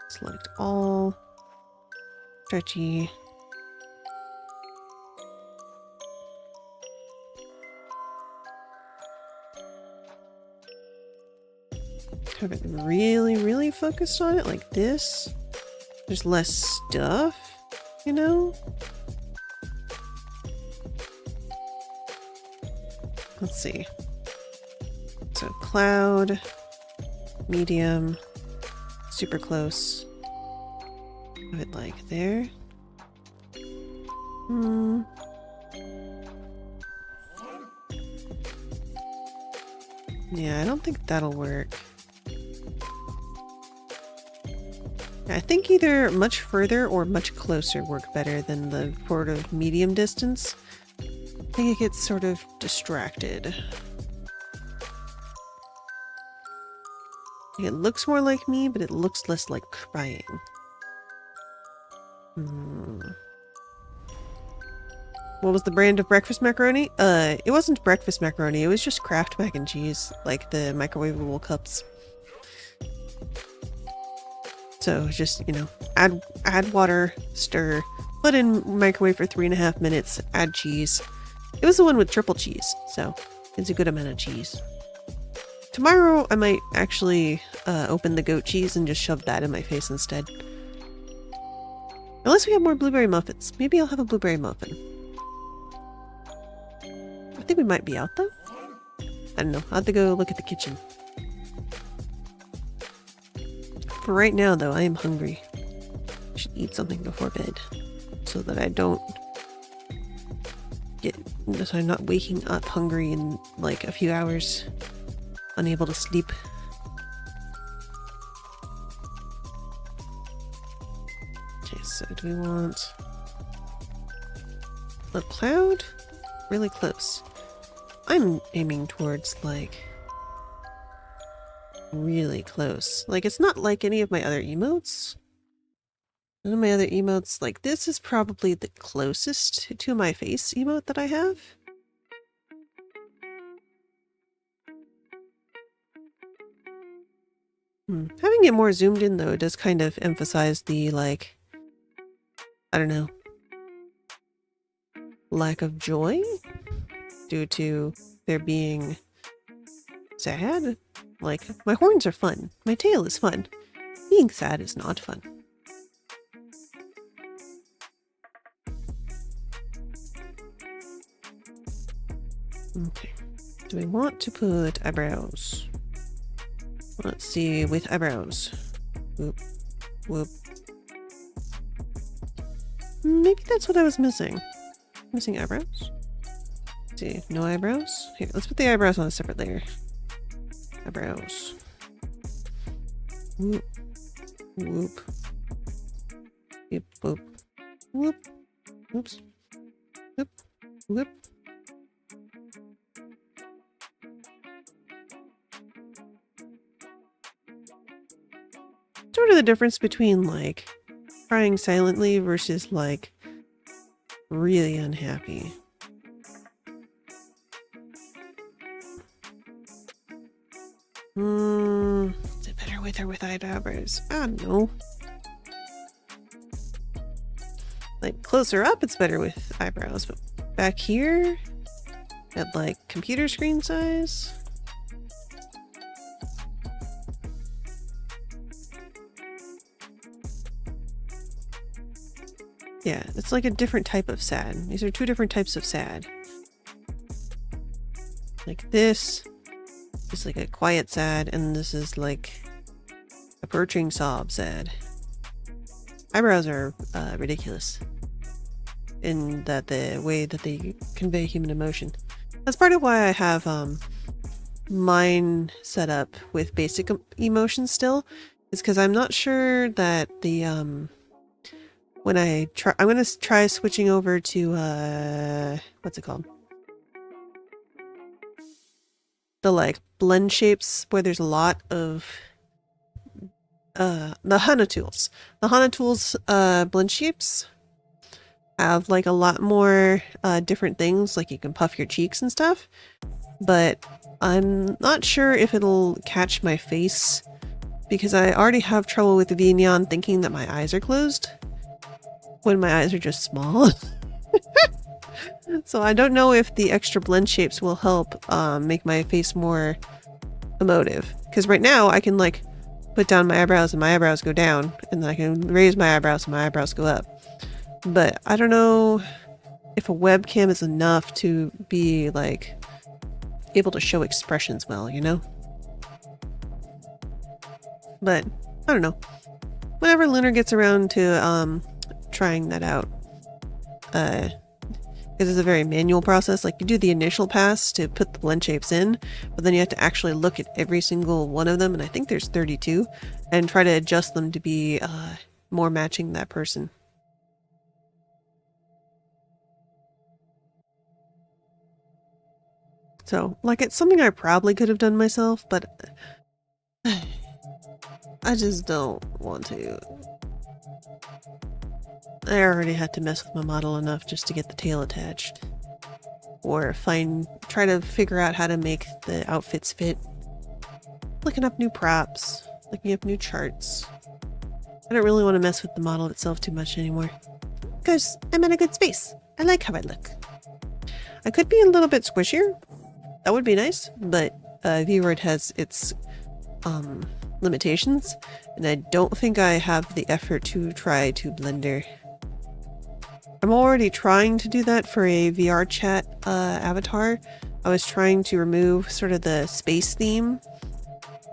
select all, stretchy. Have it really, really focused on it like this. There's less stuff, you know? Let's see. So cloud, medium, super close. Have it like there. Yeah, I don't think that'll work. I think either much further or much closer work better than the sort of medium distance. I think it gets sort of distracted. It looks more like me, but it looks less like crying. What was the brand of breakfast macaroni? It wasn't breakfast macaroni, it was just Kraft mac and cheese, like the microwavable cups. So just, you know, add water, stir, put in microwave for 3.5 minutes, add cheese. It was the one with triple cheese, so it's a good amount of cheese. Tomorrow I might actually open the goat cheese and just shove that in my face instead. Unless we have more blueberry muffins. Maybe I'll have a blueberry muffin. I think we might be out though. I don't know. I'll have to go look at the kitchen. For right now though, I am hungry. I should eat something before bed so that I don't so I'm not waking up hungry in like a few hours, unable to sleep. Okay, so do we want a cloud? Really close. I'm aiming towards like really close. Like it's not like any of my other emotes. None of my other emotes, like this is probably the closest to my face emote that I have. Having it more zoomed in though does kind of emphasize the like, I don't know, lack of joy due to there being sad. Like, my horns are fun. My tail is fun. Being sad is not fun. Okay. Do we want to put eyebrows? Let's see, with eyebrows. Whoop. Whoop. Maybe that's what I was missing. Missing eyebrows? Let's see, no eyebrows? Here, let's put the eyebrows on a separate layer. Eyebrows. Whoop. Whoop. Whoop. Whoop. Whoop. Oops. Whoop. Whoop. Sort of the difference between like crying silently versus like really unhappy. Is it better with or without eyebrows? I don't know. Like closer up, it's better with eyebrows, but back here, at like computer screen size. Yeah, it's like a different type of sad. These are two different types of sad. Like this is like a quiet sad, and this is like approaching sob sad. Eyebrows are ridiculous in that the way that they convey human emotion. That's part of why I have mine set up with basic emotions still, is because I'm not sure that the when I'm gonna try switching over to what's it called? The like blend shapes where there's a lot of the Hana tools. The Hana tools blend shapes have like a lot more different things, like you can puff your cheeks and stuff, but I'm not sure if it'll catch my face because I already have trouble with the Vignon thinking that my eyes are closed when my eyes are just small. So I don't know if the extra blend shapes will help make my face more emotive, because right now I can like put down my eyebrows and my eyebrows go down, and then I can raise my eyebrows and my eyebrows go up. But I don't know if a webcam is enough to be like able to show expressions well, you know? But I don't know. Whenever Lunar gets around to trying that out, because it's a very manual process. Like you do the initial pass to put the blend shapes in, but then you have to actually look at every single one of them, and I think there's 32, and try to adjust them to be more matching that person. So, like, it's something I probably could have done myself, but I just don't want to. I already had to mess with my model enough just to get the tail attached. Or try to figure out how to make the outfits fit. Looking up new props, looking up new charts. I don't really want to mess with the model itself too much anymore. Because I'm in a good space. I like how I look. I could be a little bit squishier. That would be nice, but VRoid has its limitations, and I don't think I have the effort to try to blender. I'm already trying to do that for a VR chat avatar. I was trying to remove sort of the space theme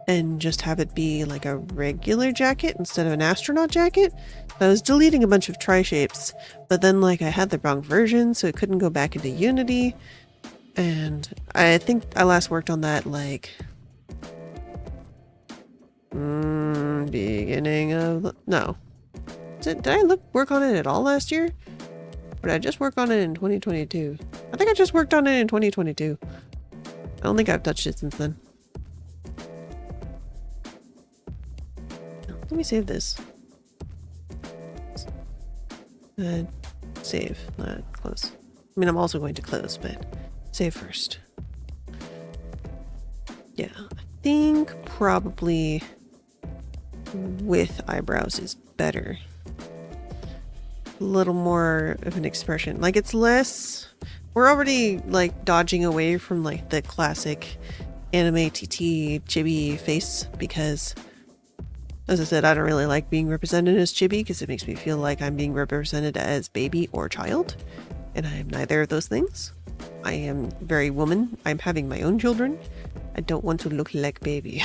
and just have it be like a regular jacket instead of an astronaut jacket. I was deleting a bunch of tri-shapes, but then like I had the wrong version, so it couldn't go back into Unity. And I think I last worked on that like beginning of no. Did I work on it at all last year? Or did I just work on it in 2022? I think I just worked on it in 2022. I don't think I've touched it since then. Let me save this. Save, not close. I mean, I'm also going to close, but save first. Yeah, I think probably with eyebrows is better. A little more of an expression. Like it's less... We're already like dodging away from like the classic anime TT chibi face because, as I said, I don't really like being represented as chibi because it makes me feel like I'm being represented as baby or child, and I am neither of those things. I am very woman. I'm having my own children. I don't want to look like baby.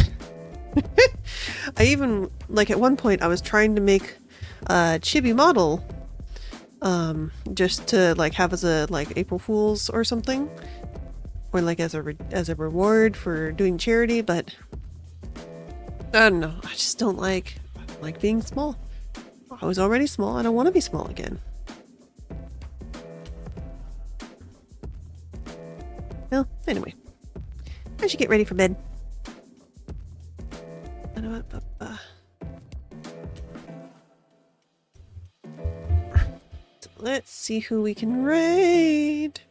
I even, like at one point, I was trying to make a chibi model just to like have as a like April Fool's or something, or like as a reward for doing charity, but I don't know. I just don't like being small. I was already small. I don't want to be small again. Well, anyway, I should get ready for bed. So let's see who we can raid.